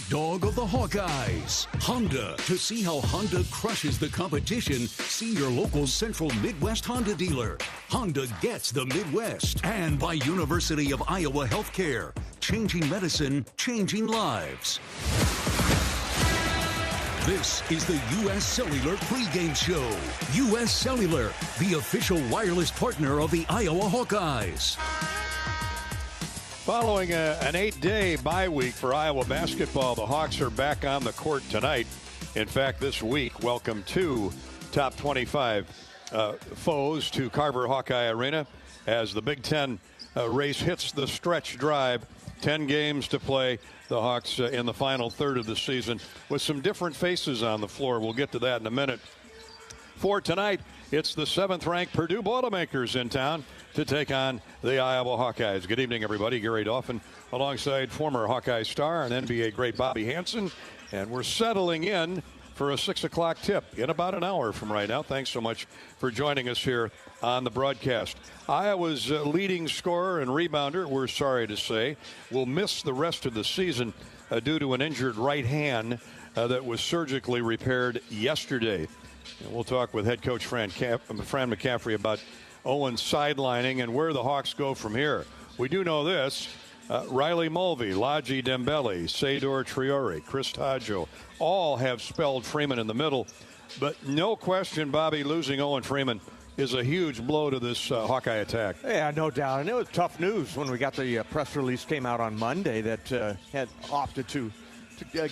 Dog of the Hawkeyes, Honda. To see how Honda crushes the competition, see your local Central Midwest Honda dealer. Honda gets the Midwest. And by University of Iowa Healthcare, changing medicine, changing lives. This is the U.S. Cellular pregame show. U.S. Cellular, the official wireless partner of the Iowa Hawkeyes. Following an 8-day bye week for Iowa basketball, the Hawks are back on the court tonight. In fact, this week, welcome two top 25 foes to Carver Hawkeye Arena as the Big Ten race hits the stretch drive. 10 games to play. The Hawks in the final third of the season with some different faces on the floor. We'll get to that in a minute. For tonight, it's the 7th-ranked Purdue Boilermakers in town to take on the Iowa Hawkeyes. Good evening, everybody. Gary Dolphin alongside former Hawkeye star and NBA great Bobby Hansen. And we're settling in for a 6 o'clock tip in about an hour from right now. Thanks so much for joining us here on the broadcast. Iowa's leading scorer and rebounder, we're sorry to say, will miss the rest of the season due to an injured right hand that was surgically repaired yesterday. And we'll talk with head coach Fran McCaffrey about Owen's sidelining and where the Hawks go from here. We do know this. Riley Mulvey, Laji Dembele, Sador Triore, Chris Taggio, all have spelled Freeman in the middle. But no question, Bobby, losing Owen Freeman is a huge blow to this Hawkeye attack. Yeah, no doubt. And it was tough news when we got the press release came out on Monday that had opted to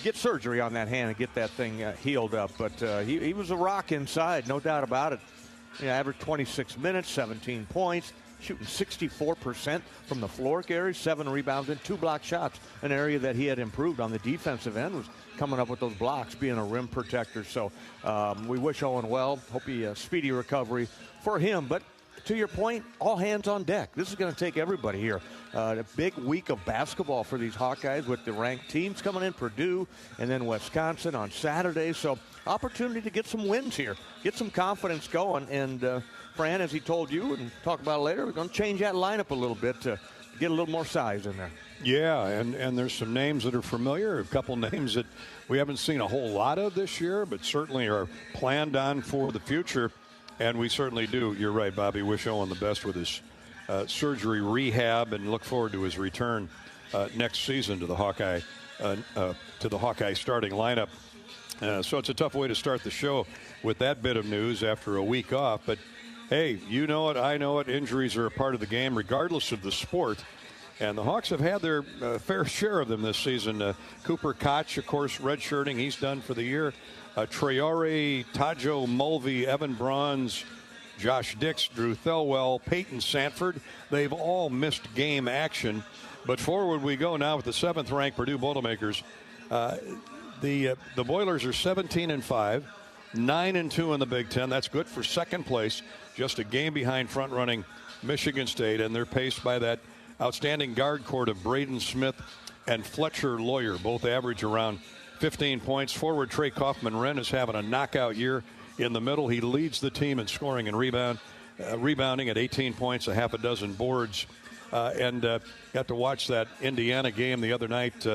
get surgery on that hand and get that thing healed up. But he was a rock inside, no doubt about it. Averaged 26 minutes, 17 points, shooting 64% from the floor, Gary, 7 rebounds and 2 block shots, an area that he had improved on the defensive end, was coming up with those blocks, being a rim protector. So we wish Owen well. Hope a speedy recovery for him. But to your point, all hands on deck. This is going to take everybody here. A big week of basketball for these Hawkeyes with the ranked teams coming in, Purdue and then Wisconsin on Saturday. So opportunity to get some wins here, get some confidence going. And Fran, as he told you, and talk about it later, we're going to change that lineup a little bit to get a little more size in there. Yeah, and there's some names that are familiar, a couple names that we haven't seen a whole lot of this year, but certainly are planned on for the future. And we certainly do. You're right, Bobby. Wish Owen the best with his surgery rehab, and look forward to his return next season to the Hawkeye starting lineup. So it's a tough way to start the show with that bit of news after a week off. But hey, you know it, I know it. Injuries are a part of the game, regardless of the sport. And the Hawks have had their fair share of them this season. Cooper Koch, of course, redshirting. He's done for the year. Traore, Taggio, Mulvey, Evan Bronze, Josh Dix, Drew Thelwell, Peyton Sanford. They've all missed game action. But forward we go now with the 7th-ranked Purdue Boilermakers. The Boilers are 17-5, 9-2 in the Big Ten. That's good for second place, just a game behind front-running Michigan State. And they're paced by that outstanding guard court of Braden Smith and Fletcher Lawyer. Both average around 15 points. Forward Trey Kaufman-Renn is having a knockout year in the middle. He leads the team in scoring and rebounding at 18 points, a half a dozen boards. And got to watch that Indiana game the other night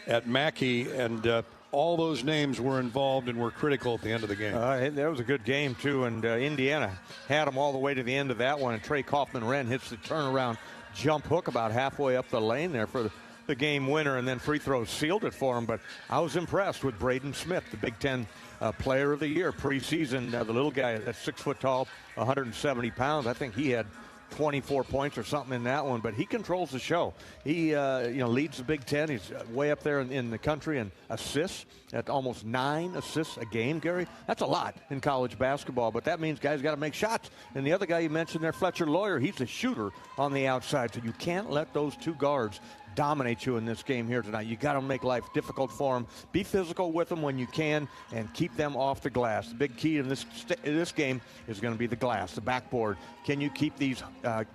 at Mackey, and all those names were involved and were critical at the end of the game. That was a good game, too, and Indiana had them all the way to the end of that one, and Trey Kaufman-Renn hits the turnaround jump hook about halfway up the lane there for the game winner, and then free throws sealed it for him. But I was impressed with Braden Smith, the Big Ten Player of the Year preseason. The little guy that's 6 foot tall, 170 pounds. I think he had 24 points or something in that one, but he controls the show. He leads the Big Ten. He's way up there in the country in assists, at almost 9 assists a game, Gary. That's a lot in college basketball, but that means guys got to make shots. And the other guy you mentioned there, Fletcher Lawyer, he's a shooter on the outside, so you can't let those two guards dominate you in this game here tonight. You got to make life difficult for them. Be physical with them when you can, and keep them off the glass. The big key in this game is going to be the glass, the backboard. Can you keep these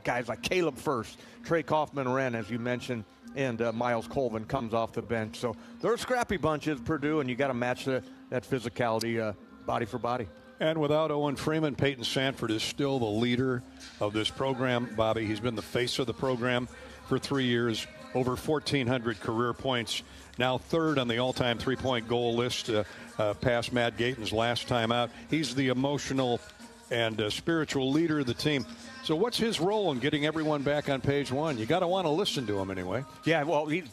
guys like Caleb First, Trey Kaufman-Renn, as you mentioned, and Miles Colvin comes off the bench. So they're a scrappy bunch at Purdue, and you got to match that physicality body for body. And without Owen Freeman, Peyton Sanford is still the leader of this program, Bobby. He's been the face of the program for 3 years. over 1,400 career points. Now third on the all-time three-point goal list, past Matt Gayton's last time out. He's the emotional and spiritual leader of the team. So what's his role in getting everyone back on page one? You got to want to listen to him anyway. Yeah, well, he's,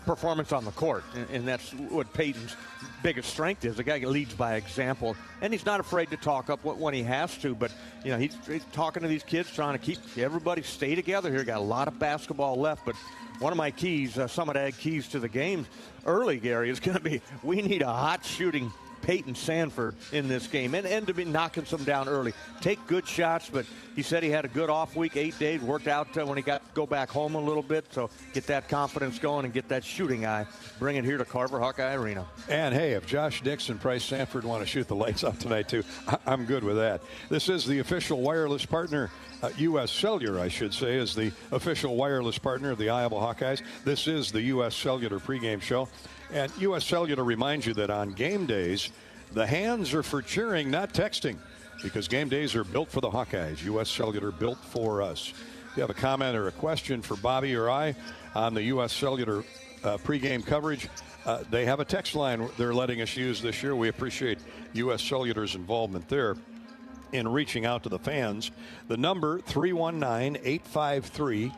performance on the court, and that's what Peyton's biggest strength is. The guy leads by example, and he's not afraid to talk up when he has to. But, he's talking to these kids, trying to keep everybody stay together here. Got a lot of basketball left, but one of my keys, some of the keys to the game early, Gary, is going to be we need a hot shooting Peyton Sanford in this game, and to be knocking some down early. Take good shots, but he said he had a good off week, 8 days, worked out when he got to go back home a little bit, so get that confidence going and get that shooting eye. Bring it here to Carver Hawkeye Arena. And hey, if Josh Dix and Price Sanford want to shoot the lights out tonight too, I'm good with that. This is the official wireless partner. U.S. Cellular, I should say, is the official wireless partner of the Iowa Hawkeyes. This is the U.S. Cellular pregame show. And U.S. Cellular reminds you that on game days, the hands are for cheering, not texting, because game days are built for the Hawkeyes. U.S. Cellular, built for us. If you have a comment or a question for Bobby or I on the U.S. Cellular pregame coverage, they have a text line they're letting us use this year. We appreciate U.S. Cellular's involvement there in reaching out to the fans. The number 319-853-8344.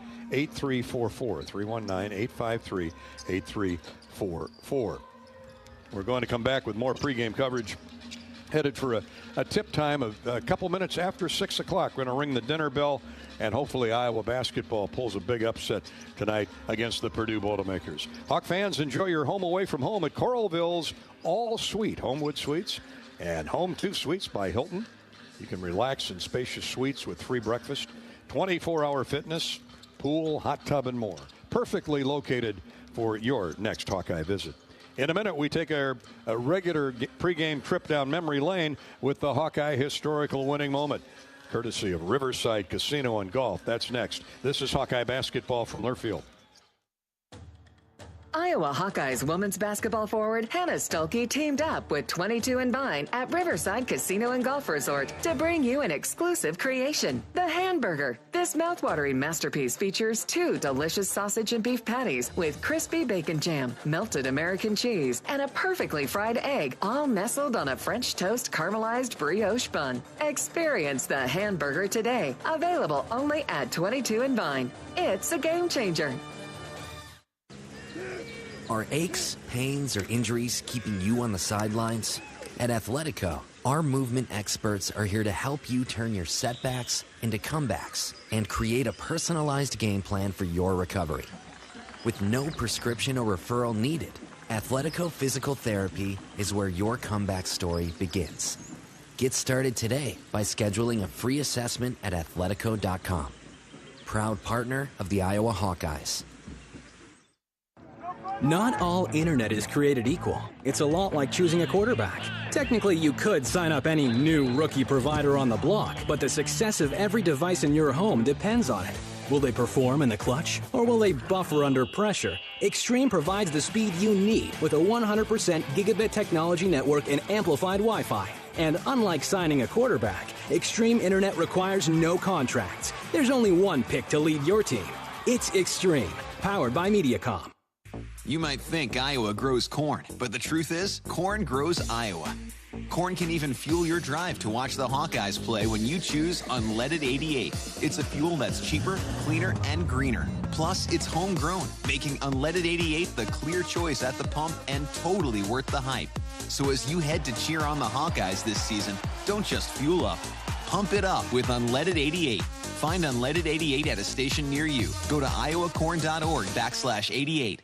319-853-8344. We're going to come back with more pregame coverage, headed for a tip time of a couple minutes after 6 o'clock. We're going to ring the dinner bell, and hopefully Iowa basketball pulls a big upset tonight against the Purdue Boilermakers. Hawk fans, enjoy your home away from home at Coralville's All Suite Homewood Suites and Home 2 Suites by Hilton. You can relax in spacious suites with free breakfast, 24-hour fitness, pool, hot tub, and more. Perfectly located for your next Hawkeye visit. In a minute, we take our regular pregame trip down memory lane with the Hawkeye historical winning moment, courtesy of Riverside Casino and Golf. That's next. This is Hawkeye basketball from Learfield. Iowa Hawkeyes women's basketball forward Hannah Stuelke teamed up with 22 and Vine at Riverside Casino and Golf Resort to bring you an exclusive creation, the Hamburger. This mouthwatering masterpiece features 2 delicious sausage and beef patties with crispy bacon jam, melted American cheese, and a perfectly fried egg, all nestled on a French toast caramelized brioche bun. Experience the Hamburger today. Available only at 22 and Vine. It's a game changer. Are aches, pains, or injuries keeping you on the sidelines? At Athletico, our movement experts are here to help you turn your setbacks into comebacks and create a personalized game plan for your recovery. With no prescription or referral needed, Athletico Physical Therapy is where your comeback story begins. Get started today by scheduling a free assessment at athletico.com. Proud partner of the Iowa Hawkeyes. Not all internet is created equal. It's a lot like choosing a quarterback. Technically, you could sign up any new rookie provider on the block, but the success of every device in your home depends on it. Will they perform in the clutch, or will they buffer under pressure? Extreme provides the speed you need with a 100% gigabit technology network and amplified Wi-Fi. And unlike signing a quarterback, Extreme Internet requires no contracts. There's only one pick to lead your team. It's Extreme, powered by Mediacom. You might think Iowa grows corn, but the truth is, corn grows Iowa. Corn can even fuel your drive to watch the Hawkeyes play when you choose Unleaded 88. It's a fuel that's cheaper, cleaner, and greener. Plus, it's homegrown, making Unleaded 88 the clear choice at the pump and totally worth the hype. So as you head to cheer on the Hawkeyes this season, don't just fuel up. Pump it up with Unleaded 88. Find Unleaded 88 at a station near you. Go to iowacorn.org/88.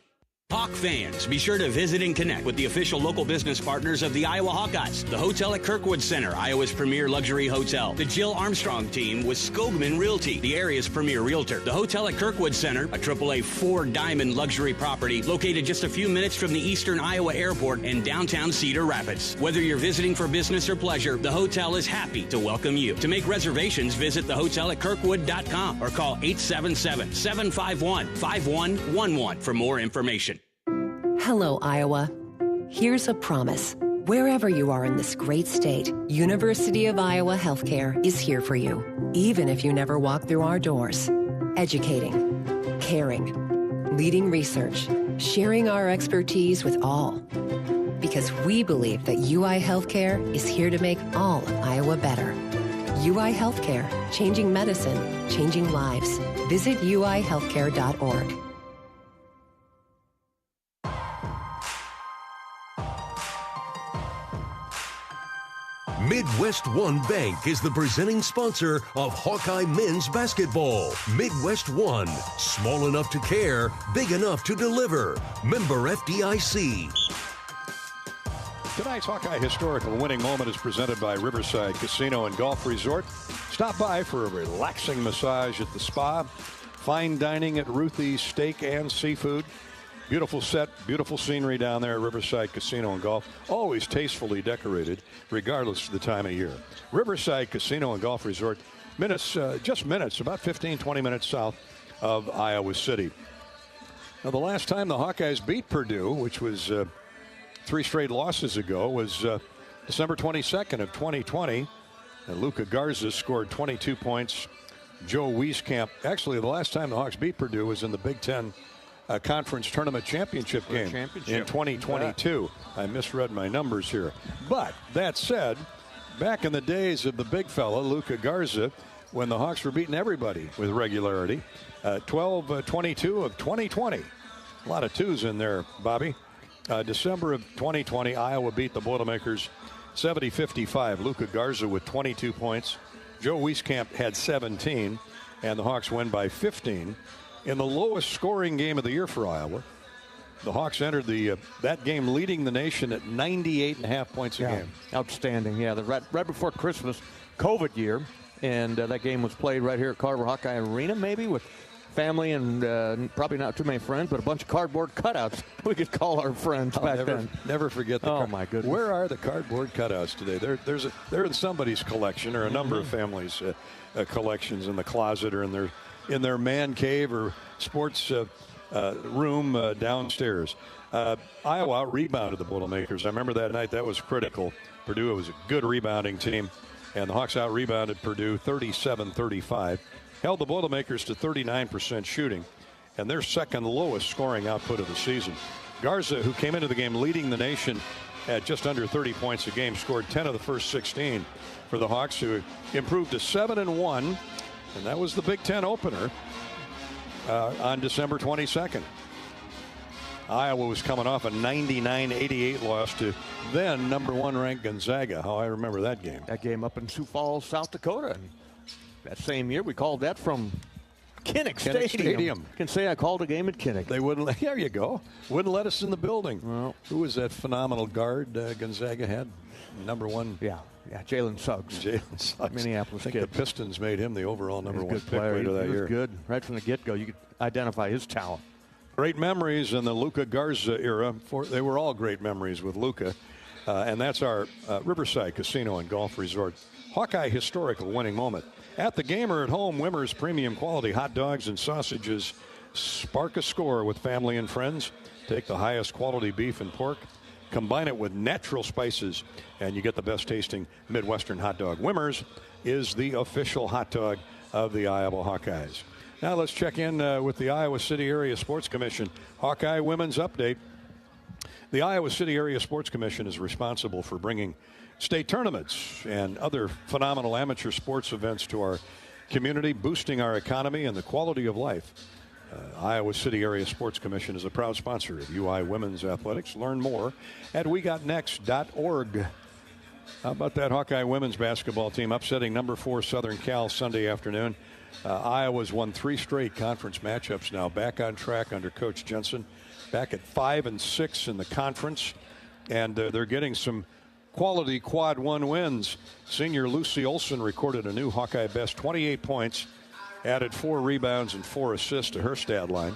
Hawk fans, be sure to visit and connect with the official local business partners of the Iowa Hawkeyes. The Hotel at Kirkwood Center, Iowa's premier luxury hotel. The Jill Armstrong team with Skogman Realty, the area's premier realtor. The Hotel at Kirkwood Center, a AAA 4-diamond luxury property located just a few minutes from the Eastern Iowa Airport and downtown Cedar Rapids. Whether you're visiting for business or pleasure, the hotel is happy to welcome you. To make reservations, visit thehotelatKirkwood.com or call 877-751-5111 for more information. Hello, Iowa. Here's a promise. Wherever you are in this great state, University of Iowa Healthcare is here for you, even if you never walk through our doors. Educating, caring, leading research, sharing our expertise with all. Because we believe that UI Healthcare is here to make all of Iowa better. UI Healthcare, changing medicine, changing lives. Visit uihealthcare.org. Midwest One Bank is the presenting sponsor of Hawkeye men's basketball. Midwest One, small enough to care, big enough to deliver. Member FDIC. Tonight's Hawkeye Historical Winning Moment is presented by Riverside Casino and Golf Resort. Stop by for a relaxing massage at the spa. Fine dining at Ruthie's Steak and Seafood. Beautiful set, beautiful scenery down there at Riverside Casino and Golf. Always tastefully decorated, regardless of the time of year. Riverside Casino and Golf Resort, just minutes, about 15, 20 minutes south of Iowa City. Now, the last time the Hawkeyes beat Purdue, which was 3 straight losses ago, was December 22nd of 2020. And Luka Garza scored 22 points. Joe Wieskamp, actually, the last time the Hawks beat Purdue was in the Big Ten Conference Tournament Championship game in 2022. I misread my numbers here. But that said, back in the days of the big fella, Luka Garza, when the Hawks were beating everybody with regularity, 12-22 of 2020. A lot of twos in there, Bobby. December of 2020, Iowa beat the Boilermakers 70-55. Luka Garza with 22 points. Joe Wieskamp had 17, and the Hawks win by 15. In the lowest scoring game of the year for Iowa, the Hawks entered that game leading the nation at 98.5 points a game. Outstanding. Yeah, right before Christmas, COVID year, and that game was played right here at Carver Hawkeye Arena, maybe with family and probably not too many friends, but a bunch of cardboard cutouts we could call our friends back then. Never forget the. Oh my goodness! Where are the cardboard cutouts today? They're in somebody's collection or a number of families' collections in the closet or in their man cave or sports room downstairs. Iowa out-rebounded the Boilermakers. I remember that night. That was critical. Purdue was a good rebounding team, and the Hawks out-rebounded Purdue 37-35. Held the Boilermakers to 39% shooting, and their second lowest scoring output of the season. Garza, who came into the game leading the nation at just under 30 points a game, scored 10 of the first 16 for the Hawks, who improved to 7-1. And that was the Big Ten opener on December 22nd. Iowa was coming off a 99-88 loss to then number 1 ranked Gonzaga. How I remember that game. That game up in Sioux Falls, South Dakota. And that same year, we called that from Kinnick Stadium. I can say I called a game at Kinnick. They wouldn't. There you go. Wouldn't let us in the building. Well, who was that phenomenal guard Gonzaga had? Number 1. Yeah, Jalen Suggs. Minneapolis I think kid. The Pistons made him the overall number 1 pick player. later that year. He was good. Right from the get-go, you could identify his talent. Great memories in the Luka Garza era. They were all great memories with Luka. And that's our Riverside Casino and Golf Resort Hawkeye Historical Winning Moment. At the game or at home, Wimmer's premium quality hot dogs and sausages spark a score with family and friends. Take the highest quality beef and pork, combine it with natural spices, and you get the best tasting Midwestern hot dog. Wimmer's is the official hot dog of the Iowa Hawkeyes. Now let's check in with the Iowa City Area Sports Commission Hawkeye Women's Update. The Iowa City Area Sports Commission is responsible for bringing state tournaments and other phenomenal amateur sports events to our community, boosting our economy and the quality of life. Iowa City Area Sports Commission is a proud sponsor of UI Women's Athletics. Learn more at wegotnext.org. How about that Hawkeye women's basketball team upsetting number 4 Southern Cal Sunday afternoon? Iowa's won 3 straight conference matchups now, back on track under Coach Jensen, back at 5-6 in the conference, and they're getting some quality quad 1 wins. Senior Lucy Olson recorded a new Hawkeye best, 28 points, added 4 rebounds and 4 assists to her stat line.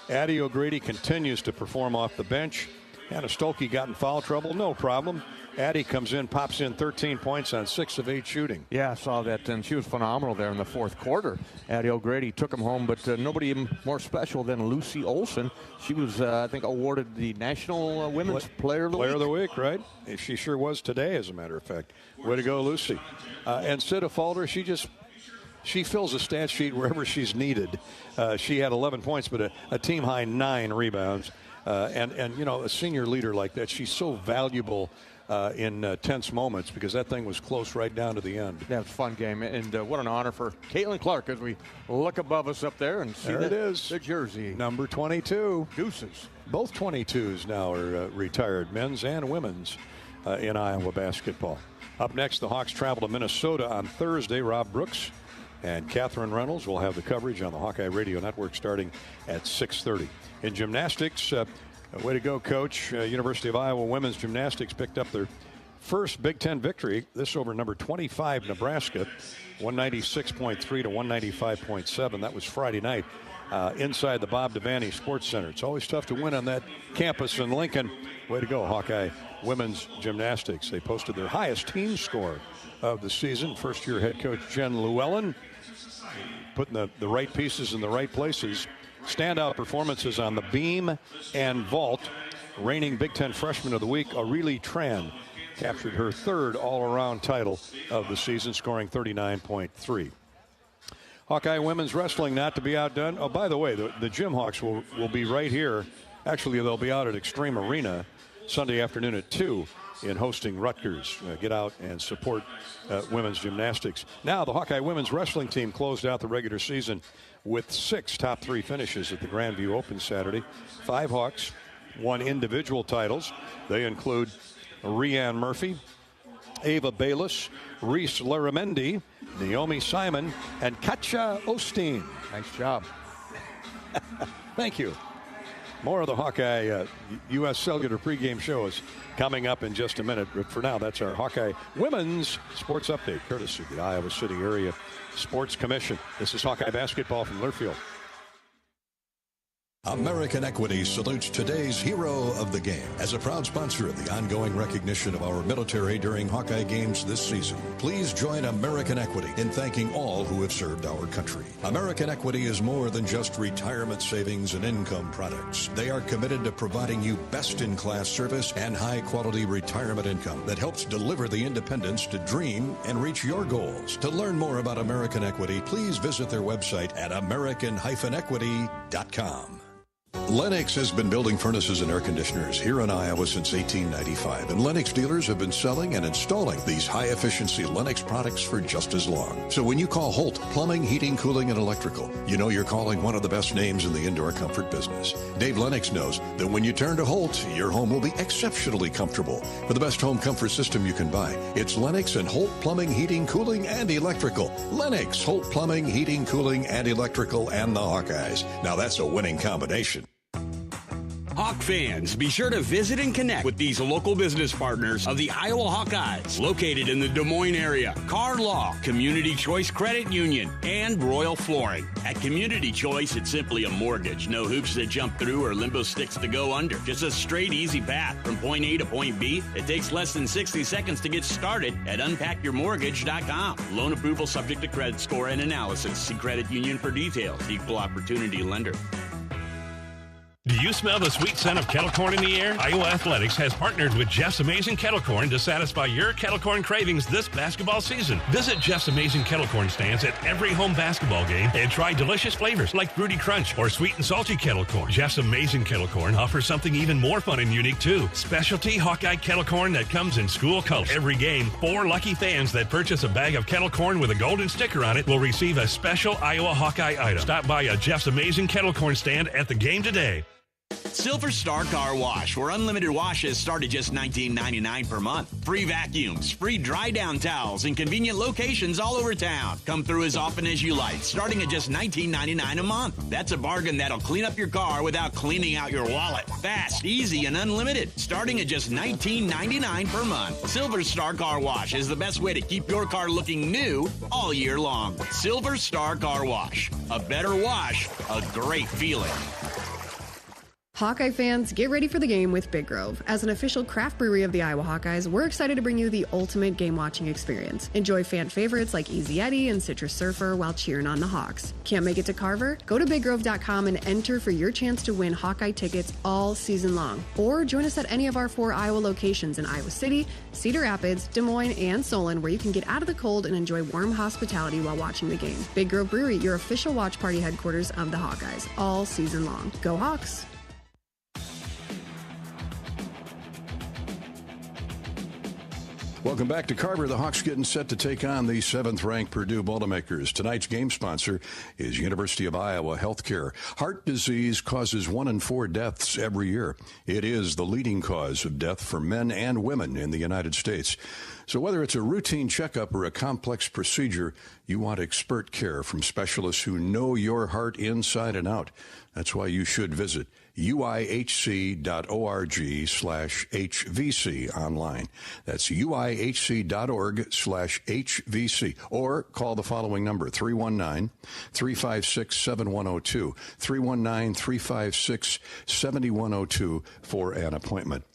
Addie O'Grady continues to perform off the bench. Hannah Stolke got in foul trouble, no problem. Addie comes in, pops in 13 points on 6 of 8 shooting. Yeah, I saw that, and she was phenomenal there in the fourth quarter. Addie O'Grady took him home, but nobody even more special than Lucy Olson. She was, I think, awarded the National Women's Player of the Week. Player of the Week, right? She sure was today, as a matter of fact. Way to go, Lucy. And Sita Falder, she just she fills a stat sheet wherever she's needed. She had 11 points, but a team-high 9 rebounds. And a senior leader like that, she's so valuable in tense moments because that thing was close right down to the end. That was a fun game, and what an honor for Caitlin Clark as we look above us up there and see the jersey. Number 22. Deuces. Both 22s now are retired, men's and women's, in Iowa basketball. Up next, the Hawks travel to Minnesota on Thursday. Rob Brooks and Catherine Reynolds will have the coverage on the Hawkeye Radio Network starting at 6:30. In gymnastics, way to go, Coach. University of Iowa women's gymnastics picked up their first Big Ten victory. This over number 25, Nebraska, 196.3 to 195.7. That was Friday night inside the Bob Devaney Sports Center. It's always tough to win on that campus in Lincoln. Way to go, Hawkeye women's gymnastics. They posted their highest team score of the season. First-year head coach Jen Llewellyn putting the right pieces in the right places. Standout performances on the beam and vault. Reigning Big Ten Freshman of the Week, Aurelie Tran, captured her third all-around title of the season, scoring 39.3. Hawkeye women's wrestling not to be outdone. Oh, by the way, the Gym Hawks will be right here. Actually, they'll be out at Extreme Arena Sunday afternoon at 2 in hosting Rutgers. Get out and support women's gymnastics. Now, the Hawkeye women's wrestling team closed out the regular season with 6 top 3 finishes at the Grandview Open Saturday. 5 Hawks won individual titles. They include Rhiann Murphy, Ava Bayless, Reese Laramendi, Naomi Simon, and Katja Osteen. Nice job. Thank you. More of the Hawkeye U.S. Cellular pregame show is coming up in just a minute. But for now, that's our Hawkeye Women's Sports Update, courtesy of the Iowa City Area Sports Commission. This is Hawkeye basketball from Learfield. American Equity salutes today's hero of the game. As a proud sponsor of the ongoing recognition of our military during Hawkeye games this season, please join American Equity in thanking all who have served our country. American Equity is more than just retirement savings and income products. They are committed to providing you best-in-class service and high-quality retirement income that helps deliver the independence to dream and reach your goals. To learn more about American Equity, please visit their website at american-equity.com. Lennox has been building furnaces and air conditioners here in Iowa since 1895, and Lennox dealers have been selling and installing these high-efficiency Lennox products for just as long. So when you call Holt Plumbing, Heating, Cooling, and Electrical, you know you're calling one of the best names in the indoor comfort business. Dave Lennox knows that when you turn to Holt, your home will be exceptionally comfortable. For the best home comfort system you can buy, it's Lennox and Holt Plumbing, Heating, Cooling, and Electrical. Lennox, Holt Plumbing, Heating, Cooling, and Electrical, and the Hawkeyes. Now that's a winning combination. Hawk fans, be sure to visit and connect with these local business partners of the Iowa Hawkeyes, located in the Des Moines area. Car Law, Community Choice Credit Union, and Royal Flooring. At Community Choice, it's simply a mortgage. No hoops to jump through or limbo sticks to go under. Just a straight, easy path from point A to point B. It takes less than 60 seconds to get started at unpackyourmortgage.com. Loan approval subject to credit score and analysis. See Credit Union for details. Equal opportunity lender. Do you smell the sweet scent of kettle corn in the air? Iowa Athletics has partnered with Jeff's Amazing Kettle Corn to satisfy your kettle corn cravings this basketball season. Visit Jeff's Amazing Kettle Corn stands at every home basketball game and try delicious flavors like Fruity Crunch or sweet and salty kettle corn. Jeff's Amazing Kettle Corn offers something even more fun and unique too. Specialty Hawkeye kettle corn that comes in school colors. Every game, 4 lucky fans that purchase a bag of kettle corn with a golden sticker on it will receive a special Iowa Hawkeye item. Stop by a Jeff's Amazing Kettle Corn stand at the game today. Silver Star Car Wash, where unlimited washes start at just $19.99 per month. Free vacuums, free dry down towels, and convenient locations all over town. Come through as often as you like, starting at just $19.99 a month. That's a bargain that'll clean up your car without cleaning out your wallet. Fast, easy, and unlimited, starting at just $19.99 per month. Silver Star Car Wash is the best way to keep your car looking new all year long. Silver Star Car Wash. A better wash, a great feeling. Hawkeye fans, get ready for the game with Big Grove. As an official craft brewery of the Iowa Hawkeyes, we're excited to bring you the ultimate game-watching experience. Enjoy fan favorites like Easy Eddie and Citrus Surfer while cheering on the Hawks. Can't make it to Carver? Go to BigGrove.com and enter for your chance to win Hawkeye tickets all season long. Or join us at any of our 4 Iowa locations in Iowa City, Cedar Rapids, Des Moines, and Solon, where you can get out of the cold and enjoy warm hospitality while watching the game. Big Grove Brewery, your official watch party headquarters of the Hawkeyes, all season long. Go Hawks! Welcome back to Carver. The Hawks getting set to take on the 7th-ranked Purdue Boilermakers. Tonight's game sponsor is University of Iowa Healthcare. Heart disease causes 1 in 4 deaths every year. It is the leading cause of death for men and women in the United States. So whether it's a routine checkup or a complex procedure, you want expert care from specialists who know your heart inside and out. That's why you should visit uihc.org/HVC online. That's uihc.org/HVC. Or call the following number, 319-356-7102, 319-356-7102 for an appointment.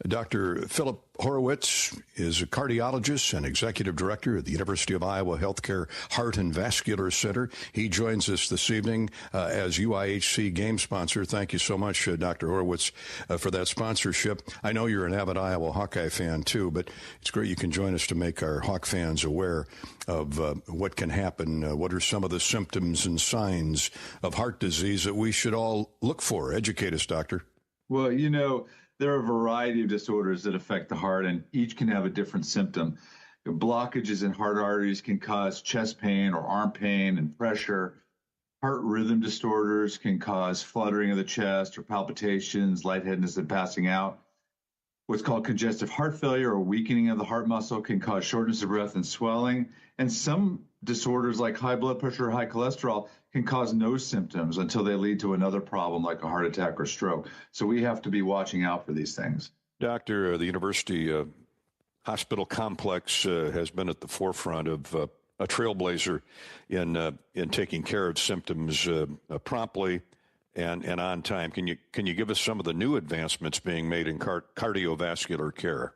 Dr. Philip Horowitz is a cardiologist and executive director at the University of Iowa Healthcare Heart and Vascular Center. He joins us this evening as UIHC game sponsor. Thank you so much, Dr. Horowitz, for that sponsorship. I know you're an avid Iowa Hawkeye fan, too, but it's great you can join us to make our Hawk fans aware of what can happen. What are some of the symptoms and signs of heart disease that we should all look for? Educate us, Doctor. Well, you know, there are a variety of disorders that affect the heart, and each can have a different symptom. Blockages in heart arteries can cause chest pain or arm pain and pressure. Heart rhythm disorders can cause fluttering of the chest or palpitations, lightheadedness, and passing out. What's called congestive heart failure or weakening of the heart muscle can cause shortness of breath and swelling. And some disorders like high blood pressure or high cholesterol can cause no symptoms until they lead to another problem like a heart attack or stroke. So we have to be watching out for these things. Doctor, the university hospital complex has been at the forefront of a trailblazer in taking care of symptoms promptly and on time. Can you give us some of the new advancements being made in cardiovascular care?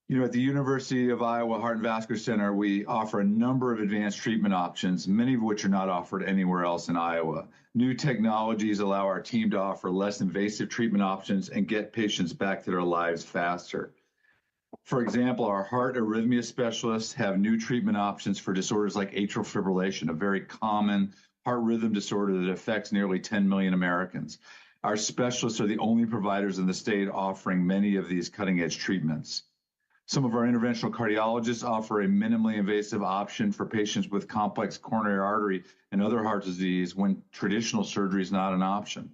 You know, at the University of Iowa Heart and Vascular Center, we offer a number of advanced treatment options, many of which are not offered anywhere else in Iowa. New technologies allow our team to offer less invasive treatment options and get patients back to their lives faster. For example, our heart arrhythmia specialists have new treatment options for disorders like atrial fibrillation, a very common heart rhythm disorder that affects nearly 10 million Americans. Our specialists are the only providers in the state offering many of these cutting-edge treatments. Some of our interventional cardiologists offer a minimally invasive option for patients with complex coronary artery and other heart disease when traditional surgery is not an option.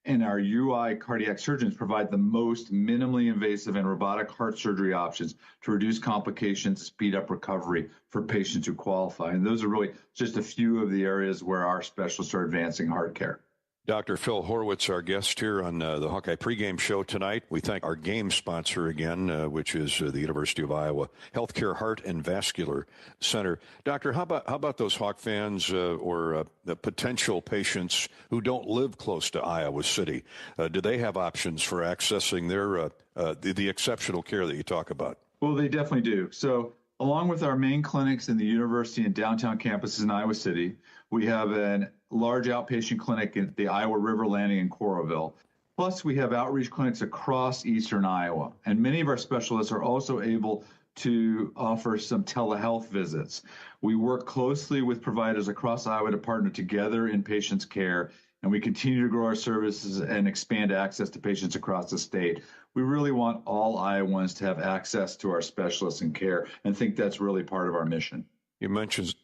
And our UI cardiac surgeons provide the most minimally invasive and robotic heart surgery options to reduce complications, speed up recovery for patients who qualify. And those are really just a few of the areas where our specialists are advancing heart care. Dr. Phil Horowitz, our guest here on the Hawkeye pregame show tonight. We thank our game sponsor again, which is the University of Iowa Healthcare Heart and Vascular Center. Doctor, how about those Hawk fans or the potential patients who don't live close to Iowa City? Do they have options for accessing their the exceptional care that you talk about? Well, they definitely do. So along with our main clinics in the university and downtown campuses in Iowa City, we have a large outpatient clinic at the Iowa River Landing in Coralville. Plus, we have outreach clinics across eastern Iowa. And many of our specialists are also able to offer some telehealth visits. We work closely with providers across Iowa to partner together in patients' care, and we continue to grow our services and expand access to patients across the state. We really want all Iowans to have access to our specialists and care, and think that's really part of our mission. You mentioned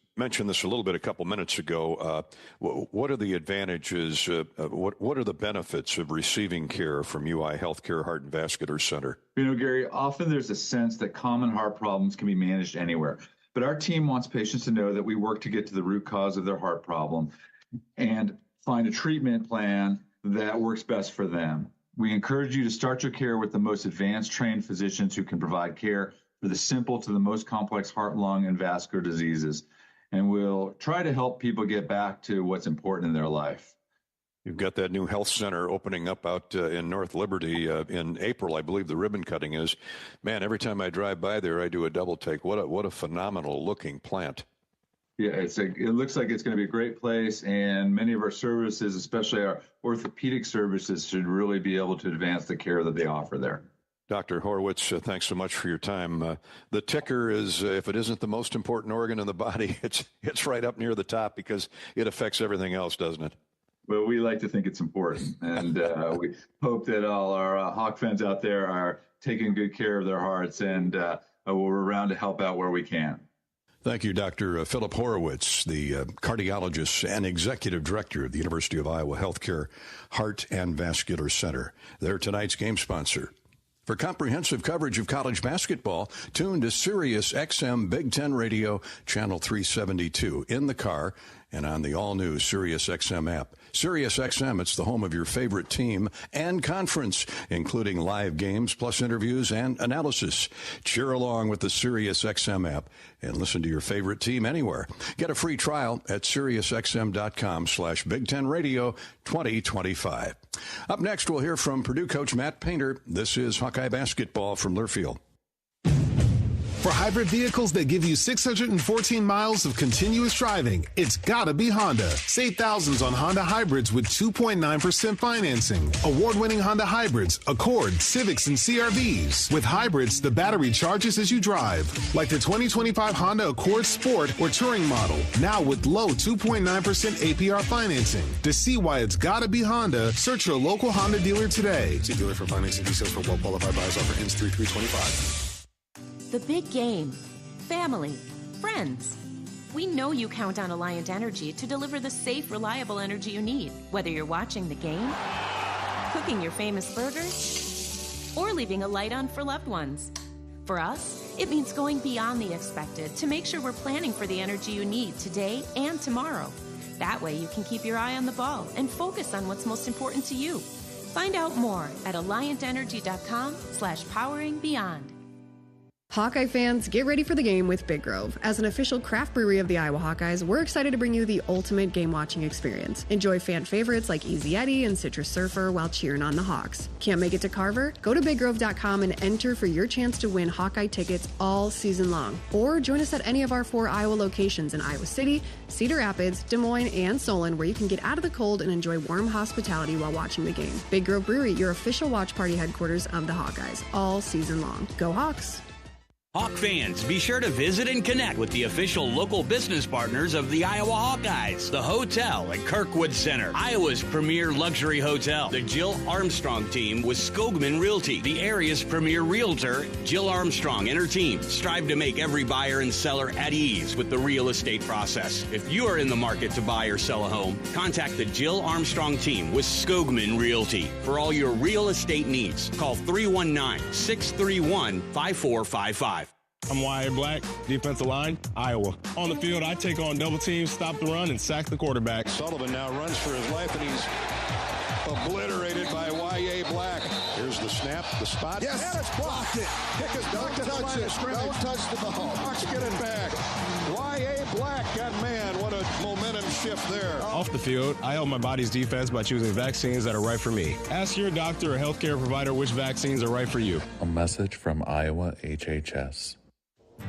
this a little bit a couple minutes ago. What are the advantages, what are the benefits of receiving care from UI Healthcare Heart and Vascular Center? You know, Gary, often there's a sense that common heart problems can be managed anywhere. But our team wants patients to know that we work to get to the root cause of their heart problem and find a treatment plan that works best for them. We encourage you to start your care with the most advanced trained physicians who can provide care for the simple to the most complex heart, lung, and vascular diseases. And we'll try to help people get back to what's important in their life. You've got that new health center opening up out in North Liberty in April, I believe the ribbon cutting is. Man, every time I drive by there, I do a double take. What a phenomenal looking plant. Yeah, it looks like it's going to be a great place, and many of our services, especially our orthopedic services, should really be able to advance the care that they offer there. Dr. Horowitz, thanks so much for your time. The ticker is, if it isn't the most important organ in the body, it's right up near the top because it affects everything else, doesn't it? Well, we like to think it's important, and we hope that all our Hawk fans out there are taking good care of their hearts, and we're around to help out where we can. Thank you, Dr. Philip Horowitz, the cardiologist and executive director of the University of Iowa Healthcare Heart and Vascular Center. They're tonight's game sponsor. For comprehensive coverage of college basketball, tune to Sirius XM Big Ten Radio, Channel 372, in the car and on the all-new Sirius XM app. Sirius XM, it's the home of your favorite team and conference, including live games, plus interviews and analysis. Cheer along with the Sirius XM app and listen to your favorite team anywhere. Get a free trial at SiriusXM.com/Big Ten Radio 2025. Up next, we'll hear from Purdue coach Matt Painter. This is Hawkeye basketball from Learfield. For hybrid vehicles that give you 614 miles of continuous driving, it's gotta be Honda. Save thousands on Honda hybrids with 2.9% financing. Award-winning Honda hybrids, Accord, Civics, and CR-Vs. With hybrids, the battery charges as you drive. Like the 2025 Honda Accord Sport or Touring model. Now with low 2.9% APR financing. To see why it's gotta be Honda, search your local Honda dealer today. See dealer for financing details for well-qualified buyers. Offer ends 3/3/25. The big game. Family. Friends. We know you count on Alliant Energy to deliver the safe, reliable energy you need, whether you're watching the game, cooking your famous burgers, or leaving a light on for loved ones. For us, it means going beyond the expected to make sure we're planning for the energy you need today and tomorrow. That way you can keep your eye on the ball and focus on what's most important to you. Find out more at alliantenergy.com/poweringbeyond. Hawkeye fans, get ready for the game with Big Grove. As an official craft brewery of the Iowa Hawkeyes, we're excited to bring you the ultimate game-watching experience. Enjoy fan favorites like Easy Eddie and Citrus Surfer while cheering on the Hawks. Can't make it to Carver? Go to BigGrove.com and enter for your chance to win Hawkeye tickets all season long. Or join us at any of our 4 Iowa locations in Iowa City, Cedar Rapids, Des Moines, and Solon, where you can get out of the cold and enjoy warm hospitality while watching the game. Big Grove Brewery, your official watch party headquarters of the Hawkeyes, all season long. Go Hawks! Hawk fans, be sure to visit and connect with the official local business partners of the Iowa Hawkeyes. The hotel at Kirkwood Center, Iowa's premier luxury hotel. The Jill Armstrong team with Skogman Realty, the area's premier realtor. Jill Armstrong and her team strive to make every buyer and seller at ease with the real estate process. If you are in the market to buy or sell a home, contact the Jill Armstrong team with Skogman Realty for all your real estate needs. Call 319-631-5455. I'm Wyatt Black, defensive line, Iowa. On the field, I take on double teams, stop the run, and sack the quarterback. Sullivan now runs for his life, and he's obliterated by Y.A. Black. Here's the snap, the spot. Yes, and it's blocked it. Kick is back to the line of scrimmage. Don't touch the ball. Hawks get it back. Y.A. Black, and man, what a momentum shift there. Off the field, I help my body's defense by choosing vaccines that are right for me. Ask your doctor or healthcare provider which vaccines are right for you. A message from Iowa HHS.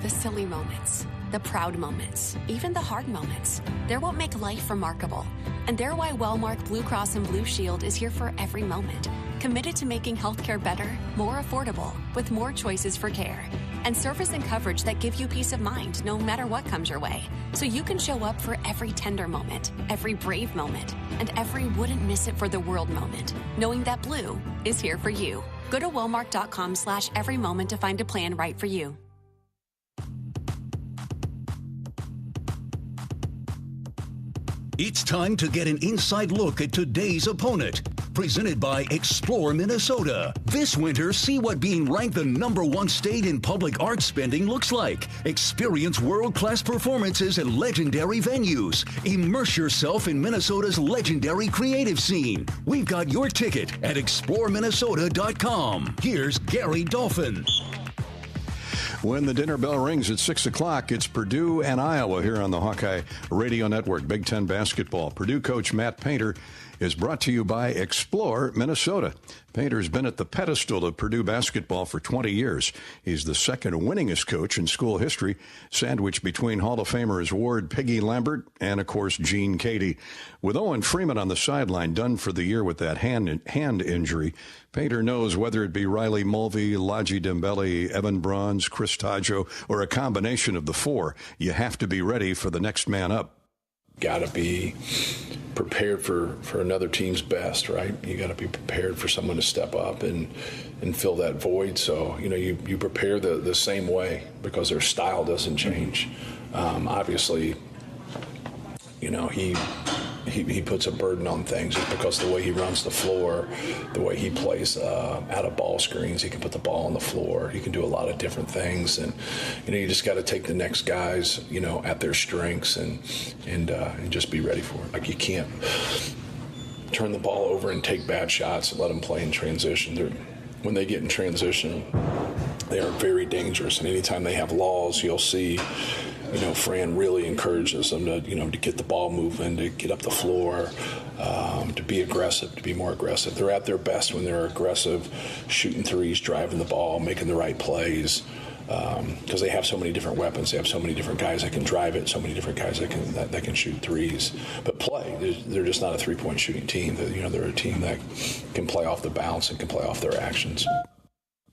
The silly moments, the proud moments, even the hard moments. They're what make life remarkable. And they're why Wellmark Blue Cross and Blue Shield is here for every moment. Committed to making healthcare better, more affordable, with more choices for care. And service and coverage that give you peace of mind no matter what comes your way. So you can show up for every tender moment, every brave moment, and every wouldn't miss it for the world moment, knowing that Blue is here for you. Go to Wellmark.com/every moment to find a plan right for you. It's time to get an inside look at today's opponent. Presented by Explore Minnesota. This winter, see what being ranked the #1 state in public art spending looks like. Experience world-class performances at legendary venues. Immerse yourself in Minnesota's legendary creative scene. We've got your ticket at exploreminnesota.com. Here's Gary Dolphin. When the dinner bell rings at 6 o'clock, it's Purdue and Iowa here on the Hawkeye Radio Network. Big Ten basketball. Purdue coach Matt Painter is brought to you by Explore Minnesota. Painter's been at the pedestal of Purdue basketball for 20 years. He's the second winningest coach in school history, sandwiched between Hall of Famers Ward Piggy Lambert and, of course, Gene Cady. With Owen Freeman on the sideline, done for the year with that hand injury, Painter knows whether it be Riley Mulvey, Laji Dembele, Evan Bronze, Chris Taggio, or a combination of the four, you have to be ready for the next man up. Got to be prepared for another team's best, right? You got to be prepared for someone to step up and fill that void. So, you prepare the same way because their style doesn't change. Obviously, he puts a burden on things just because the way he runs the floor, the way he plays out of ball screens, he can put the ball on the floor. He can do a lot of different things, and you just got to take the next guys, at their strengths and just be ready for it. Like, you can't turn the ball over and take bad shots and let them play in transition. When they get in transition, they are very dangerous, and anytime they have laws, you'll see. Fran really encourages them to get the ball moving, to get up the floor, to be aggressive, to be more aggressive. They're at their best when they're aggressive, shooting threes, driving the ball, making the right plays, because they have so many different weapons. They have so many different guys that can drive it, so many different guys that can shoot threes. But they're just not a three-point shooting team. They're a team that can play off the bounce and can play off their actions.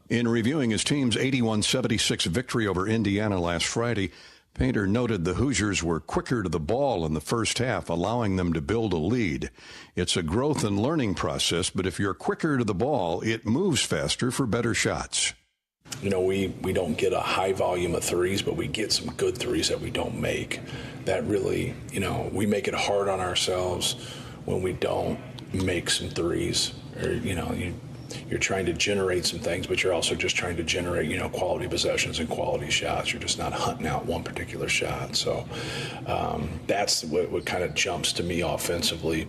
In reviewing his team's 81-76 victory over Indiana last Friday, Painter noted the Hoosiers were quicker to the ball in the first half, allowing them to build a lead. It's a growth and learning process, but if you're quicker to the ball, it moves faster for better shots. We don't get a high volume of threes, but we get some good threes that we don't make. That really, we make it hard on ourselves when we don't make some threes. Or, you're trying to generate some things, but you're also just trying to generate, quality possessions and quality shots. You're just not hunting out one particular shot. So that's what kind of jumps to me offensively.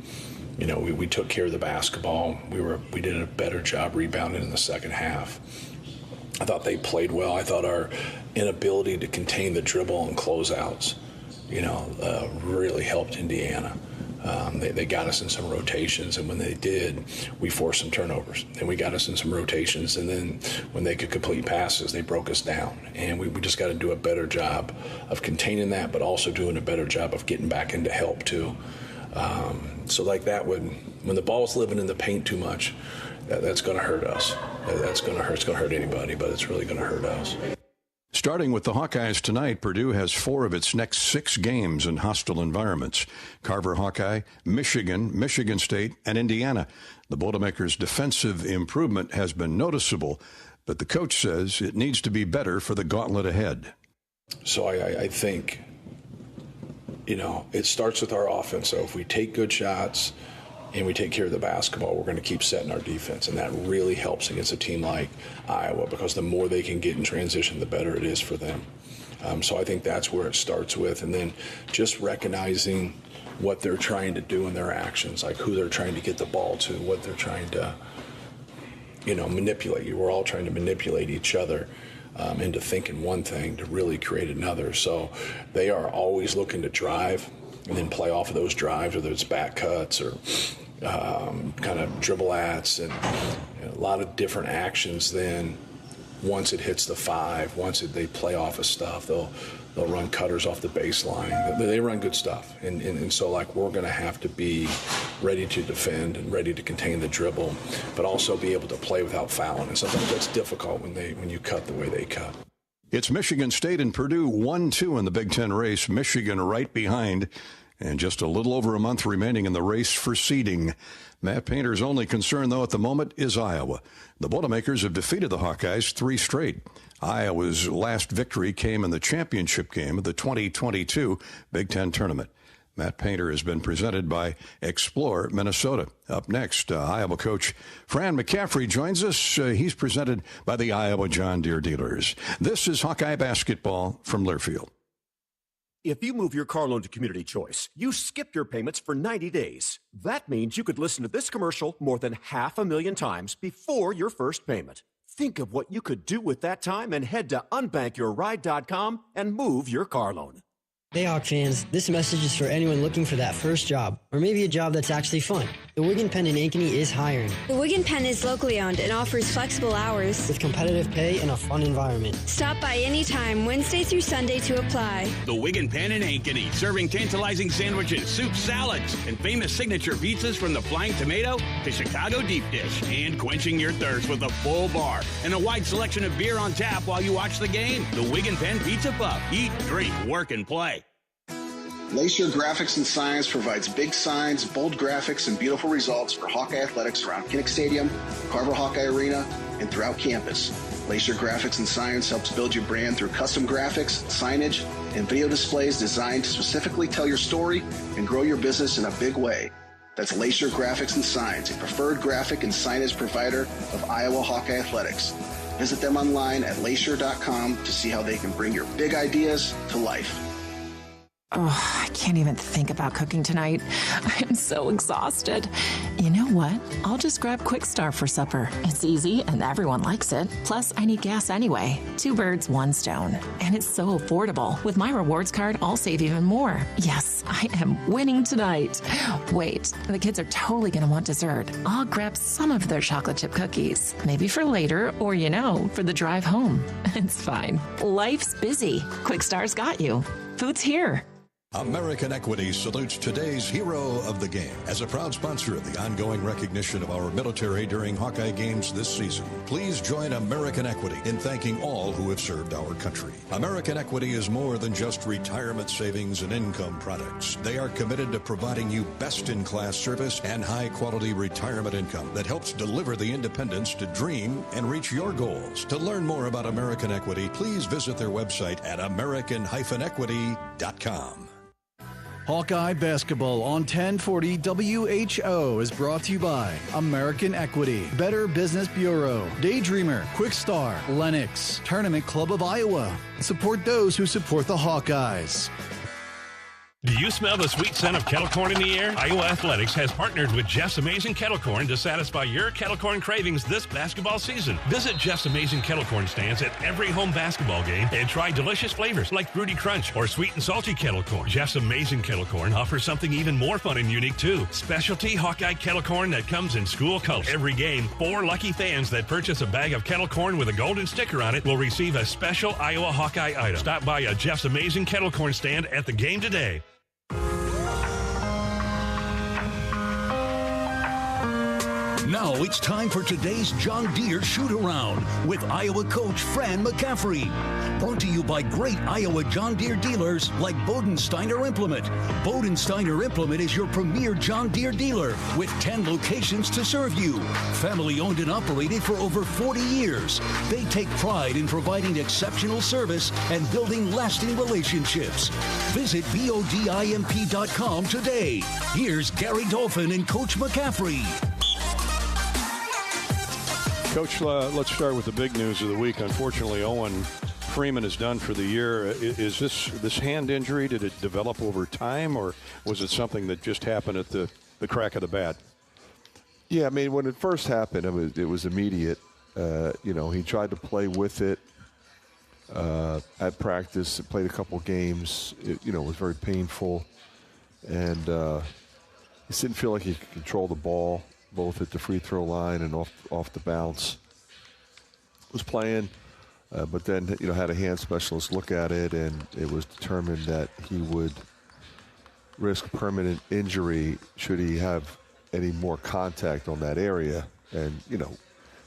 We took care of the basketball. We did a better job rebounding in the second half. I thought they played well. I thought our inability to contain the dribble and closeouts, really helped Indiana. They got us in some rotations, and when they did, we forced some turnovers. And we got us in some rotations, and then when they could complete passes, they broke us down. And we just got to do a better job of containing that, but also doing a better job of getting back into help, too. So like that, when the ball's living in the paint too much, that's going to hurt us. It's going to hurt anybody, but it's really going to hurt us. Starting with the Hawkeyes tonight, Purdue has 4 of its next 6 games in hostile environments. Carver Hawkeye, Michigan, Michigan State, and Indiana. The Boilermakers' defensive improvement has been noticeable, but the coach says it needs to be better for the gauntlet ahead. So I think, it starts with our offense. So if we take good shots and we take care of the basketball, we're going to keep setting our defense. And that really helps against a team like Iowa, because the more they can get in transition, the better it is for them. So I think that's where it starts with. And then just recognizing what they're trying to do in their actions, like who they're trying to get the ball to, what they're trying to, manipulate. We're all trying to manipulate each other into thinking one thing to really create another. So they are always looking to drive and then play off of those drives, whether it's back cuts or kind of dribble-ats and a lot of different actions. Then once it hits the 5, they play off of stuff, they'll run cutters off the baseline. They run good stuff. And so, we're going to have to be ready to defend and ready to contain the dribble, but also be able to play without fouling. And sometimes that's difficult when you cut the way they cut. It's Michigan State and Purdue 1-2 in the Big Ten race. Michigan right behind, and just a little over a month remaining in the race for seeding. Matt Painter's only concern, though, at the moment is Iowa. The Boilermakers have defeated the Hawkeyes 3 straight. Iowa's last victory came in the championship game of the 2022 Big Ten tournament. Matt Painter has been presented by Explore Minnesota. Up next, Iowa coach Fran McCaffrey joins us. He's presented by the Iowa John Deere dealers. This is Hawkeye basketball from Learfield. If you move your car loan to Community Choice, you skip your payments for 90 days. That means you could listen to this commercial more than 500,000 times before your first payment. Think of what you could do with that time and head to unbankyourride.com and move your car loan. Hey Hawk fans, this message is for anyone looking for that first job, or maybe a job that's actually fun. The Wig & Pen in Ankeny is hiring. The Wig & Pen is locally owned and offers flexible hours with competitive pay and a fun environment. Stop by anytime, Wednesday through Sunday to apply. The Wig & Pen in Ankeny, serving tantalizing sandwiches, soups, salads, and famous signature pizzas from the Flying Tomato to Chicago Deep Dish, and quenching your thirst with a full bar and a wide selection of beer on tap while you watch the game. The Wig & Pen Pizza Pub. Eat, drink, work, and play. Lacier Graphics and Signs provides big signs, bold graphics, and beautiful results for Hawkeye athletics around Kinnick Stadium, Carver Hawkeye Arena, and throughout campus. Lacier Graphics and Signs helps build your brand through custom graphics, signage, and video displays designed to specifically tell your story and grow your business in a big way. That's Lacier Graphics and Signs, a preferred graphic and signage provider of Iowa Hawkeye athletics. Visit them online at lacier.com to see how they can bring your big ideas to life. Oh, I can't even think about cooking tonight. I am so exhausted. You know what? I'll just grab Quick Start for supper. It's easy and everyone likes it. Plus, I need gas anyway. 2 birds, 1 stone. And it's so affordable. With my rewards card, I'll save even more. Yes, I am winning tonight. Wait, the kids are totally going to want dessert. I'll grab some of their chocolate chip cookies. Maybe for later or, for the drive home. It's fine. Life's busy. Quick Start's got you. Food's here. American Equity salutes today's hero of the game. As a proud sponsor of the ongoing recognition of our military during Hawkeye games this season, please join American Equity in thanking all who have served our country. American Equity is more than just retirement savings and income products. They are committed to providing you best-in-class service and high-quality retirement income that helps deliver the independence to dream and reach your goals. To learn more about American Equity, please visit their website at american-equity.com. Hawkeye Basketball on 1040 WHO is brought to you by American Equity, Better Business Bureau, Daydreamer, Quick Star, Lennox, Tournament Club of Iowa. Support those who support the Hawkeyes. Do you smell the sweet scent of kettle corn in the air? Iowa Athletics has partnered with Jeff's Amazing Kettle Corn to satisfy your kettle corn cravings this basketball season. Visit Jeff's Amazing Kettle Corn stands at every home basketball game and try delicious flavors like Fruity Crunch or sweet and salty kettle corn. Jeff's Amazing Kettle Corn offers something even more fun and unique too. Specialty Hawkeye kettle corn that comes in school colors. Every game, 4 lucky fans that purchase a bag of kettle corn with a golden sticker on it will receive a special Iowa Hawkeye item. Stop by a Jeff's Amazing Kettle Corn stand at the game today. Now it's time for today's John Deere shoot-around with Iowa coach Fran McCaffrey. Brought to you by great Iowa John Deere dealers like Bodensteiner Implement. Bodensteiner Implement is your premier John Deere dealer with 10 locations to serve you. Family owned and operated for over 40 years. They take pride in providing exceptional service and building lasting relationships. Visit BODIMP.com today. Here's Gary Dolphin and Coach McCaffrey. Coach, let's start with the big news of the week. Unfortunately, Owen Freeman is done for the year. Is this hand injury, did it develop over time, or was it something that just happened at the crack of the bat? Yeah, I mean, when it first happened, it was immediate. He tried to play with it at practice, played a couple games. It was very painful, and he didn't feel like he could control the ball, both at the free throw line and off the bounce. Was playing, but then had a hand specialist look at it, and it was determined that he would risk permanent injury should he have any more contact on that area. And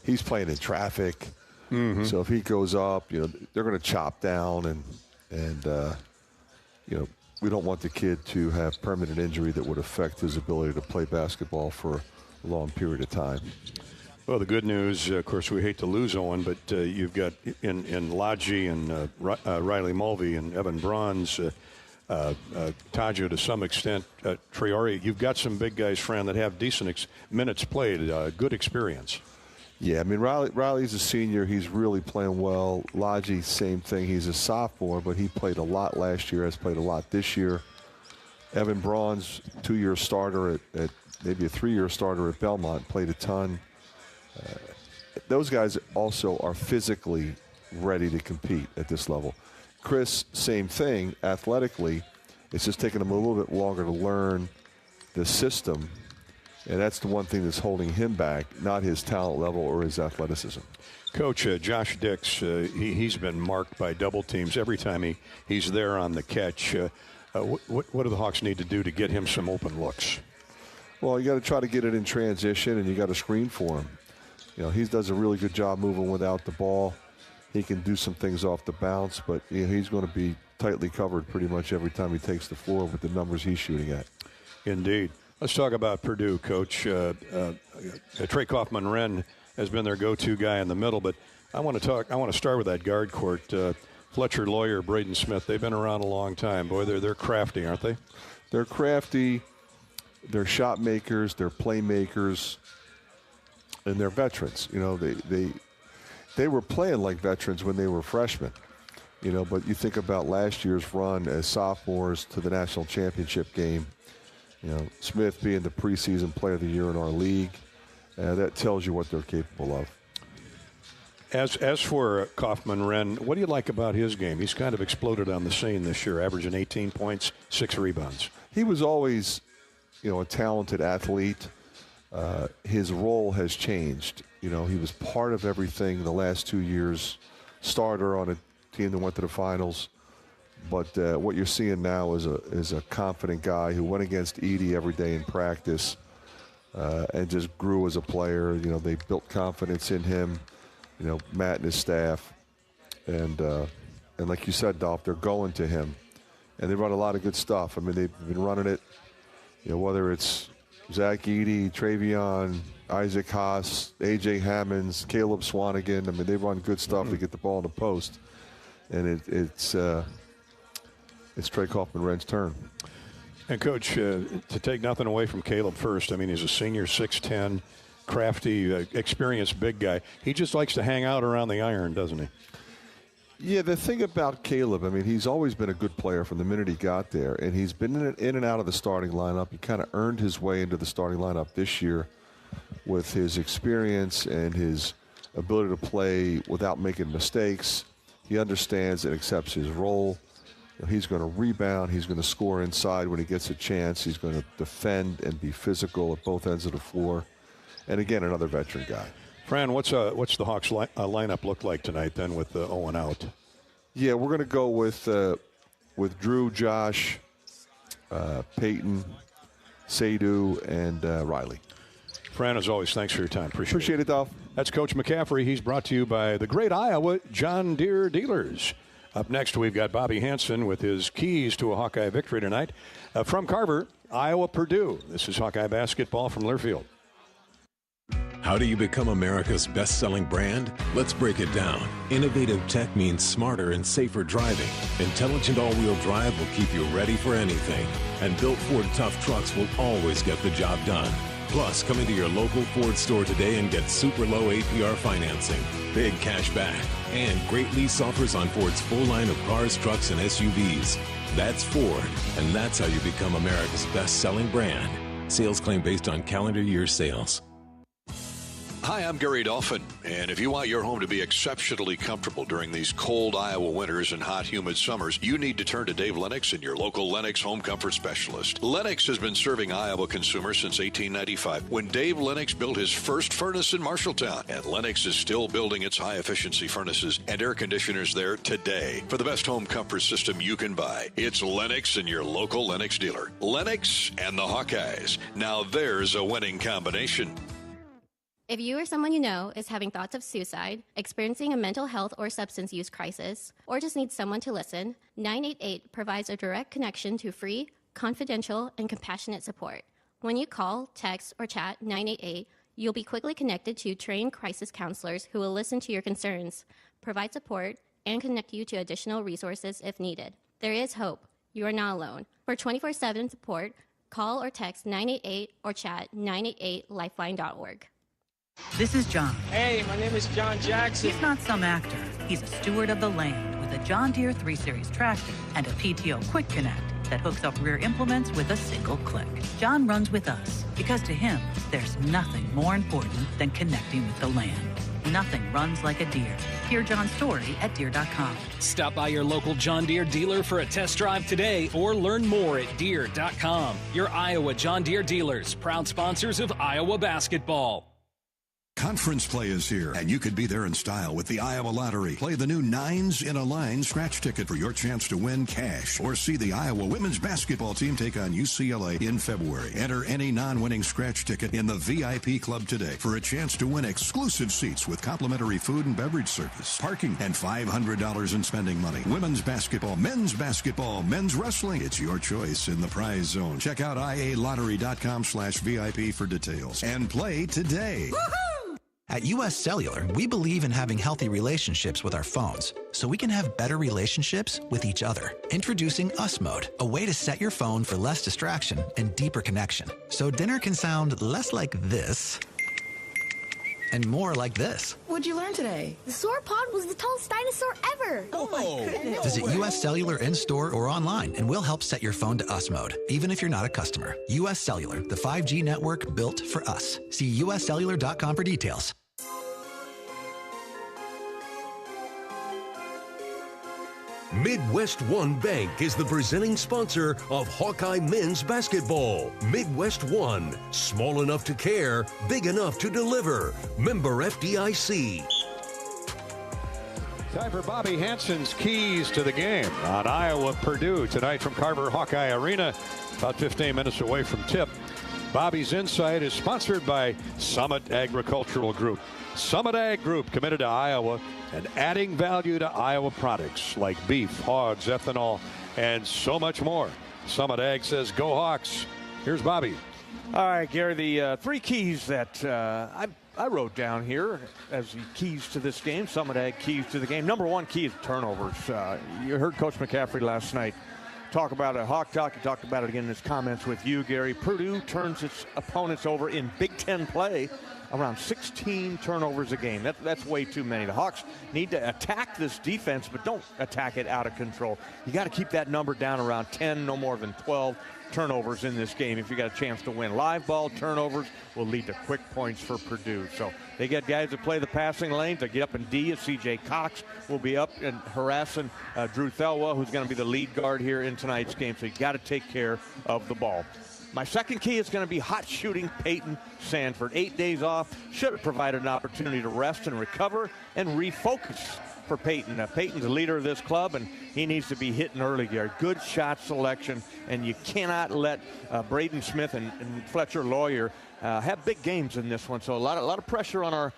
he's playing in traffic, so if he goes up, they're going to chop down, and we don't want the kid to have permanent injury that would affect his ability to play basketball for a long period of time. Well, the good news, of course, we hate to lose Owen, but you've got in Lodgy and Riley Mulvey and Evan Bronze, Taggio to some extent, Traore. You've got some big guys, Fran, that have decent minutes played, good experience. Yeah, I mean, Riley's a senior. He's really playing well. Lodgy, same thing. He's a sophomore, but he played a lot last year, has played a lot this year. Evan Bronze, 2-year starter at maybe a 3-year starter at Belmont, played a ton. Those guys also are physically ready to compete at this level. Chris, same thing, athletically, It's just taking him a little bit longer to learn the system, and that's the one thing that's holding him back, not his talent level or his athleticism. Coach, Josh Dix, he's been marked by double teams every time he's there on the catch. What do the Hawks need to do to get him some open looks? Well, you got to try to get it in transition, and you got to screen for him. You know, he does a really good job moving without the ball. He can do some things off the bounce, but you know, he's going to be tightly covered pretty much every time he takes the floor with the numbers he's shooting at. Indeed. Let's talk about Purdue, Coach. Trey Kaufman-Renn has been their go-to guy in the middle, but I want to start with that guard court. Fletcher Lawyer, Braden Smith, they've been around a long time. Boy, they're crafty, aren't they? They're crafty. They're shot makers. They're playmakers, and they're veterans. You know, they were playing like veterans when they were freshmen. You know, but you think about last year's run as sophomores to the national championship game. You know, Smith being the preseason player of the year in our league, that tells you what they're capable of. As for Kaufman-Renn, what do you like about his game? He's kind of exploded on the scene this year, averaging 18 points, 6 rebounds. He was always, you know, a talented athlete. His role has changed. You know, he was part of everything the last 2 years, starter on a team that went to the finals. But what you're seeing now is a confident guy who went against Edey every day in practice and just grew as a player. You know, they built confidence in him. You know, Matt and his staff, and like you said, Dolph, they're going to him, and they run a lot of good stuff. I mean, they've been running it. You know, whether it's Zach Edey, Travion, Isaac Haas, A.J. Hammonds, Caleb Swanigan. I mean, they run good stuff to get the ball in the post, and it's Trey Kaufman-Renn's turn. And, Coach, to take nothing away from Caleb first, I mean, he's a senior, 6'10", crafty, experienced big guy. He just likes to hang out around the iron, doesn't he? Yeah, the thing about Caleb, I mean, he's always been a good player from the minute he got there, and he's been in and out of the starting lineup. He kind of earned his way into the starting lineup this year with his experience and his ability to play without making mistakes. He understands and accepts his role. He's going to rebound. He's going to score inside when he gets a chance. He's going to defend and be physical at both ends of the floor. And again, another veteran guy. Fran, what's the Hawks lineup look like tonight then with Owen out? Yeah, we're going to go with Drew, Josh, Peyton, Sadhu, and Riley. Fran, as always, thanks for your time. Appreciate it, Dolph. That's Coach McCaffrey. He's brought to you by the great Iowa John Deere dealers. Up next, we've got Bobby Hansen with his keys to a Hawkeye victory tonight. From Carver, Iowa, Purdue. This is Hawkeye basketball from Learfield. How do you become America's best-selling brand? Let's break it down. Innovative tech means smarter and safer driving. Intelligent all-wheel drive will keep you ready for anything. And built Ford tough trucks will always get the job done. Plus, come into your local Ford store today and get super low APR financing, big cash back, and great lease offers on Ford's full line of cars, trucks, and SUVs. That's Ford, and that's how you become America's best-selling brand. Sales claim based on calendar year sales. Hi, I'm Gary Dolphin, and if you want your home to be exceptionally comfortable during these cold Iowa winters and hot, humid summers, you need to turn to Dave Lennox and your local Lennox home comfort specialist. Lennox has been serving Iowa consumers since 1895, when Dave Lennox built his first furnace in Marshalltown, and Lennox is still building its high-efficiency furnaces and air conditioners there today. For the best home comfort system you can buy, it's Lennox and your local Lennox dealer. Lennox and the Hawkeyes. Now there's a winning combination. If you or someone you know is having thoughts of suicide, experiencing a mental health or substance use crisis, or just needs someone to listen, 988 provides a direct connection to free, confidential, and compassionate support. When you call, text, or chat 988, you'll be quickly connected to trained crisis counselors who will listen to your concerns, provide support, and connect you to additional resources if needed. There is hope. You are not alone. For 24/7 support, call or text 988 or chat 988lifeline.org. This is John. Hey, my name is John Jackson. He's not some actor. He's a steward of the land with a John Deere 3 Series tractor and a PTO Quick Connect. that hooks up rear implements with a single click. John runs with us because to him, there's nothing more important than connecting with the land. Nothing runs like a Deere. Hear John's story at Deere.com. Stop by your local John Deere dealer for a test drive today or learn more at Deere.com. Your Iowa John Deere dealers, proud sponsors of Iowa basketball. Conference play is here, and you could be there in style with the Iowa Lottery. Play the new 9s in a Line scratch ticket for your chance to win cash, or see the Iowa women's basketball team take on UCLA in February. Enter any non-winning scratch ticket in the VIP club today for a chance to win exclusive seats with complimentary food and beverage service, parking, and $500 in spending money. Women's basketball, men's wrestling. It's your choice in the prize zone. Check out ialottery.com/VIP for details and play today. Woo-hoo! At U.S. Cellular, we believe in having healthy relationships with our phones, so we can have better relationships with each other. Introducing Us Mode, a way to set your phone for less distraction and deeper connection. So dinner can sound less like this and more like this. What'd you learn today? The sauropod was the tallest dinosaur ever. Oh my goodness. Visit U.S. Cellular in-store or online, and we'll help set your phone to Us Mode, even if you're not a customer. U.S. Cellular, the 5G network built for us. See uscellular.com for details. Midwest One Bank is the presenting sponsor of Hawkeye men's basketball. Midwest One, small enough to care, big enough to deliver. Member FDIC. Time for Bobby Hansen's keys to the game on Iowa Purdue tonight from Carver Hawkeye Arena, about 15 minutes away from tip. Bobby's Insight is sponsored by Summit Agricultural Group. Summit Ag Group, committed to Iowa and adding value to Iowa products like beef, hogs, ethanol, and so much more. Summit Ag says, go Hawks. Here's Bobby. All right, Gary, the three keys that I wrote down here as the keys to this game, Summit Ag keys to the game. Number one key is turnovers. You heard Coach McCaffrey last night talk about it, Hawk Talk. He talked about it again in his comments with you, Gary. Purdue turns its opponents over in Big Ten play around 16 turnovers a game. That's way too many. The Hawks need to attack this defense, but don't attack it out of control. You got to keep that number down around 10, no more than 12 turnovers in this game if you got a chance to win. Live ball turnovers will lead to quick points for Purdue. So they get guys that play the passing lanes. They get up in D. C.J. Cox will be up and harassing Drew Thelwell, who's going to be the lead guard here in tonight's game. So you got to take care of the ball. My second key is going to be hot shooting Peyton Sandford. 8 days off should have provided an opportunity to rest and recover and refocus for Peyton. Peyton's the leader of this club, and he needs to be hitting early, Gary. Good shot selection, and you cannot let Braden Smith and Fletcher Lawyer have big games in this one. So a lot of pressure on our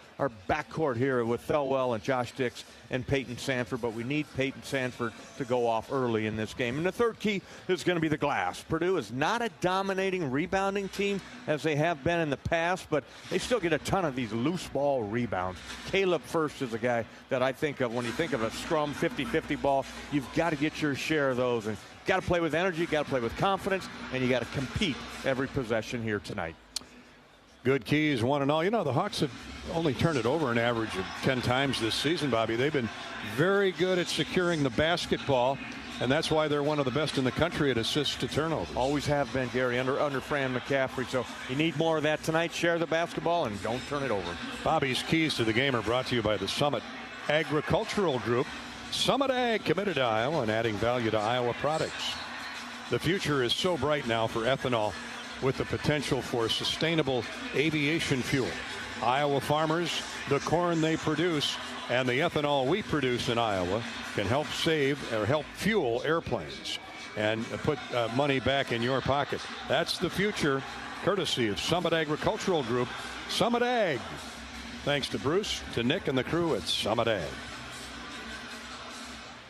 backcourt here with Thelwell and Josh Dix and Peyton Sandford, but we need Peyton Sandford to go off early in this game. And the third key is going to be the glass. Purdue is not a dominating rebounding team as they have been in the past, but they still get a ton of these loose ball rebounds. Caleb First is a guy that I think of when you think of a scrum 50-50 ball. You've got to get your share of those, and got to play with energy, got to play with confidence, and you got to compete every possession here tonight. Good keys, 1-0. You know, the Hawks have only turned it over an average of 10 times this season, Bobby. They've been very good at securing the basketball, and that's why they're one of the best in the country at assists to turnovers. Always have been, Gary, under Fran McCaffrey. So you need more of that tonight. Share the basketball and don't turn it over. Bobby's keys to the game are brought to you by the Summit Agricultural Group. Summit Ag, committed to Iowa and adding value to Iowa products. The future is so bright now for ethanol, with the potential for sustainable aviation fuel. Iowa farmers, the corn they produce, and the ethanol we produce in Iowa can help fuel airplanes and put money back in your pocket. That's the future, courtesy of Summit Agricultural Group. Summit Ag. Thanks to Bruce, to Nick, and the crew at Summit Ag.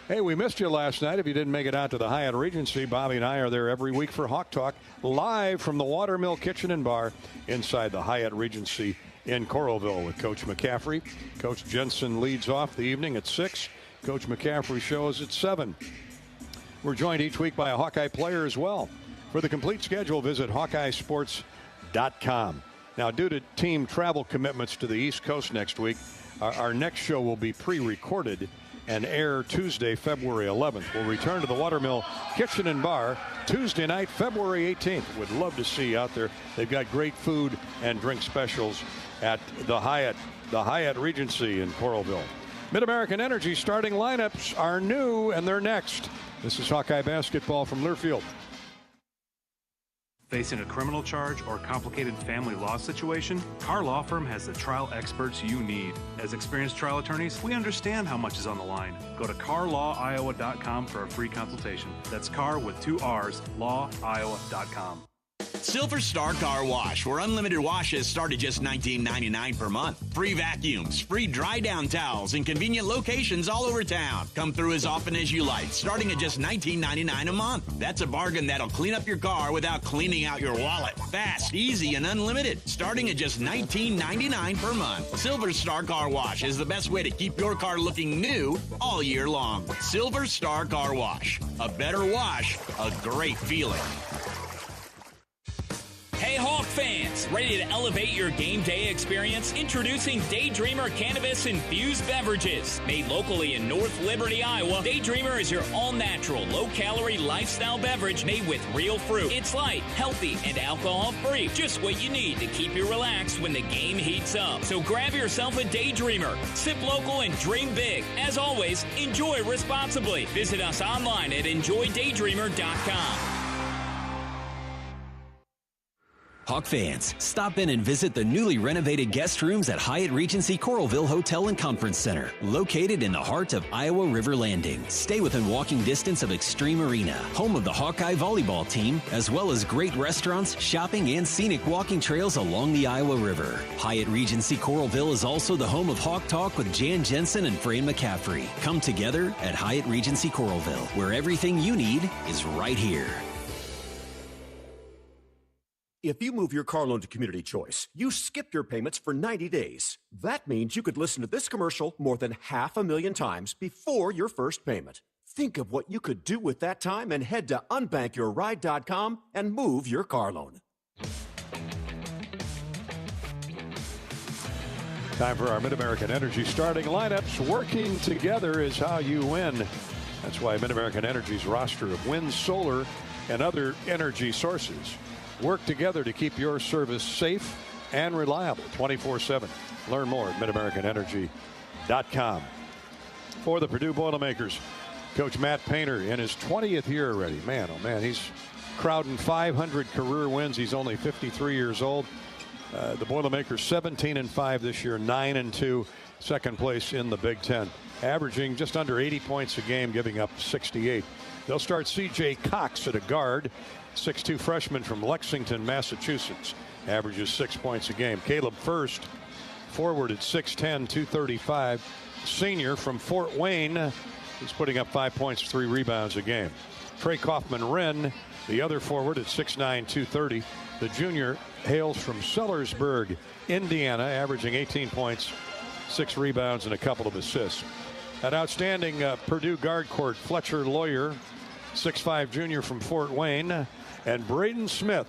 Hey, we missed you last night. If you didn't make it out to the Hyatt Regency, Bobby and I are there every week for Hawk Talk, live from the Watermill Kitchen and Bar inside the Hyatt Regency in Coralville with Coach McCaffrey. Coach Jensen leads off the evening at 6. Coach McCaffrey shows at 7. We're joined each week by a Hawkeye player as well. For the complete schedule, visit HawkeyeSports.com. Now, due to team travel commitments to the East Coast next week, our next show will be pre-recorded and air Tuesday, February 11th. We'll return to the Watermill Kitchen and Bar Tuesday night, February 18th. Would love to see you out there. They've got great food and drink specials at the Hyatt Regency in Coralville. Mid-American Energy starting lineups are new, and they're next. This is Hawkeye basketball from Learfield. Facing a criminal charge or complicated family law situation, Carr Law Firm has the trial experts you need. As experienced trial attorneys, we understand how much is on the line. Go to carlawiowa.com for a free consultation. That's Carr with 2 R's, lawiowa.com. Silver Star Car Wash, where unlimited washes start at just $19.99 per month. Free vacuums, free dry down towels, and convenient locations all over town. Come through as often as you like, starting at just $19.99 a month. That's a bargain that'll clean up your car without cleaning out your wallet. Fast, easy, and unlimited, starting at just $19.99 per month. Silver Star Car Wash is the best way to keep your car looking new all year long. Silver Star Car Wash. A better wash, a great feeling. Hey Hawk fans, ready to elevate your game day experience? Introducing Daydreamer Cannabis Infused Beverages. Made locally in North Liberty, Iowa, Daydreamer is your all-natural, low-calorie lifestyle beverage made with real fruit. It's light, healthy, and alcohol-free. Just what you need to keep you relaxed when the game heats up. So grab yourself a Daydreamer. Sip local and dream big. As always, enjoy responsibly. Visit us online at enjoydaydreamer.com. Hawk fans, stop in and visit the newly renovated guest rooms at Hyatt Regency Coralville Hotel and Conference Center, located in the heart of Iowa River Landing. Stay within walking distance of Extreme Arena, home of the Hawkeye volleyball team, as well as great restaurants, shopping, and scenic walking trails along the Iowa River. Hyatt Regency Coralville is also the home of Hawk Talk with Jan Jensen and Fran McCaffrey. Come together at Hyatt Regency Coralville, where everything you need is right here. If you move your car loan to Community Choice, you skip your payments for 90 days. That means you could listen to this commercial more than 500,000 times before your first payment. Think of what you could do with that time and head to unbankyourride.com and move your car loan. Time for our Mid-American Energy starting lineups. Working together is how you win. That's why Mid-American Energy's roster of wind, solar, and other energy sources work together to keep your service safe and reliable 24/7. Learn more at midamericanenergy.com. For the Purdue Boilermakers, Coach Matt Painter in his 20th year already. Man, oh man, he's crowding 500 career wins. He's only 53 years old. The Boilermakers 17-5 this year, 9-2, second place in the Big Ten, averaging just under 80 points a game, giving up 68. They'll start C.J. Cox at a guard, 6'2" freshman from Lexington, Massachusetts, averages 6 points a game. Caleb First, forward at 6'10", 235, senior from Fort Wayne. He's putting up 5 points, 3 rebounds a game. Trey Kaufman-Wren, the other forward at 6'9", 230. The junior hails from Sellersburg, Indiana, averaging 18 points, 6 rebounds, and a couple of assists. An outstanding Purdue guard court, Fletcher Lawyer, 6'5" junior from Fort Wayne, and Braden Smith.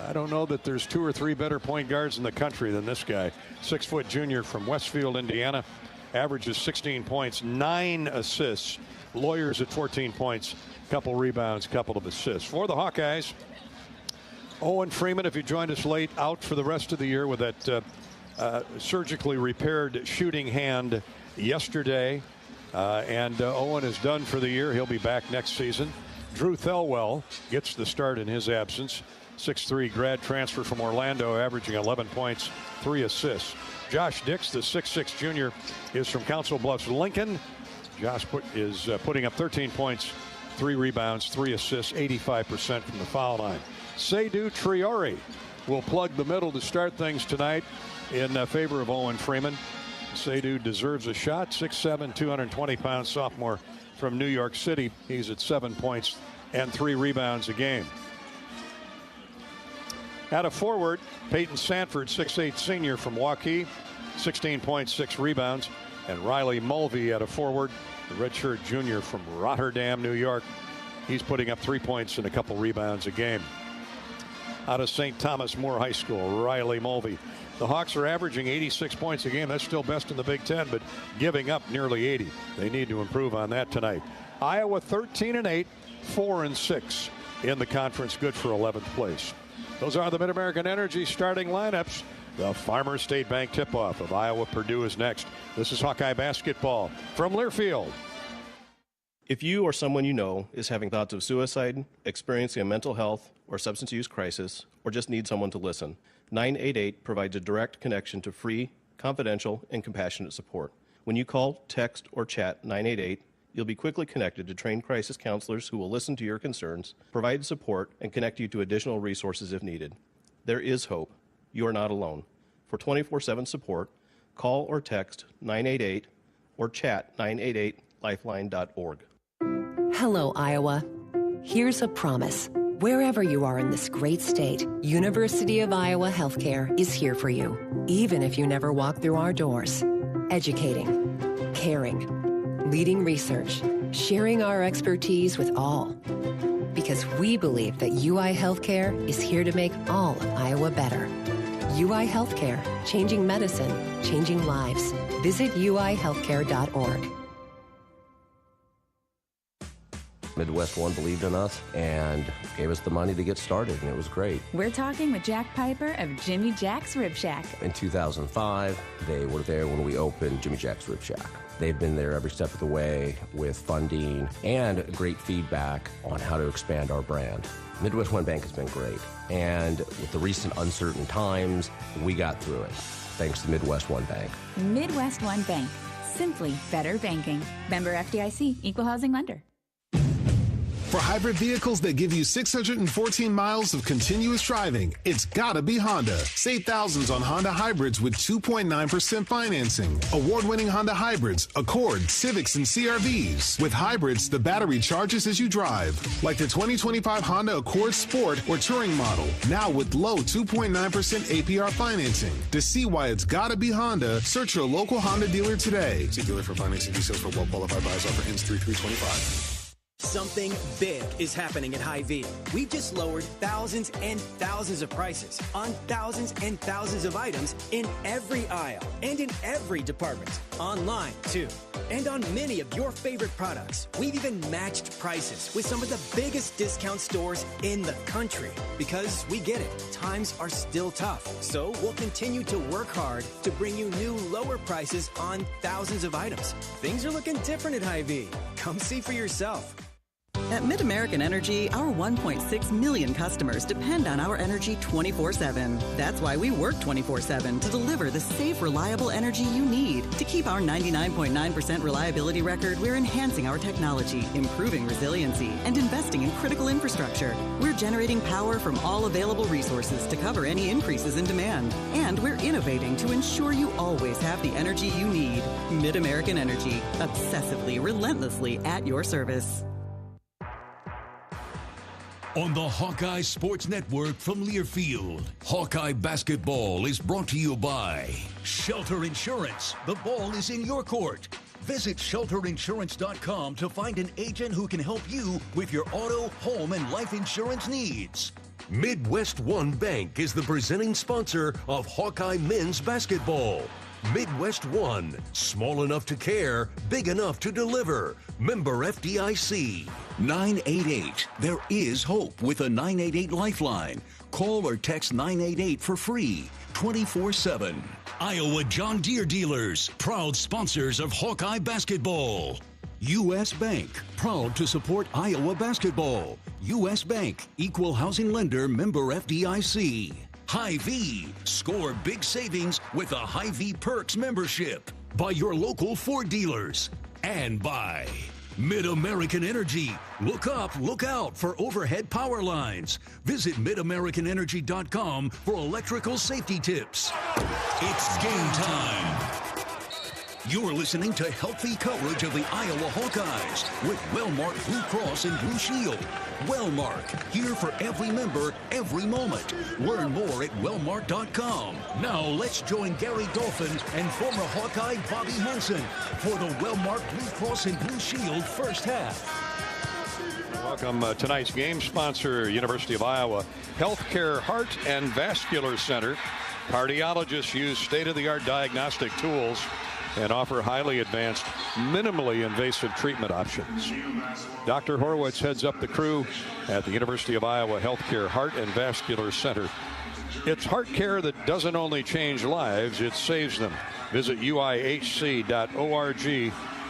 I don't know that there's 2 or 3 better point guards in the country than this guy. 6' junior from Westfield, Indiana, averages 16 points, 9 assists. Lawyers at 14 points, couple rebounds, couple of assists. For the Hawkeyes, Owen Freeman, if you joined us late, out for the rest of the year with that surgically repaired shooting hand yesterday. And Owen is done for the year. He'll be back next season. Drew Thelwell gets the start in his absence. 6'3" grad transfer from Orlando, averaging 11 points, 3 assists. Josh Dix, the 6'6" junior, is from Council Bluffs, Lincoln. Josh is putting up 13 points, 3 rebounds, 3 assists, 85% from the foul line. Seydou Traore will plug the middle to start things tonight in favor of Owen Freeman. Seydou deserves a shot. 6'7", 220-pound sophomore from New York City. He's at 7 points and 3 rebounds a game. At a forward, Peyton Sanford, 6'8" senior from Hawkeyes, 16 points, 6 rebounds. And Riley Mulvey at a forward, the redshirt junior from Rotterdam, New York. He's putting up 3 points and a couple rebounds a game. Out of St. Thomas More High School, Riley Mulvey, The Hawks are averaging 86 points a game. That's still best in the Big Ten, but giving up nearly 80. They need to improve on that tonight. Iowa 13-8, 4-6 in the conference, good for 11th place. Those are the Mid-American Energy starting lineups. The Farmers State Bank tip-off of Iowa-Purdue is next. This is Hawkeye basketball from Learfield. If you or someone you know is having thoughts of suicide, experiencing a mental health or substance use crisis, or just need someone to listen, 988 provides a direct connection to free, confidential, and compassionate support. When you call, text, or chat 988, you'll be quickly connected to trained crisis counselors who will listen to your concerns, provide support, and connect you to additional resources if needed. There is hope. You are not alone. For 24/7 support, call or text 988 or chat 988lifeline.org. Hello, Iowa. Here's a promise. Wherever you are in this great state, University of Iowa Healthcare is here for you, even if you never walk through our doors. Educating, caring, leading research, sharing our expertise with all. Because we believe that UI Healthcare is here to make all of Iowa better. UI Healthcare, changing medicine, changing lives. Visit uihealthcare.org. Midwest One believed in us and gave us the money to get started, and it was great. We're talking with Jack Piper of Jimmy Jack's Rib Shack. In 2005, they were there when we opened Jimmy Jack's Rib Shack. They've been there every step of the way with funding and great feedback on how to expand our brand. Midwest One Bank has been great, and with the recent uncertain times, we got through it, thanks to Midwest One Bank. Midwest One Bank, simply better banking. Member FDIC, Equal Housing Lender. For hybrid vehicles that give you 614 miles of continuous driving, it's gotta be Honda. Save thousands on Honda hybrids with 2.9% financing. Award-winning Honda hybrids, Accord, Civics, and CR-Vs. With hybrids, the battery charges as you drive. Like the 2025 Honda Accord Sport or Touring model. Now with low 2.9% APR financing. To see why it's gotta be Honda, search your local Honda dealer today. See dealer for financing details for well-qualified buyers. Offer ends 3/3/25. Something big is happening at Hy-Vee. We've just lowered thousands and thousands of prices on thousands and thousands of items in every aisle and in every department. Online, too. And on many of your favorite products. We've even matched prices with some of the biggest discount stores in the country. Because we get it, times are still tough. So we'll continue to work hard to bring you new lower prices on thousands of items. Things are looking different at Hy-Vee. Come see for yourself. At Mid-American Energy, our 1.6 million customers depend on our energy 24/7. That's why we work 24/7 to deliver the safe, reliable energy you need. To keep our 99.9% reliability record, we're enhancing our technology, improving resiliency, and investing in critical infrastructure. We're generating power from all available resources to cover any increases in demand. And we're innovating to ensure you always have the energy you need. Mid-American Energy, obsessively, relentlessly at your service. On the Hawkeye Sports Network from Learfield, Hawkeye basketball is brought to you by Shelter Insurance. The ball is in your court. Visit shelterinsurance.com to find an agent who can help you with your auto, home, and life insurance needs. Midwest One Bank is the presenting sponsor of Hawkeye men's basketball. Midwest One, small enough to care, big enough to deliver. Member FDIC. 988. There is hope with a 988 lifeline. Call or text 988 for free, 24/7. Iowa John Deere dealers, proud sponsors of Hawkeye basketball. U.S. Bank, proud to support Iowa basketball. U.S. Bank, equal housing lender, member FDIC. Hy-Vee, score big savings with a Hy-Vee Perks membership. By your local Ford dealers. And by Mid-American Energy. Look up, look out for overhead power lines. Visit midamericanenergy.com for electrical safety tips. It's game time. You're listening to healthy coverage of the Iowa Hawkeyes with Wellmark Blue Cross and Blue Shield. Wellmark, here for every member, every moment. Learn more at wellmark.com. Now let's join Gary Dolphin and former Hawkeye Bobby Hansen for the Wellmark Blue Cross and Blue Shield first half. Welcome tonight's game sponsor, University of Iowa Healthcare Heart and Vascular Center. Cardiologists use state-of-the-art diagnostic tools and offer highly advanced, minimally invasive treatment options. Dr. Horwitz heads up the crew at the University of Iowa Healthcare Heart and Vascular Center. It's heart care that doesn't only change lives, it saves them. Visit uihc.org,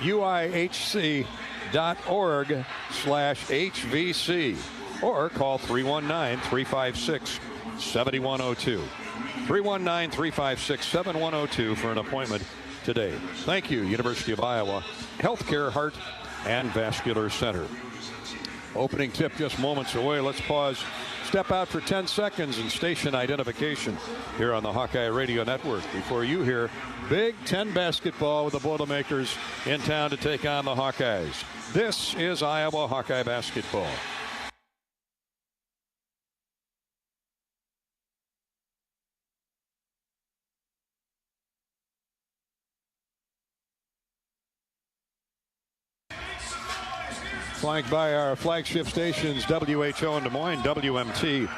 uihc.org/HVC, or call 319-356-7102. 319-356-7102 for an appointment today. Thank you, University of Iowa Healthcare Heart and Vascular Center. Opening tip just moments away. Let's pause, step out for 10 seconds and station identification here on the Hawkeye Radio Network before you hear Big Ten basketball with the Boilermakers in town to take on the Hawkeyes. This is Iowa Hawkeye basketball. Flanked by our flagship stations, WHO in Des Moines, WMT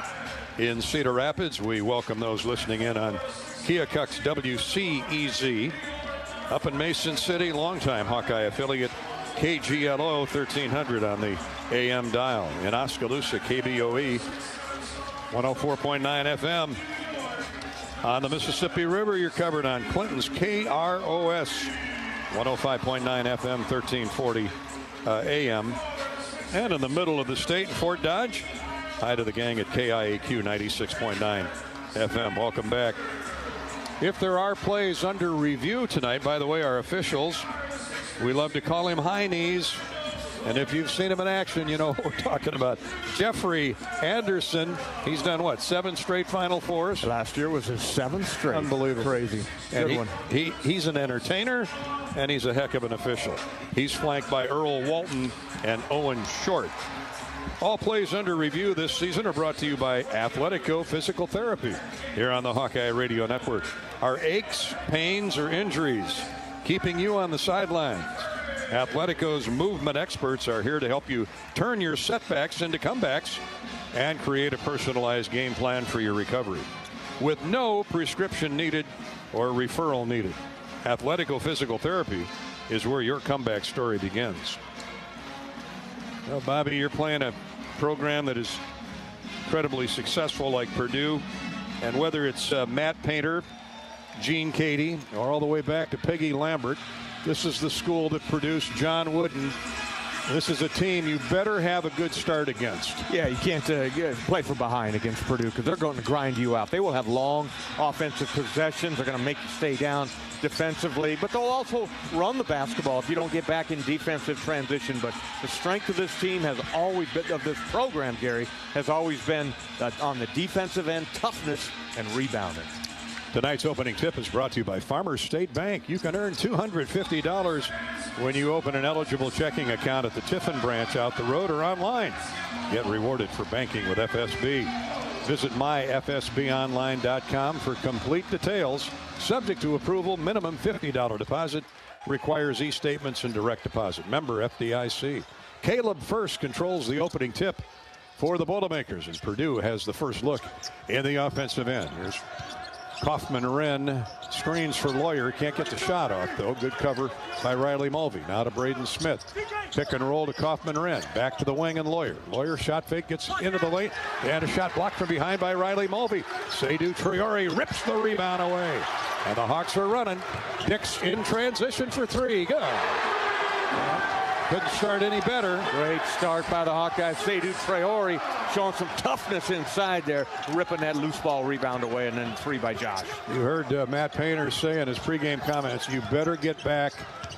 in Cedar Rapids. We welcome those listening in on Keokuk's WCEZ. Up in Mason City, longtime Hawkeye affiliate, KGLO 1300 on the AM dial. In Oskaloosa, KBOE 104.9 FM. On the Mississippi River, you're covered on Clinton's KROS 105.9 FM, 1340 AM. And in the middle of the state in Fort Dodge, hi to the gang at KIAQ 96.9 FM. Welcome back. If there are plays under review tonight, by the way, our officials, we love to call him High Knees. And if you've seen him in action, you know what we're talking about. Jeffrey Anderson, he's done what, 7 straight Final Fours? Last year was his 7th straight. Unbelievable. Crazy. And he's an entertainer, and he's a heck of an official. He's flanked by Earl Walton and Owen Short. All plays under review this season are brought to you by Athletico Physical Therapy here on the Hawkeye Radio Network. Are aches, pains, or injuries keeping you on the sidelines? Athletico's movement experts are here to help you turn your setbacks into comebacks and create a personalized game plan for your recovery with no prescription needed or referral needed. Athletico Physical Therapy is where your comeback story begins. Well, Bobby, you're playing a program that is incredibly successful like Purdue, and whether it's Matt Painter, Gene Cady, or all the way back to Peggy Lambert, this is the school that produced John Wooden. This is a team you better have a good start against. Yeah, you can't play from behind against Purdue because they're going to grind you out. They will have long offensive possessions. They're going to make you stay down defensively, but they'll also run the basketball if you don't get back in defensive transition. But the strength of this team has always been, of this program, Gary, has always been on the defensive end, toughness and rebounding. Tonight's opening tip is brought to you by Farmers State Bank. You can earn $250 when you open an eligible checking account at the Tiffin branch out the road or online. Get rewarded for banking with FSB. Visit myfsbonline.com for complete details. Subject to approval, minimum $50 deposit. Requires e-statements and direct deposit. Member FDIC. Caleb First controls the opening tip for the Boilermakers, and Purdue has the first look in the offensive end. Here's Kaufman-Wren, screens for Lawyer, can't get the shot off though. Good cover by Riley Mulvey. Now to Braden Smith. Pick and roll to Kaufman-Wren. Back to the wing and Lawyer. Lawyer shot fake, gets into the lane, and a shot blocked from behind by Riley Mulvey. Seydou Traore rips the rebound away. And the Hawks are running. Dix in transition for 3. Good. Couldn't start any better. Great start by the Hawkeyes. Seydou Traore showing some toughness inside there, ripping that loose ball rebound away, and then 3 by Josh. You heard Matt Painter say in his pregame comments, you better get back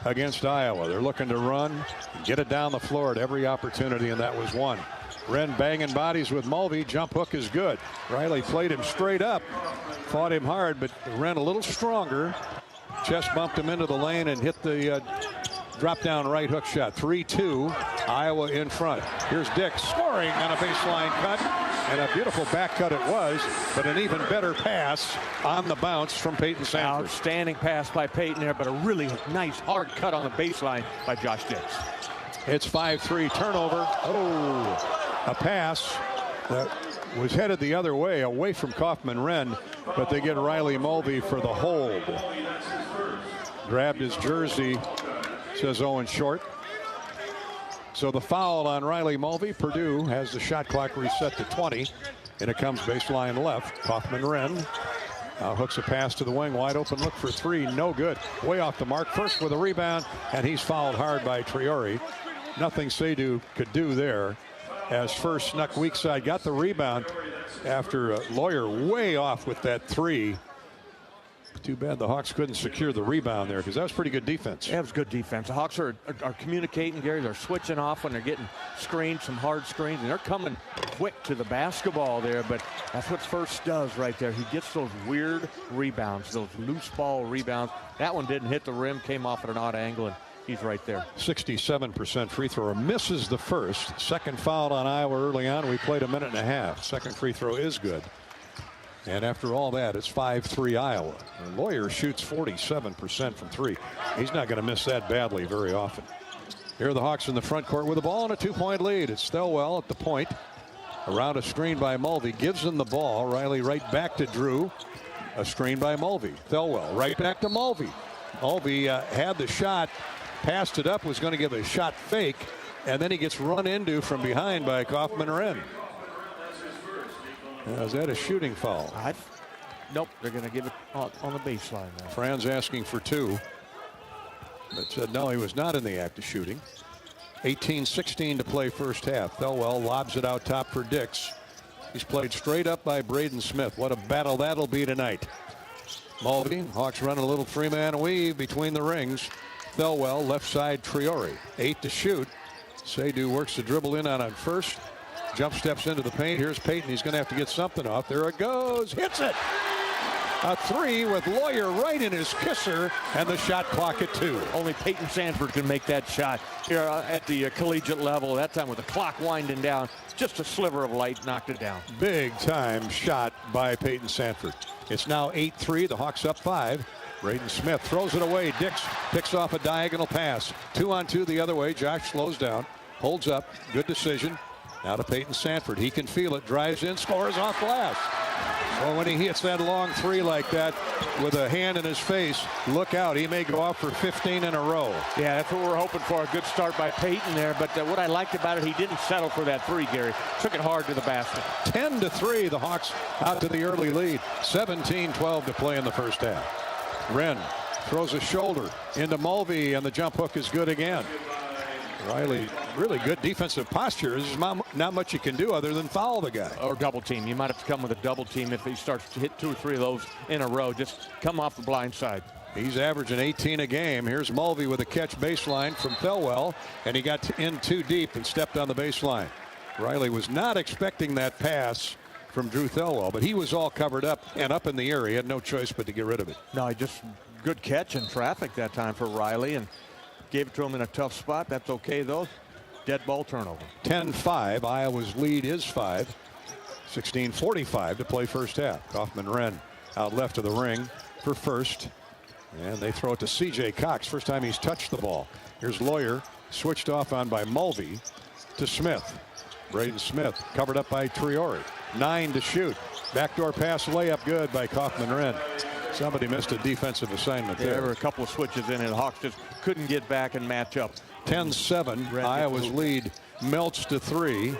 against Iowa. They're looking to run, get it down the floor at every opportunity, and that was one. Wren banging bodies with Mulvey. Jump hook is good. Riley played him straight up, fought him hard, but Wren a little stronger. Chest bumped him into the lane and hit the drop down right hook shot. 3-2, Iowa in front. Here's Dix scoring on a baseline cut, and a beautiful back cut it was, but an even better pass on the bounce from Peyton Sanford. Outstanding pass by Peyton there, but a really nice hard cut on the baseline by Josh Dix. It's 5-3 turnover. Oh, a pass that was headed the other way, away from Kaufman-Renn, but they get Riley Mulvey for the hold. Grabbed his jersey, says Owen Short. So the foul on Riley Mulvey. Purdue has the shot clock reset to 20, and it comes baseline left. Kaufman-Renn hooks a pass to the wing, wide open look for three, no good. Way off the mark, first with a rebound, and he's fouled hard by Triori. Nothing Seydoux could do there, as First snuck weak side, got the rebound after Lawyer way off with that three. Too bad the Hawks couldn't secure the rebound there, because that was pretty good defense. Yeah, it was good defense. The Hawks are communicating, Gary. They're switching off when they're getting screens, some hard screens, and they're coming quick to the basketball there. But that's what First does right there. He gets those weird rebounds, those loose ball rebounds. That one didn't hit the rim, came off at an odd angle, and he's right there. 67% free thrower, misses the first. Second foul on Iowa early on. We played a minute and a half. Second free throw is good. And after all that, it's 5-3 Iowa. And Lawyer shoots 47% from three. He's not going to miss that badly very often. Here are the Hawks in the front court with the ball and a 2-point lead. It's Thelwell at the point. Around a screen by Mulvey. Gives him the ball. Riley right back to Drew. A screen by Mulvey. Thelwell right back to Mulvey. Mulvey had the shot. Passed it up. Was going to give a shot fake. And then he gets run into from behind by Kaufman-Renn. Is that a shooting foul? Nope, they're going to give it on the baseline now. Franz asking for two, but said no, he was not in the act of shooting. 18-16 to play first half. Thelwell lobs it out top for Dix. He's played straight up by Braden Smith. What a battle that'll be tonight. Mulvey, Hawks running a little three-man weave between the rings. Thelwell, left side Triori. 8 to shoot. Seydoux works the dribble in on First. Jump steps into the paint. Here's Payton. He's going to have to get something off. There it goes. Hits it. A three with Lawyer right in his kisser, and the shot clock at 2. Only Peyton Sanford can make that shot here at the collegiate level. That time with the clock winding down, just a sliver of light knocked it down. Big time shot by Peyton Sanford. It's now 8-3. The Hawks up 5. Braden Smith throws it away. Dix picks off a diagonal pass. 2-on-2 the other way. Josh slows down. Holds up. Good decision. Now to Peyton Sanford. He can feel it. Drives in. Scores off glass. Well, when he hits that long three like that with a hand in his face, look out. He may go off for 15 in a row. Yeah, that's what we're hoping for. A good start by Peyton there. But what I liked about it, he didn't settle for that three, Gary. Took it hard to the basket. 10-3. The Hawks out to the early lead. 17-12 to play in the first half. Renn throws a shoulder into Mulvey, and the jump hook is good again. Riley, really good defensive posture. There's not much you can do other than foul the guy. Or double team. You might have to come with a double team if he starts to hit 2 or 3 of those in a row. Just come off the blind side. He's averaging 18 a game. Here's Mulvey with a catch baseline from Thelwell, and he got in too deep and stepped on the baseline. Riley was not expecting that pass from Drew Thelwell, but he was all covered up and up in the air. He had no choice but to get rid of it. No, he just good catch in traffic that time for Riley, and gave it to him in a tough spot. That's okay, though. Dead ball turnover. 10-5. Iowa's lead is 5. 16:45 to play first half. Kaufman-Renn out left of the ring for First. And they throw it to C.J. Cox. First time he's touched the ball. Here's Lawyer. Switched off on by Mulvey to Smith. Braden Smith covered up by Triori. 9 to shoot. Backdoor pass layup good by Kaufman-Renn. Somebody missed a defensive assignment there. There were a couple of switches in, and the Hawks just couldn't get back and match up. 10-7. Iowa's lead melts to 3.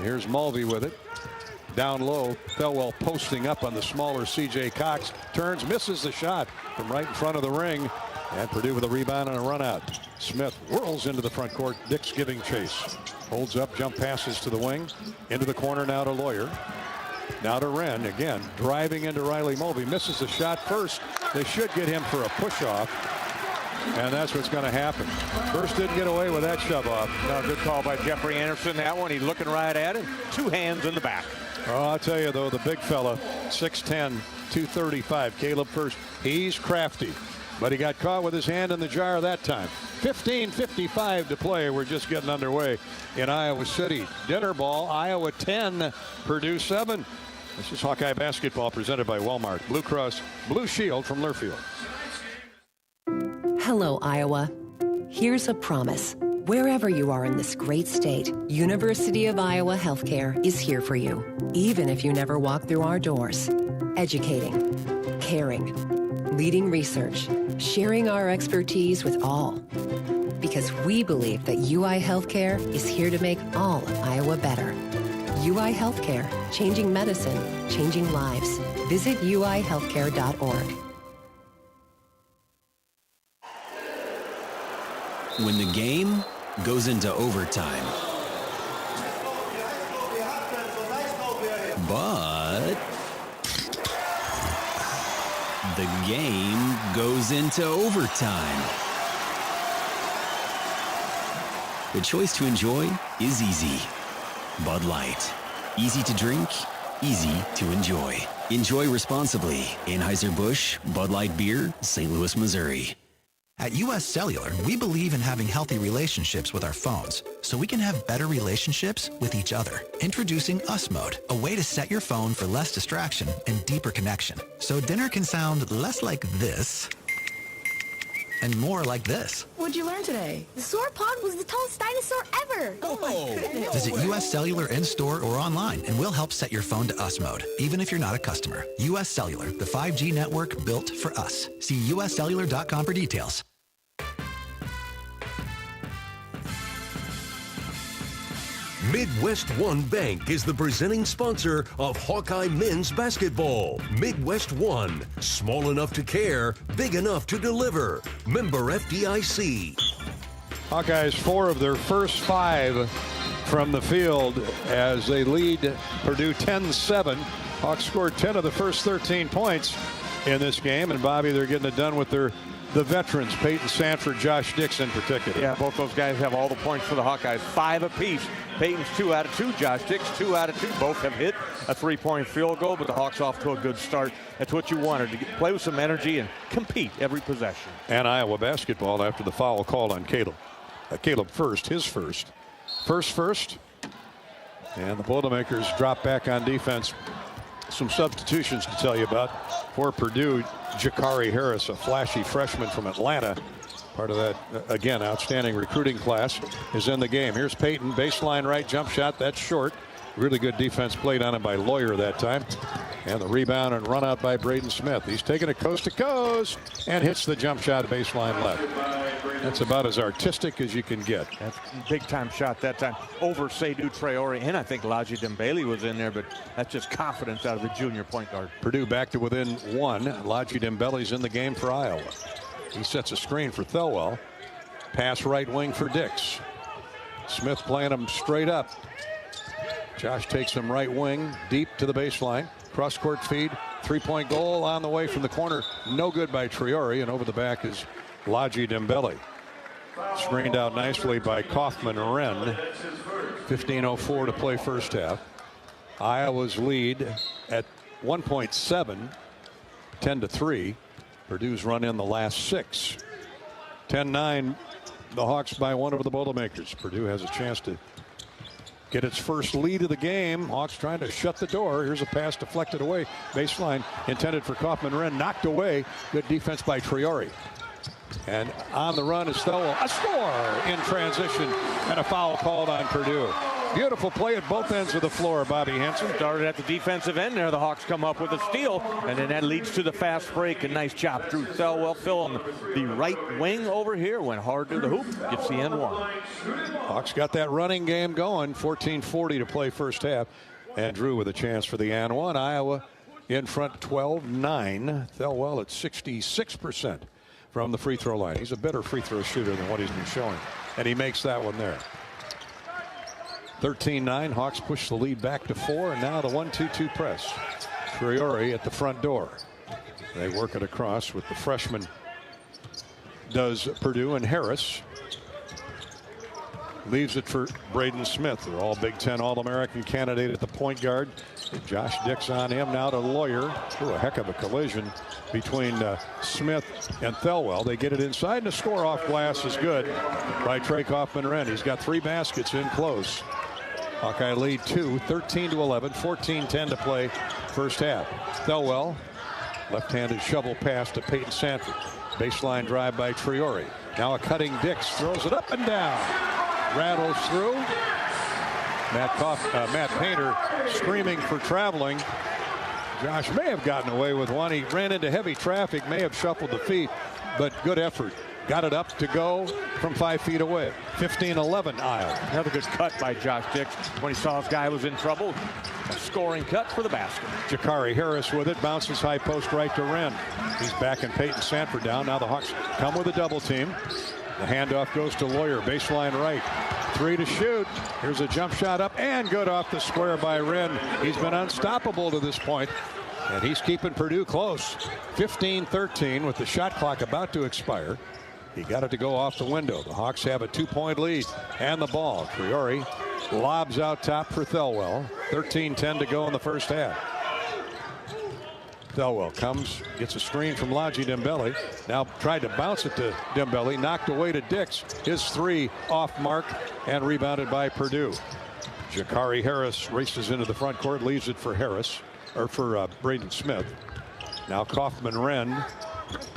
Here's Mulvey with it. Down low. Thelwell posting up on the smaller C.J. Cox. Turns, misses the shot from right in front of the ring. And Purdue with a rebound and a run out. Smith whirls into the front court. Dix giving chase. Holds up, jump passes to the wing. Into the corner now to Lawyer. Now to Renn, again, driving into Riley Mulvey. Misses the shot first. They should get him for a push-off. And that's what's going to happen. First didn't get away with that shove-off. No, good call by Jeffrey Anderson. That one, he's looking right at it. 2 hands in the back. Oh, I'll tell you, though, the big fella, 6'10", 235, Caleb First, he's crafty. But he got caught with his hand in the jar that time. 15:55 to play. We're just getting underway in Iowa City. Dinner ball, Iowa 10, Purdue 7. This is Hawkeye basketball presented by Walmart. Blue Cross Blue Shield from Learfield. Hello, Iowa. Here's a promise. Wherever you are in this great state, University of Iowa Healthcare is here for you, even if you never walk through our doors. Educating, caring, leading research, sharing our expertise with all. Because we believe that UI Healthcare is here to make all of Iowa better. UI Healthcare, changing medicine, changing lives. Visit uihealthcare.org. When the game goes into overtime, but the game goes into overtime. The choice to enjoy is easy. Bud Light. Easy to drink, easy to enjoy. Enjoy responsibly. Anheuser-Busch, Bud Light Beer, St. Louis, Missouri. At U.S. Cellular, we believe in having healthy relationships with our phones, so we can have better relationships with each other. Introducing Us Mode, a way to set your phone for less distraction and deeper connection. So dinner can sound less like this and more like this. What'd you learn today? The sauropod was the tallest dinosaur ever. Oh my goodness. Visit U.S. Cellular in-store or online, and we'll help set your phone to Us Mode, even if you're not a customer. U.S. Cellular, the 5G network built for us. See uscellular.com for details. Midwest One Bank is the presenting sponsor of Hawkeye men's basketball. Midwest One, small enough to care, big enough to deliver. Member FDIC. Hawkeyes 4 of their first 5 from the field as they lead Purdue 10-7. Hawks scored 10 of the first 13 points in this game. And Bobby, they're getting it done with the veterans, Peyton Sanford, Josh Dix in particular. Yeah, both those guys have all the points for the Hawkeyes, 5 apiece. Peyton's 2 out of 2, Josh Dix 2 out of 2. Both have hit a 3-point field goal, but the Hawks off to a good start. That's what you wanted, to play with some energy and compete every possession. And Iowa basketball after the foul called on Caleb. Caleb first, his first. First. And the Boilermakers drop back on defense. Some substitutions to tell you about for Purdue. Jakari Harris, a flashy freshman from Atlanta, part of that, again, outstanding recruiting class, is in the game. Here's Peyton, baseline right jump shot. That's short. Really good defense played on him by Lawyer that time. And the rebound and run out by Braden Smith. He's taking it coast to coast and hits the jump shot baseline left. That's about as artistic as you can get. That's a big time shot that time over Seydou Traore, and I think Laji Dembele was in there, but that's just confidence out of the junior point guard. Purdue back to within 1. Laji Dembele's in the game for Iowa. He sets a screen for Thelwell. Pass right wing for Dix. Smith playing him straight up. Josh takes him right wing, deep to the baseline. Cross-court feed, 3-point goal on the way from the corner. No good by Traore, and over the back is Laji Dembele. Screened out nicely by Kaufman-Wren. 15:04 to play first half. Iowa's lead at 1.7, 10-3. Purdue's run in the last 6. 10-9, the Hawks by 1 over the Boilermakers. Purdue has a chance to get its first lead of the game. Hawks trying to shut the door. Here's a pass deflected away. Baseline intended for Kaufman-Wren, knocked away. Good defense by Traore. And on the run is Thelwell. A score in transition and a foul called on Purdue. Beautiful play at both ends of the floor, Bobby Henson. Started at the defensive end there. The Hawks come up with a steal, and then that leads to the fast break. A nice job through Thelwell. Phil on the right wing over here. Went hard to the hoop. Gets the N1. Hawks got that running game going. 14:40 to play first half. And Drew with a chance for the N1. Iowa in front 12-9. Thelwell at 66% from the free throw line. He's a better free throw shooter than what he's been showing. And he makes that one there. 13-9, Hawks push the lead back to 4, and now the 1-2-2 press. Traore at the front door. They work it across with the freshman, does Purdue, and Harris leaves it for Braden Smith. They're all Big Ten All-American candidate at the point guard. Josh Dix on him now to Lawyer. Ooh, a heck of a collision between Smith and Thelwell. They get it inside, and the score off glass is good by Trey Kaufman-Wren. He's got 3 baskets in close. Hawkeye lead 2, 13-11, 14-10 to play first half. Thelwell, left-handed shovel pass to Peyton Sanford. Baseline drive by Traore. Now a cutting Dix, throws it up and down. rattles through. Matt Painter screaming for traveling. Josh may have gotten away with one. He ran into heavy traffic, may have shuffled the feet, but good effort. Got it up to go from 5 feet away. 15-11 Isle. Another good cut by Josh Dix when he saw his guy was in trouble. A scoring cut for the basket. Jakari Harris with it. Bounces high post right to Wren. He's backing Peyton Sanford down. Now the Hawks come with a double team. The handoff goes to Lawyer. Baseline right. 3 to shoot. Here's a jump shot up and good off the square by Wren. He's been unstoppable to this point, and he's keeping Purdue close. 15-13 with the shot clock about to expire. He got it to go off the window. The Hawks have a 2-point lead and the ball. Priori lobs out top for Thelwell. 13-10 to go in the first half. Thelwell comes, gets a screen from Laji Dembele. Now tried to bounce it to Dembele, knocked away to Dix. His 3 off mark and rebounded by Purdue. Jakari Harris races into the front court, leaves it for Braden Smith. Now Kaufman-Wren,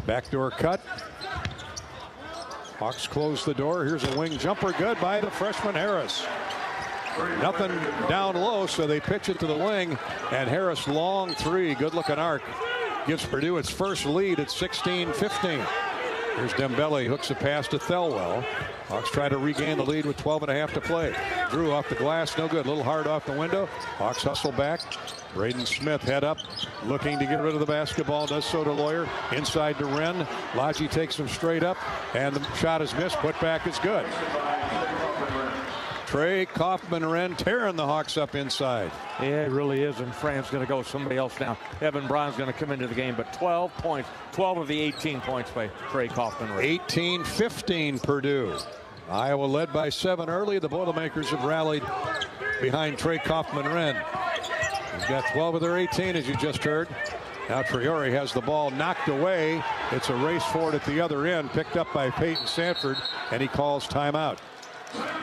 backdoor cut. Hawks close the door. Here's a wing jumper, good by the freshman Harris. Nothing down low, so they pitch it to the wing, and Harris long 3, good looking arc, gives Purdue its first lead at 16-15. Here's Dembele, hooks a pass to Thelwell. Hawks try to regain the lead with 12.5 to play. Drew off the glass, no good, a little hard off the window. Hawks hustle back. Braden Smith head up, looking to get rid of the basketball, does so to Lawyer. Inside to Wren. Laji takes him straight up, and the shot is missed. Put back is good. Trey Kaufman-Wren tearing the Hawks up inside. Yeah, it really is, and Fran's going to go with somebody else now. Evan Brown's going to come into the game, but 12 points, 12 of the 18 points by Trey Kaufman-Wren. 18-15 Purdue. Iowa led by 7 early. The Boilermakers have rallied behind Trey Kaufman-Wren. He's got 12 of their 18, as you just heard. Now Priori has the ball knocked away. It's a race for it at the other end, picked up by Peyton Sanford, and he calls timeout.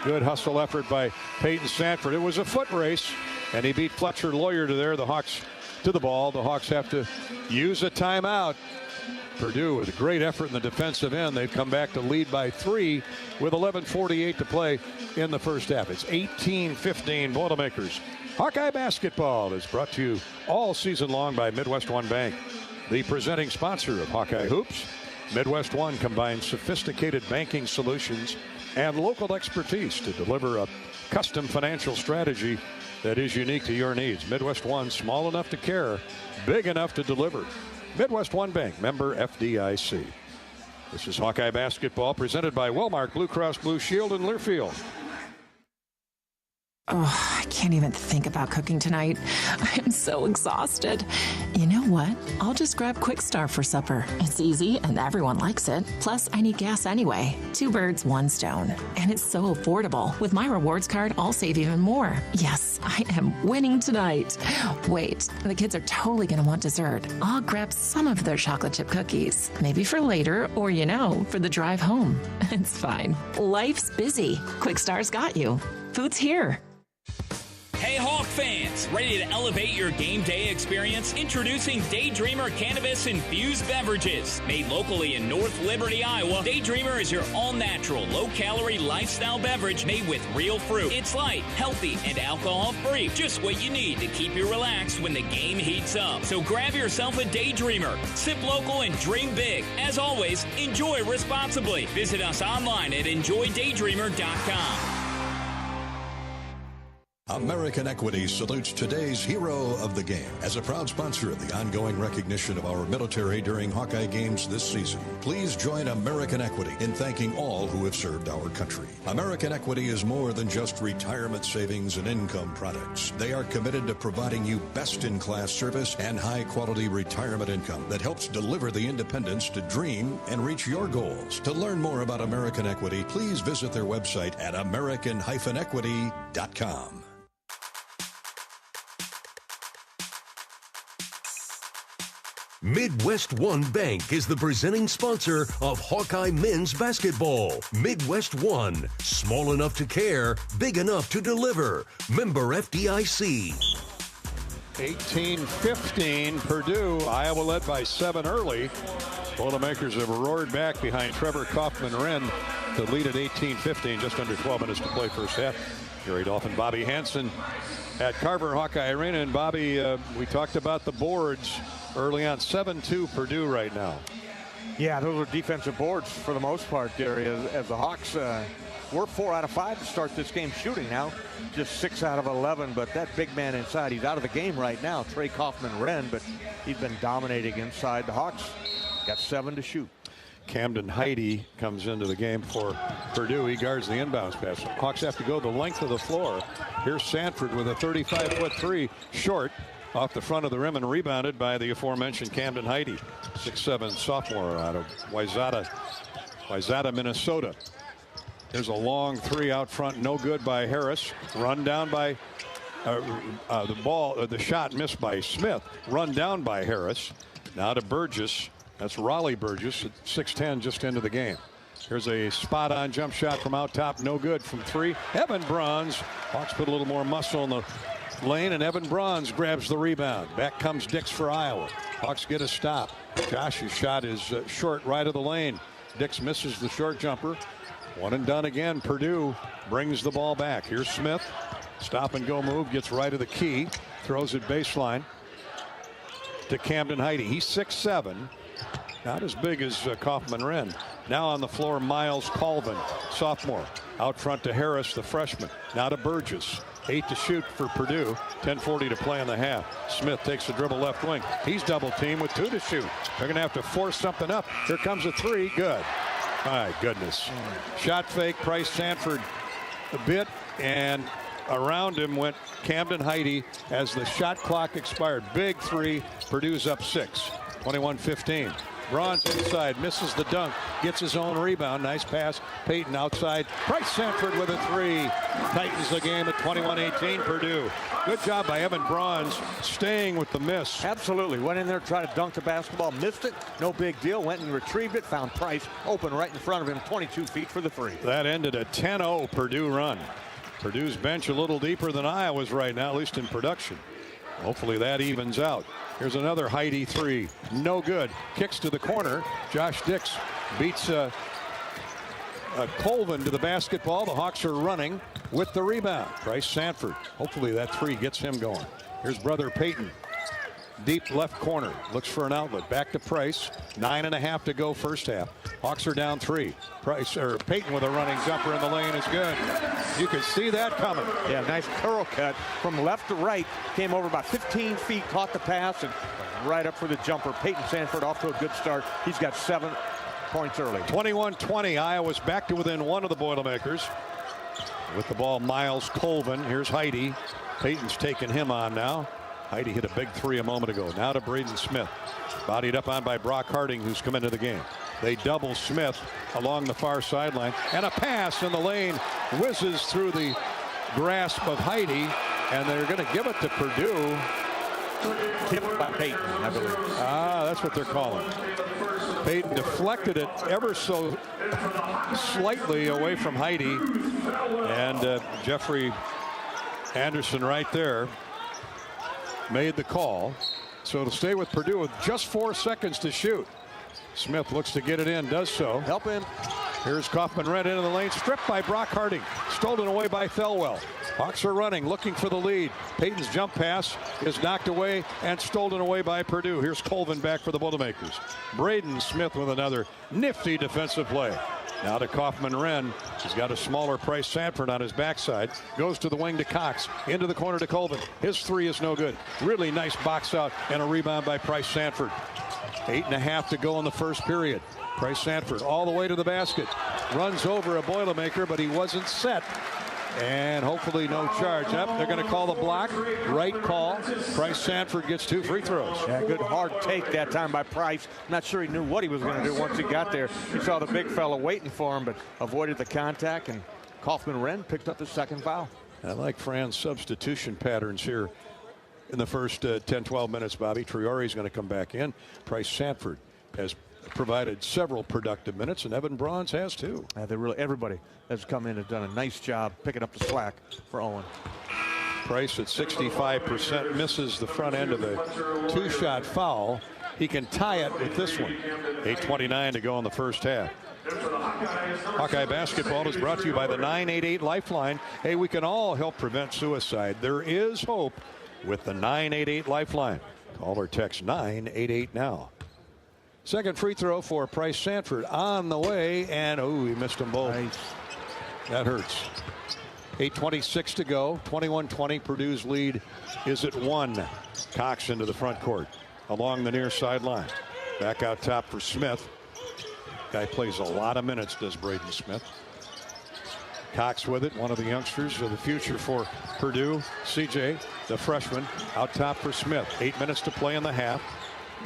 Good hustle effort by Peyton Sanford. It was a foot race, and he beat Fletcher Lawyer to there. The Hawks to the ball. The Hawks have to use a timeout. Purdue with a great effort in the defensive end. They've come back to lead by 3 with 11:48 to play in the first half. It's 18-15 Boilermakers. Hawkeye basketball is brought to you all season long by Midwest One Bank, the presenting sponsor of Hawkeye Hoops. Midwest One combines sophisticated banking solutions and local expertise to deliver a custom financial strategy that is unique to your needs. Midwest One, small enough to care, big enough to deliver. Midwest One Bank, member FDIC. This is Hawkeye basketball presented by Wellmark Blue Cross Blue Shield in Learfield. Oh, I can't even think about cooking tonight. I'm so exhausted. You know what? I'll just grab Quick Start for supper. It's easy and everyone likes it. Plus, I need gas anyway. 2 birds, 1 stone. And it's so affordable. With my rewards card, I'll save even more. Yes, I am winning tonight. Wait, the kids are totally going to want dessert. I'll grab some of their chocolate chip cookies. Maybe for later or, for the drive home. It's fine. Life's busy. Quick Start's got you. Food's here. Hey Hawk fans, ready to elevate your game day experience? Introducing Daydreamer Cannabis Infused Beverages. Made locally in North Liberty, Iowa, Daydreamer is your all-natural, low-calorie lifestyle beverage made with real fruit. It's light, healthy, and alcohol-free. Just what you need to keep you relaxed when the game heats up. So grab yourself a Daydreamer. Sip local and dream big. As always, enjoy responsibly. Visit us online at enjoydaydreamer.com. American Equity salutes today's hero of the game. As a proud sponsor of the ongoing recognition of our military during Hawkeye games this season, please join American Equity in thanking all who have served our country. American Equity is more than just retirement savings and income products. They are committed to providing you best-in-class service and high-quality retirement income that helps deliver the independence to dream and reach your goals. To learn more about American Equity, please visit their website at american-equity.com. Midwest One Bank is the presenting sponsor of Hawkeye men's basketball. Midwest One, small enough to care, big enough to deliver. Member FDIC. 18-15 Purdue. Iowa led by 7 early. Boilermakers have roared back behind Trevor Kaufman-Wren. to lead at 18-15, just under 12 minutes to play first half. Gary Dolphin, Bobby Hansen at Carver Hawkeye Arena. And Bobby, we talked about the boards early on. 7-2 Purdue right now. Yeah, those are defensive boards for the most part, Gary, as the Hawks were 4 out of 5 to start this game shooting. Now just 6 out of 11, but that big man inside, he's out of the game right now, Trey Kaufman-Renn, but he's been dominating inside. The Hawks got 7 to shoot. Camden Heide comes into the game for Purdue. He guards the inbounds pass. Hawks have to go the length of the floor. Here's Sanford with a 35-foot three, short, off the front of the rim and rebounded by the aforementioned Camden Heide, 6'7" sophomore out of Wayzata, Minnesota. There's a long three out front, no good by Harris. Run down by the shot missed by Smith. Run down by Harris. Now to Burgess. That's Raleigh Burgess at 6'10", just into the game. Here's a spot-on jump shot from out top, no good from 3. Evan Bronze. Hawks put a little more muscle in the lane, and Evan Bronze grabs the rebound. Back comes Dix for Iowa. Hawks get a stop. Josh's shot is short, right of the lane. Dix misses the short jumper. One and done again. Purdue brings the ball back. Here's Smith. Stop and go move. Gets right of the key. Throws it baseline to Camden Heide. He's 6'7". Not as big as Kaufman-Renn. Now on the floor, Miles Colvin, sophomore. Out front to Harris, the freshman. Now to Burgess. 8 to shoot for Purdue. 10:40 to play in the half. Smith takes a dribble left wing. He's double teamed with 2 to shoot. They're going to have to force something up. Here comes a 3. Good. My goodness. Shot fake. Price Sanford a bit, and around him went Camden Heide as the shot clock expired. Big 3. Purdue's up 6. 21-15. Bronze inside, misses the dunk, gets his own rebound. Nice pass. Payton outside. Price Sanford with a 3. Tightens the game at 21-18 Purdue. Good job by Evan Bronze staying with the miss. Absolutely. Went in there, tried to dunk the basketball, missed it. No big deal. Went and retrieved it. Found Price open right in front of him. 22 feet for the 3. That ended a 10-0 Purdue run. Purdue's bench a little deeper than Iowa's right now, at least in production. Hopefully that evens out. Here's another Heide 3. No good. Kicks to the corner. Josh Dix beats Colvin to the basketball. The Hawks are running with the rebound. Price Sanford. Hopefully that 3 gets him going. Here's brother Payton. Deep left corner. Looks for an outlet. Back to Price. 9.5 to go first half. Hawks are down 3. Payton with a running jumper in the lane is good. You can see that coming. Yeah, nice curl cut from left to right. Came over about 15 feet, caught the pass, and right up for the jumper. Payton Sanford off to a good start. He's got 7 points early. 21-20. Iowa's back to within 1 of the Boilermakers. With the ball, Miles Colvin. Here's Heide. Payton's taking him on now. Heide hit a big 3 a moment ago. Now to Braden Smith. Bodied up on by Brock Harding, who's come into the game. They double Smith along the far sideline. And a pass in the lane whizzes through the grasp of Heide. And they're going to give it to Purdue. Tipped by Payton, I believe. That's what they're calling. Payton deflected it ever so slightly away from Heide. And Jeffrey Anderson right there made the call. So it'll stay with Purdue with just 4 seconds to shoot. Smith looks to get it in, does so. Help him. Here's Kaufman-Renn into the lane, stripped by Brock Harding, stolen away by Thelwell. Hawks are running, looking for the lead. Payton's jump pass is knocked away and stolen away by Purdue. Here's Colvin back for the Boilermakers. Braden Smith with another nifty defensive play. Now to Kaufman-Renn. He's got a smaller Price Sanford on his backside. Goes to the wing to Cox. Into the corner to Colvin. His 3 is no good. Really nice box out and a rebound by Price Sanford. 8.5 to go in the first period. Price Sanford all the way to the basket. Runs over a Boilermaker, but he wasn't set. And hopefully no charge. They're going to call the block. Right call. Price Sanford gets 2 free throws. Yeah, good hard take that time by Price. Not sure he knew what he was going to do once he got there. He saw the big fella waiting for him, but avoided the contact, and Kaufman-Renn picked up the 2nd foul. I like Fran's substitution patterns here in the first 10-12 minutes, Bobby. Triore's going to come back in. Price Sanford has provided several productive minutes, and Evan Bronze has too. Everybody has come in and done a nice job picking up the slack for Owen. Price at 65% misses the front end of a 2-shot foul. He can tie it with this one. 8:29 to go in the first half. Hawkeye basketball is brought to you by the 988 Lifeline. Hey, we can all help prevent suicide. There is hope with the 988 Lifeline. Call or text 988 now. Second free throw for Price Sanford on the way, and he missed them both. Nice. That hurts. 8:26 to go. 21-20. Purdue's lead is at 1. Cox into the front court along the near sideline. Back out top for Smith. Guy plays a lot of minutes, does Braden Smith. Cox with it, one of the youngsters of the future for Purdue. CJ, the freshman, out top for Smith. 8 minutes to play in the half.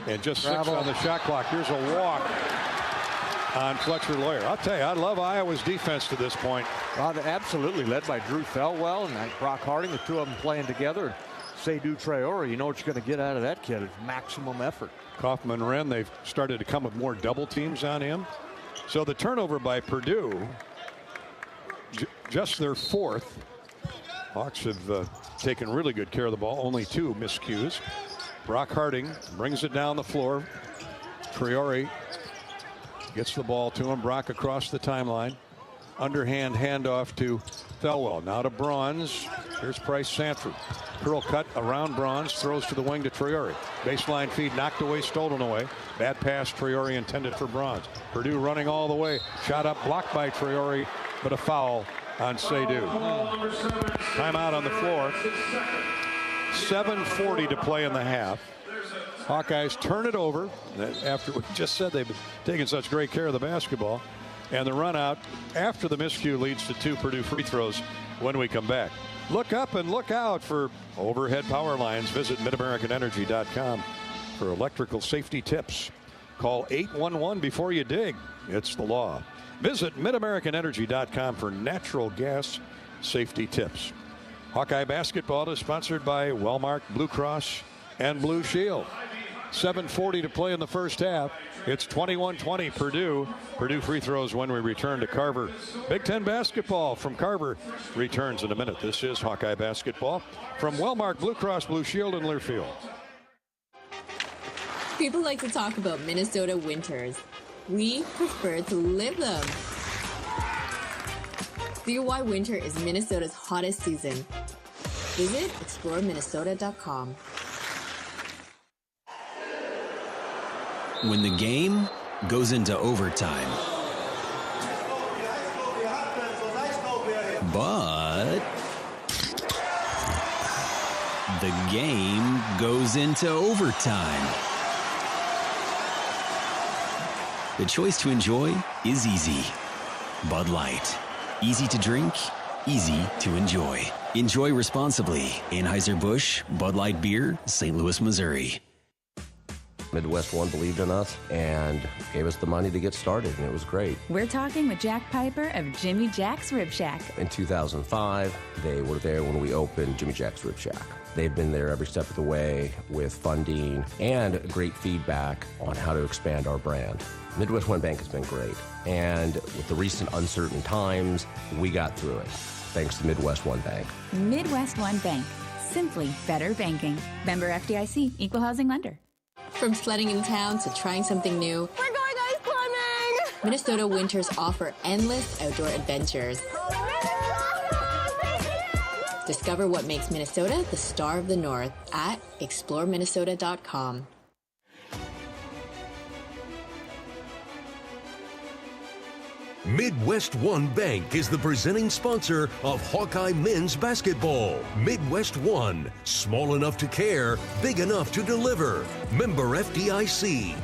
And just 6 on the shot clock. Here's a walk on Fletcher Lawyer. I'll tell you, I love Iowa's defense to this point. Absolutely, led by Drew Thelwell and Brock Harding, the two of them playing together. Seydou Traore, you know what you're going to get out of that kid is maximum effort. Kaufman-Wren, they've started to come with more double teams on him. So the turnover by Purdue, just their 4th. Hawks have taken really good care of the ball. Only 2 miscues. Brock Harding brings it down the floor. Traore gets the ball to him. Brock across the timeline. Underhand handoff to Thelwell. Now to Bronze. Here's Price Sanford. Curl cut around Bronze. Throws to the wing to Traore. Baseline feed knocked away, stolen away. Bad pass. Traore intended for Bronze. Purdue running all the way. Shot up, blocked by Traore, but a foul on Seydou. Timeout on the floor. 7:40 to play in the half. Hawkeyes turn it over after we just said they've been taking such great care of the basketball. And the run out after the miscue leads to 2 Purdue free throws when we come back. Look up and look out for overhead power lines. Visit MidAmericanEnergy.com for electrical safety tips. Call 811 before you dig. It's the law. Visit MidAmericanEnergy.com for natural gas safety tips. Hawkeye basketball is sponsored by Wellmark, Blue Cross, and Blue Shield. 7:40 to play in the first half. It's 21-20 Purdue. Purdue free throws when we return to Carver. Big Ten basketball from Carver returns in a minute. This is Hawkeye basketball from Wellmark, Blue Cross, Blue Shield, and Learfield. People like to talk about Minnesota winters. We prefer to live them. See why winter is Minnesota's hottest season. Visit exploreminnesota.com. When the game goes into overtime. But the game goes into overtime. The choice to enjoy is easy. Bud Light. Easy to drink, easy to enjoy. Enjoy responsibly. Anheuser-Busch, Bud Light Beer, St. Louis, Missouri. Midwest One believed in us and gave us the money to get started, and it was great. We're talking with Jack Piper of Jimmy Jack's Rib Shack. In 2005, they were there when we opened Jimmy Jack's Rib Shack. They've been there every step of the way with funding and great feedback on how to expand our brand. Midwest One Bank has been great, and with the recent uncertain times, we got through it, thanks to Midwest One Bank. Midwest One Bank. Simply better banking. Member FDIC, Equal Housing Lender. From sledding in town to trying something new, We're going ice climbing! Minnesota winters offer endless outdoor adventures. Discover what makes Minnesota the star of the North at exploreminnesota.com. Midwest One Bank is the presenting sponsor of Hawkeye men's basketball. Midwest One, small enough to care, big enough to deliver. Member FDIC.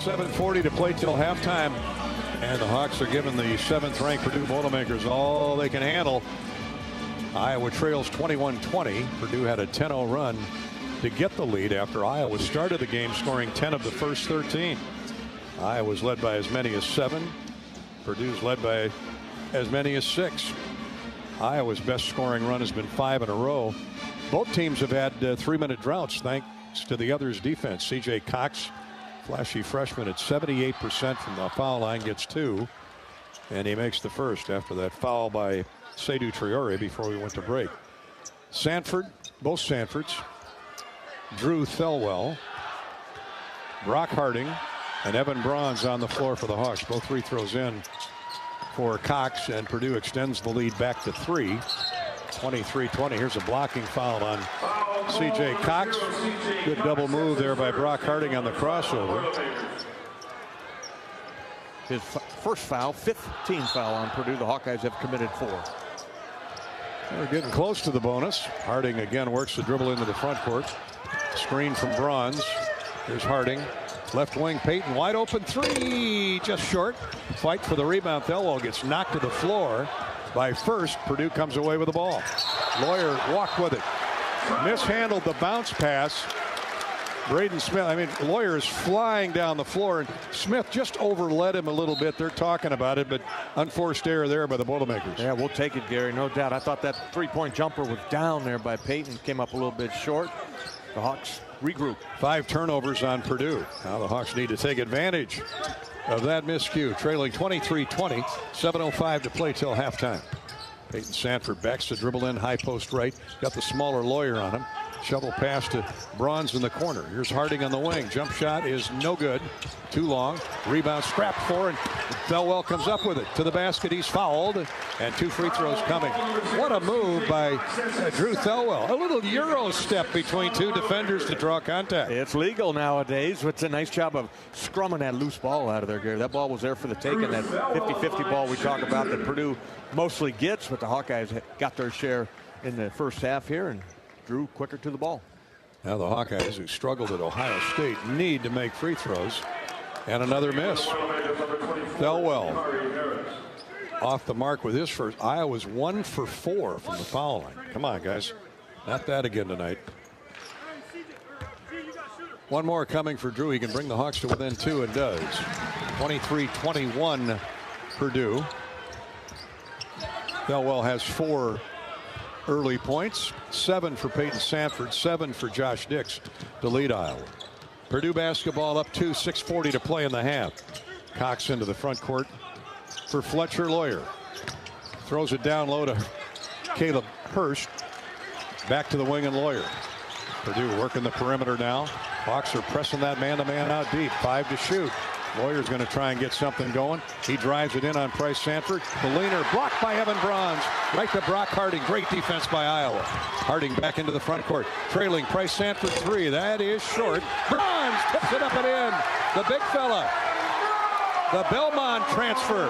7:40 to play till halftime. And the Hawks are giving the 7th-ranked Purdue Boilermakers all they can handle. Iowa trails 21-20. Purdue had a 10-0 run to get the lead after Iowa started the game scoring 10 of the first 13. Iowa's led by as many as 7. Purdue's led by as many as 6. Iowa's best scoring run has been 5 in a row. Both teams have had 3-minute droughts thanks to the other's defense. CJ Cox, flashy freshman at 78% from the foul line, gets 2. And he makes the first after that foul by Seydou Traore before we went to break. Sanford, both Sanfords. Drew Thelwell. Brock Harding. And Evan Braun's on the floor for the Hawks. Both free throws in for Cox, and Purdue extends the lead back to 3. 23-20. Here's a blocking foul on C.J. Cox. Good double move there by Brock Harding on the crossover. His first foul, 5th team foul on Purdue. The Hawkeyes have committed 4. We're getting close to the bonus. Harding again works the dribble into the front court. Screen from Bronze. Here's Harding. Left wing, Payton, wide open 3, just short. Fight for the rebound. Thelwell gets knocked to the floor by First. Purdue comes away with the ball. Lawyer walked with it. Mishandled the bounce pass. Braden Smith, Lawyer is flying down the floor, and Smith just overled him a little bit. They're talking about it, but unforced error there by the Boilermakers. Yeah, we'll take it, Gary, no doubt. I thought that three-point jumper was down there by Payton. Came up a little bit short. The Hawks regroup. 5 turnovers on Purdue. Now the Hawks need to take advantage of that miscue. Trailing 23-20, 7:05 to play till halftime. Peyton Sanford backs the dribble in, high post right. Got the smaller Lawyer on him. Shovel pass to Bronze in the corner. Here's Harding on the wing. Jump shot is no good. Too long. Rebound scrapped for, and Thelwell comes up with it. To the basket, he's fouled, and 2 free throws coming. What a move by Drew Thelwell. A little Euro step between 2 defenders to draw contact. It's legal nowadays. It's a nice job of scrumming that loose ball out of there, Gary. That ball was there for the taking. That 50-50 ball we talk about that Purdue mostly gets, but the Hawkeyes got their share in the first half here, and Drew quicker to the ball. Now the Hawkeyes, who struggled at Ohio State, need to make free throws. And another miss. Thelwell off the mark with his first. Iowa's 1 for 4 from the foul line. Come on, guys. Not that again tonight. One more coming for Drew. He can bring the Hawks to within 2 and does. 23-21 Purdue. Thelwell has 4 early points, 7 for Peyton Sanford, 7 for Josh Dix to lead Iowa. Purdue basketball up 2, 6:40 to play in the half. Cox into the front court for Fletcher Lawyer. Throws it down low to Caleb Hurst. Back to the wing and Lawyer. Purdue working the perimeter now. Hawks are pressing that man-to-man out deep. 5 to shoot. Lawyer's going to try and get something going. He drives it in on Price Sanford. The leaner blocked by Evan Bronze. Right to Brock Harding. Great defense by Iowa. Harding back into the front court. Trailing Price Sanford 3. That is short. Bronze tips it up and in. The big fella. The Belmont transfer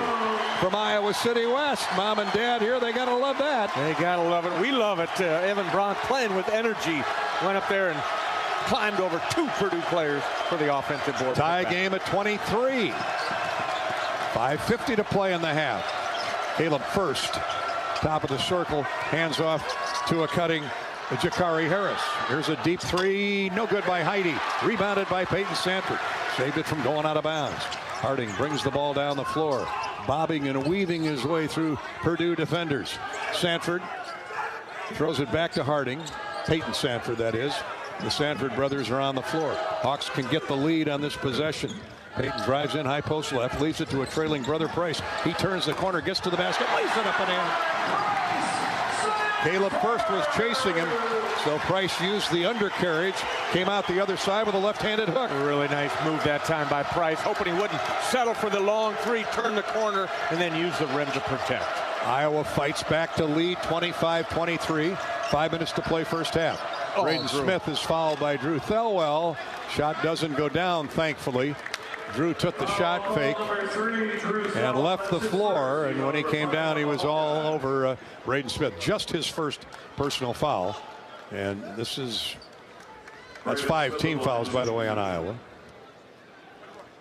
from Iowa City West. Mom and Dad here, they got to love that. They got to love it. We love it. Evan Bronze playing with energy. Went up there and climbed over 2 Purdue players for the offensive board. Tie game at 23. 5:50 to play in the half. Caleb First, top of the circle, hands off to a cutting Jakari Harris. Here's a deep 3, no good by Heidi. Rebounded by Peyton Sanford. Saved it from going out of bounds. Harding brings the ball down the floor, bobbing and weaving his way through Purdue defenders. Sanford throws it back to Harding. Peyton Sanford, that is. The Sanford brothers are on the floor. Hawks can get the lead on this possession. Peyton drives in, high post left, leaves it to a trailing brother Price. He turns the corner, gets to the basket, lays it up and in. Caleb First was chasing him, so Price used the undercarriage, came out the other side with a left-handed hook. A really nice move that time by Price, hoping he wouldn't settle for the long 3, turn the corner, and then use the rim to protect. Iowa fights back to lead 25-23. 5 minutes to play first half. Braden Smith is fouled by Drew Thelwell. Shot doesn't go down, thankfully. Drew took the shot fake and left the floor, and when he came down, he was all over Braden Smith. Just his first personal foul, and that's 5 team fouls, by the way, on Iowa.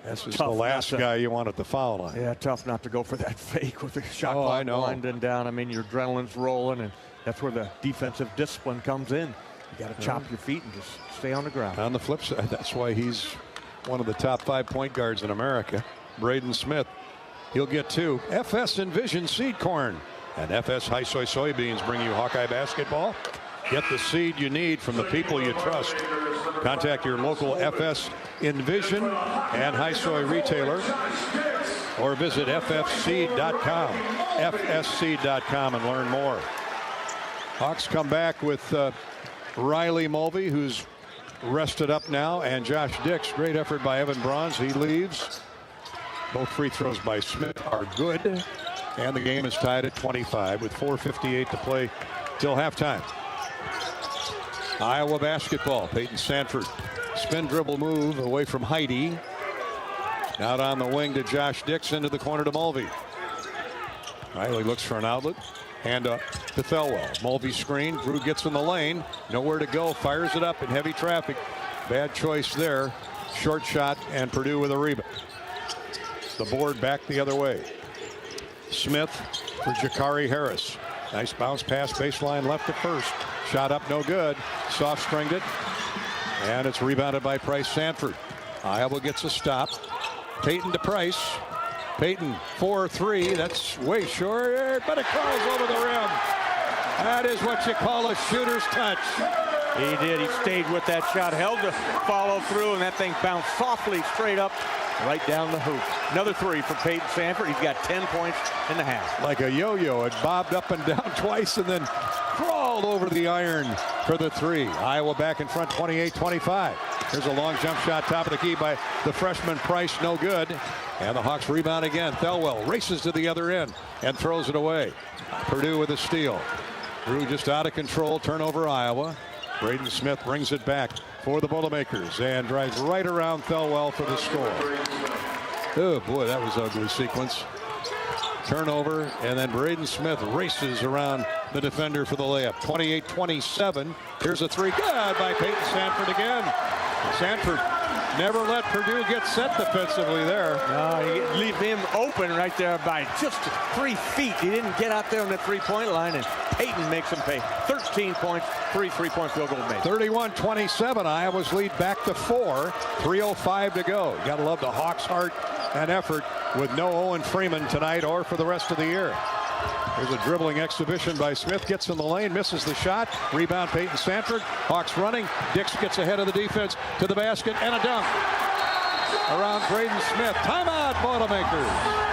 This is the last guy you want at the foul line. Yeah, tough not to go for that fake with the shot clock winding down. I mean, your adrenaline's rolling, and that's where the defensive discipline comes in. You got to chop your feet and just stay on the ground. On the flip side, that's why he's one of the top 5 point guards in America. Braden Smith, he'll get 2. FS Envision Seed Corn and FS High Soy Soybeans bring you Hawkeye basketball. Get the seed you need from the people you trust. Contact your local FS Envision and High Soy retailer, or visit ffseed.com, fsseed.com, and learn more. Hawks come back with Riley Mulvey, who's rested up now, and Josh Dix, great effort by Evan Bronze. He leaves. Both free throws by Smith are good, and the game is tied at 25 with 4:58 to play till halftime. Iowa basketball. Peyton Sanford, spin dribble move away from Heidi. Out on the wing to Josh Dix, into the corner to Mulvey. Riley looks for an outlet. Hand up to Thelwell. Mulvey screen. Drew gets in the lane. Nowhere to go. Fires it up in heavy traffic. Bad choice there. Short shot, and Purdue with a rebound. The board back the other way. Smith for Jakari Harris. Nice bounce pass baseline left to first. Shot up, no good. Soft stringed it. And it's rebounded by Price Sanford. Iowa gets a stop. Peyton to Price. Peyton 4-3. That's way short, but it crawls over the rim. That is what you call a shooter's touch. He did. He stayed with that shot, held the follow through, and that thing bounced softly straight up right down the hoop. Another three for Peyton Sanford. He's got 10 points in the half. Like a yo-yo, it bobbed up and down twice and then crawled over the iron for the three. Iowa back in front, 28-25. Here's a long jump shot, top of the key by the freshman Price, no good. And the Hawks rebound again. Thelwell races to the other end and throws it away. Purdue with a steal. Drew just out of control, turnover Iowa. Braden Smith brings it back for the Boilermakers and drives right around Thelwell for the score. Oh boy, that was an ugly sequence. Turnover, and then Braden Smith races around the defender for the layup. 28-27. Here's a three. Good by Peyton Sanford again. Sanford never let Purdue get set defensively there. No, he leave him open right there by just 3 feet. He didn't get out there on the three-point line, and Peyton makes him pay. 13 points, 3 3-point field goal made. 31-27. Iowa's lead back to 4. 3:05 to go. You gotta love the Hawks' heart and effort with no Owen Freeman tonight or for the rest of the year. There's a dribbling exhibition by Smith. Gets in the lane, misses the shot. Rebound Peyton Sanford. Hawks running. Dix gets ahead of the defense to the basket and a dunk around Braden Smith. Timeout, Boilermakers.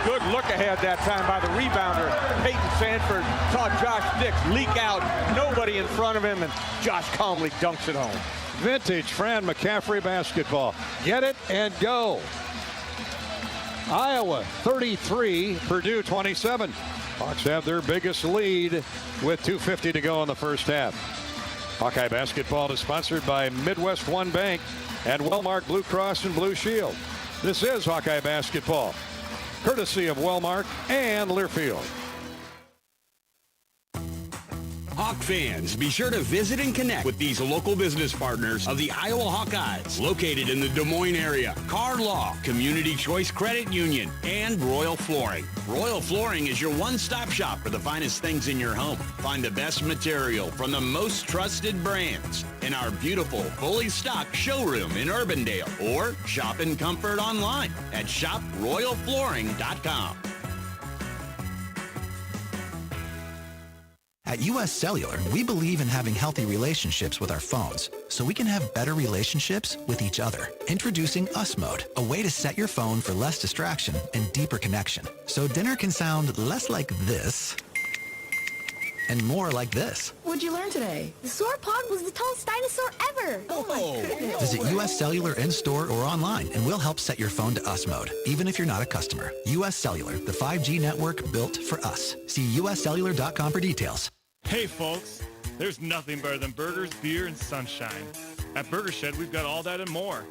Good look ahead that time by the rebounder. Peyton Sanford saw Josh Dix leak out. Nobody in front of him, and Josh calmly dunks it home. Vintage Fran McCaffrey basketball. Get it and go. Iowa 33, Purdue 27. Hawks have their biggest lead with 2:50 to go in the first half. Hawkeye basketball is sponsored by Midwest One Bank and Wellmark Blue Cross and Blue Shield. This is Hawkeye basketball, courtesy of Wellmark and Learfield. Hawk fans, be sure to visit and connect with these local business partners of the Iowa Hawkeyes, located in the Des Moines area. Car Law, Community Choice Credit Union, and Royal Flooring. Royal Flooring is your one-stop shop for the finest things in your home. Find the best material from the most trusted brands in our beautiful, fully stocked showroom in Urbandale, or shop in comfort online at shoproyalflooring.com. At U.S. Cellular, we believe in having healthy relationships with our phones, so we can have better relationships with each other. Introducing Us Mode, a way to set your phone for less distraction and deeper connection. So dinner can sound less like this and more like this. What'd you learn today? The sauropod was the tallest dinosaur ever. Oh my goodness. Visit U.S. Cellular in-store or online, and we'll help set your phone to Us Mode, even if you're not a customer. U.S. Cellular, the 5G network built for us. See uscellular.com for details. Hey folks, there's nothing better than burgers, beer, and sunshine. At Burger Shed, we've got all that and more.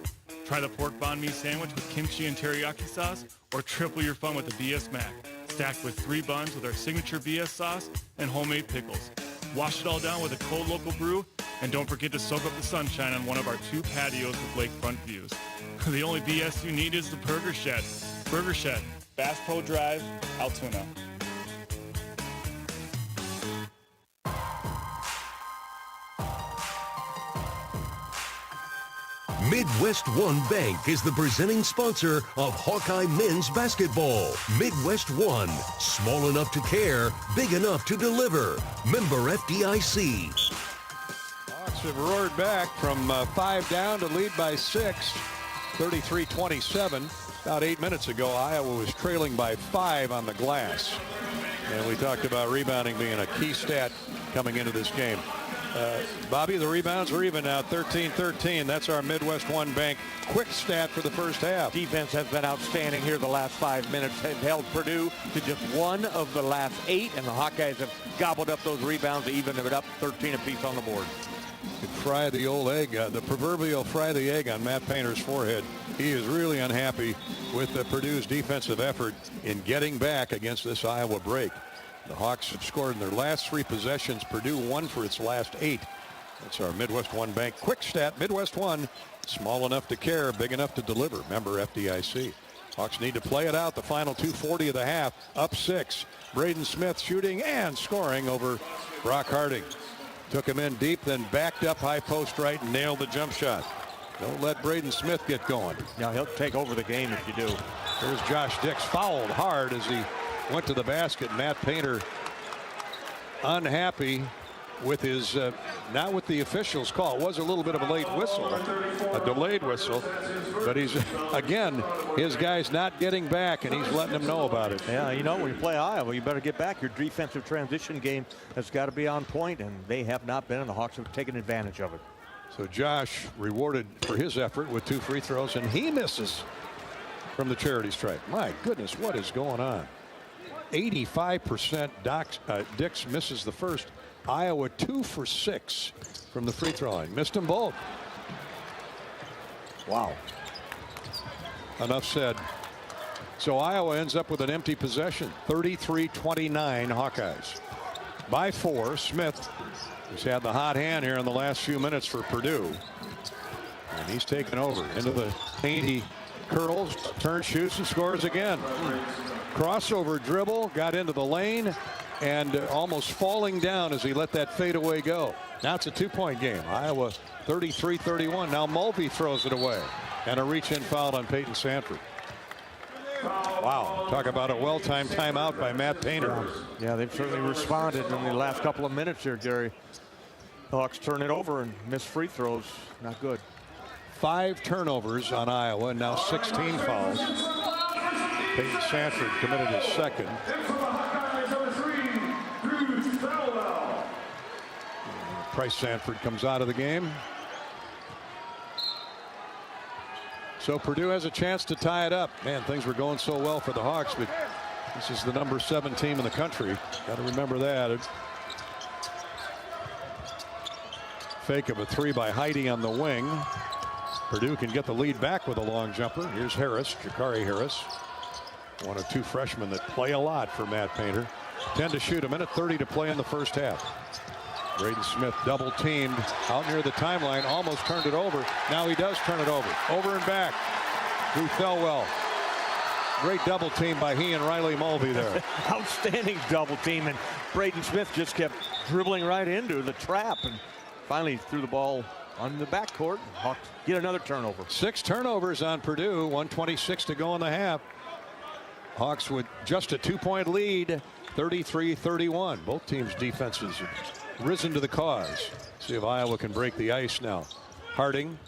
Try the pork banh mi sandwich with kimchi and teriyaki sauce, or triple your fun with the BS Mac, stacked with 3 buns with our signature BS sauce and homemade pickles. Wash it all down with a cold local brew, and don't forget to soak up the sunshine on one of our 2 patios with lakefront views. The only BS you need is the Burger Shed. Burger Shed, Bass Pro Drive, Altoona. Midwest One Bank is the presenting sponsor of Hawkeye men's basketball. Midwest One, small enough to care, big enough to deliver. Member FDIC. Hawks have roared back from 5 down to lead by 6, 33-27. About 8 minutes ago, Iowa was trailing by 5 on the glass. And we talked about rebounding being a key stat coming into this game. Bobby, the rebounds are even now, 13-13. That's our Midwest One Bank quick stat for the first half. Defense has been outstanding here the last 5 minutes. They've held Purdue to just 1 of the last 8, and the Hawkeyes have gobbled up those rebounds to even it up, 13 apiece on the board. Could fry the old egg, the proverbial fry the egg on Matt Painter's forehead. He is really unhappy with Purdue's defensive effort in getting back against this Iowa break. The Hawks have scored in their last 3 possessions. Purdue won for its last 8. That's our Midwest One Bank quick stat. Midwest One, small enough to care, big enough to deliver. Member FDIC. Hawks need to play it out. The final 2:40 of the half. Up 6. Braden Smith shooting and scoring over Brock Harding. Took him in deep, then backed up high post right and nailed the jump shot. Don't let Braden Smith get going. Now he'll take over the game if you do. Here's Josh Dix, fouled hard as he went to the basket. Matt Painter unhappy with his, not with the officials' call. It was a little bit of a late whistle, a delayed whistle. But he's, again, his guy's not getting back, and he's letting them know about it. Yeah, you know, when you play Iowa, you better get back. Your defensive transition game has got to be on point, and they have not been, and the Hawks have taken advantage of it. So Josh rewarded for his effort with 2 free throws, and he misses from the charity stripe. My goodness, what is going on? 85% Dix misses the first. Iowa 2 for 6 from the free throw line. Missed them both. Wow. Enough said. So Iowa ends up with an empty possession. 33-29 Hawkeyes. By 4, Smith has had the hot hand here in the last few minutes for Purdue. And he's taken over into the paint. He curls, turns, shoots, and scores again. Crossover dribble, got into the lane, and almost falling down as he let that fadeaway go. Now it's a 2-point game. Iowa 33-31. Now Mulvey throws it away. And a reach-in foul on Peyton Sanford. Wow. Talk about a well-timed timeout by Matt Painter. Yeah, they've certainly responded in the last couple of minutes here, Gary. The Hawks turn it over and miss free throws. Not good. 5 turnovers on Iowa, and now 16 fouls. Peyton Sanford committed his second. Price Sanford comes out of the game. So Purdue has a chance to tie it up. Man, things were going so well for the Hawks, but this is the number 7 team in the country. Got to remember that. Fake of a 3 by Heidi on the wing. Purdue can get the lead back with a long jumper. Here's Harris, Jakari Harris. One of 2 freshmen that play a lot for Matt Painter. 10 to shoot, 1:30 to play in the first half. Braden Smith double teamed out near the timeline, almost turned it over. Now he does turn it over. Over and back. Drew Thelwell. Great double team by he and Riley Mulvey there. Outstanding double team, and Braden Smith just kept dribbling right into the trap and finally threw the ball on the backcourt. Hawks get another turnover. 6 turnovers on Purdue, 1:26 to go in the half. Hawks with just a 2-point lead, 33-31. Both teams' defenses have risen to the cause. See if Iowa can break the ice now. Harding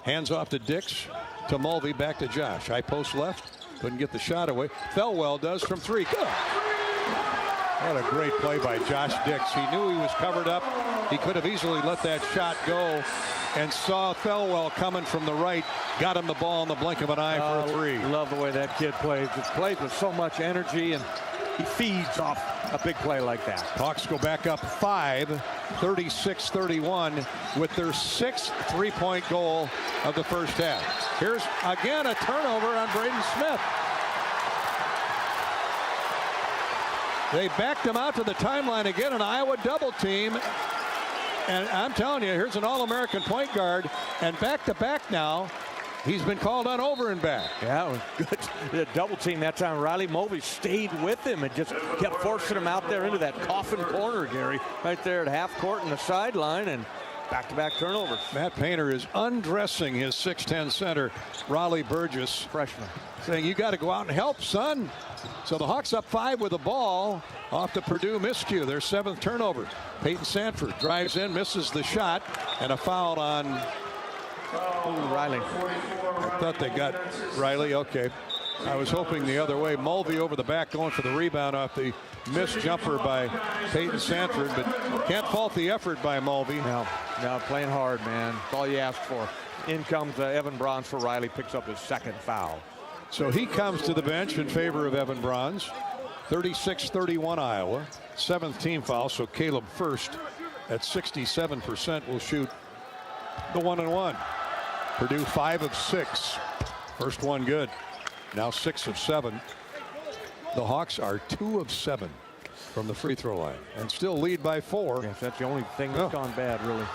hands off to Dix, to Mulvey, back to Josh. High post left, couldn't get the shot away. Thelwell does from 3. Good. What a great play by Josh Dix. He knew he was covered up. He could have easily let that shot go and saw Thelwell coming from the right. Got him the ball in the blink of an eye for a 3. Love the way that kid plays. He plays with so much energy, and he feeds off a big play like that. Hawks go back up 5, 36-31 with their 6th 3-point goal of the first half. Here's again a turnover on Braden Smith. They backed him out to the timeline again, an Iowa double team. And I'm telling you, here's an All-American point guard, and back-to-back now. He's been called on over and back. Yeah, it was good. The double team that time. Riley Mulvey stayed with him and just kept forcing him out there into that coffin corner, Gary. Right there at half court and the sideline, and back-to-back turnovers. Matt Painter is undressing his 6'10 center, Raleigh Burgess. Freshman. Saying, you got to go out and help, son. So the Hawks up 5 with the ball off the Purdue miscue, their 7th turnover. Peyton Sanford drives in, misses the shot, and a foul on Riley. I thought they got Riley. Okay. I was hoping the other way. Mulvey over the back going for the rebound off the missed jumper by Peyton Sanford, but can't fault the effort by Mulvey. No, playing hard, man. That's all you asked for. In comes Evan Bronze for Riley, picks up his second foul. So he comes to the bench in favor of Evan Bronze. 36-31 Iowa. 7th team foul, so Caleb First at 67% will shoot the 1-and-1. Purdue 5 of 6. First one good. Now 6 of 7. The Hawks are 2 of 7 from the free throw line and still lead by 4. Yes, that's the only thing that's gone bad, really.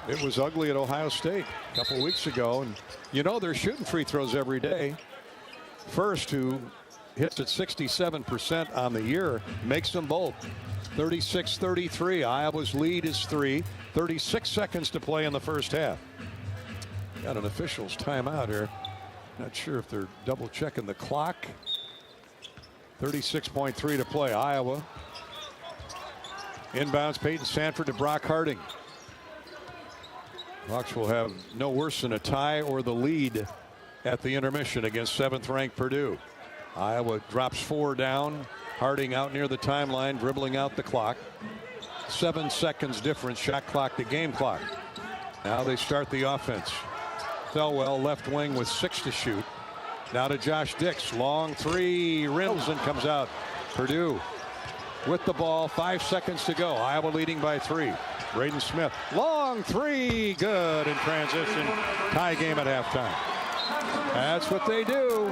It was ugly at Ohio State a couple weeks ago, and you know they're shooting free throws every day. First, who hits at 67% on the year, makes them both. 36-33. Iowa's lead is 3. 36 seconds to play in the first half. Got an official's timeout here. Not sure if they're double checking the clock. 36.3 to play. Iowa inbounds Peyton Sanford to Brock Harding. Hawks will have no worse than a tie or the lead at the intermission against 7th-ranked Purdue. Iowa drops 4 down. Harding out near the timeline, dribbling out the clock. 7 seconds difference, shot clock to game clock. Now they start the offense. Thelwell left wing with 6 to shoot. Now to Josh Dix. Long 3, rims and comes out. Purdue with the ball, 5 seconds to go. Iowa leading by 3. Braden Smith, long 3, good in transition. Tie game at halftime. That's what they do.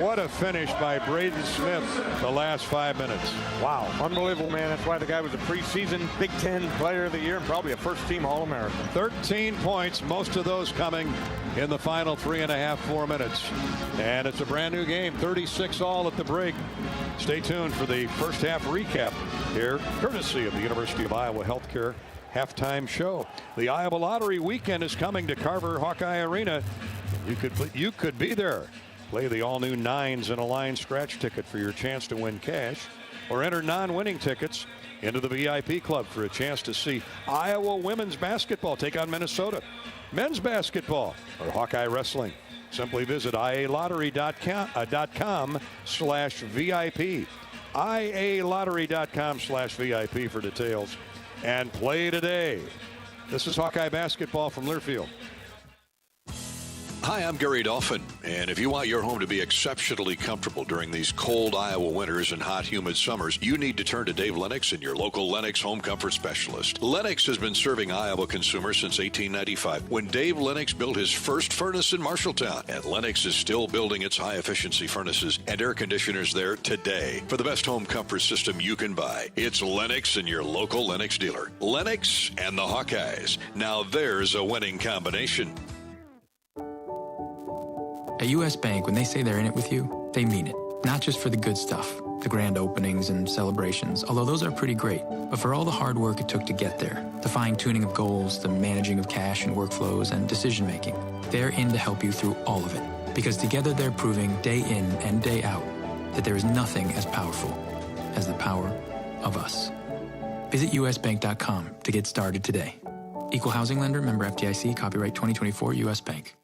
What a finish by Braden Smith the last 5 minutes. Wow, unbelievable, man. That's why the guy was a preseason Big Ten Player of the Year and probably a first-team All-American. 13 points, most of those coming in the final 3.5, 4 minutes. And it's a brand new game, 36 all at the break. Stay tuned for the first half recap here, courtesy of the University of Iowa Healthcare halftime show. The Iowa Lottery weekend is coming to Carver Hawkeye Arena. You could be there. Play the all-new 9s in a line scratch ticket for your chance to win cash, or enter non-winning tickets into the VIP club for a chance to see Iowa women's basketball take on Minnesota, men's basketball, or Hawkeye wrestling. Simply visit ialottery.com/VIP. ialottery.com/VIP for details. And play today. This is Hawkeye basketball from Learfield. Hi, I'm Gary Dolphin, and if you want your home to be exceptionally comfortable during these cold Iowa winters and hot, humid summers, you need to turn to Dave Lennox and your local Lennox home comfort specialist. Lennox has been serving Iowa consumers since 1895, when Dave Lennox built his first furnace in Marshalltown, and Lennox is still building its high-efficiency furnaces and air conditioners there today. For the best home comfort system you can buy, it's Lennox and your local Lennox dealer. Lennox and the Hawkeyes. Now there's a winning combination. At U.S. Bank, when they say they're in it with you, they mean it. Not just for the good stuff, the grand openings and celebrations, although those are pretty great, but for all the hard work it took to get there, the fine-tuning of goals, the managing of cash and workflows, and decision-making. They're in to help you through all of it, because together they're proving day in and day out that there is nothing as powerful as the power of us. Visit usbank.com to get started today. Equal housing lender, member FDIC, copyright 2024 U.S. Bank.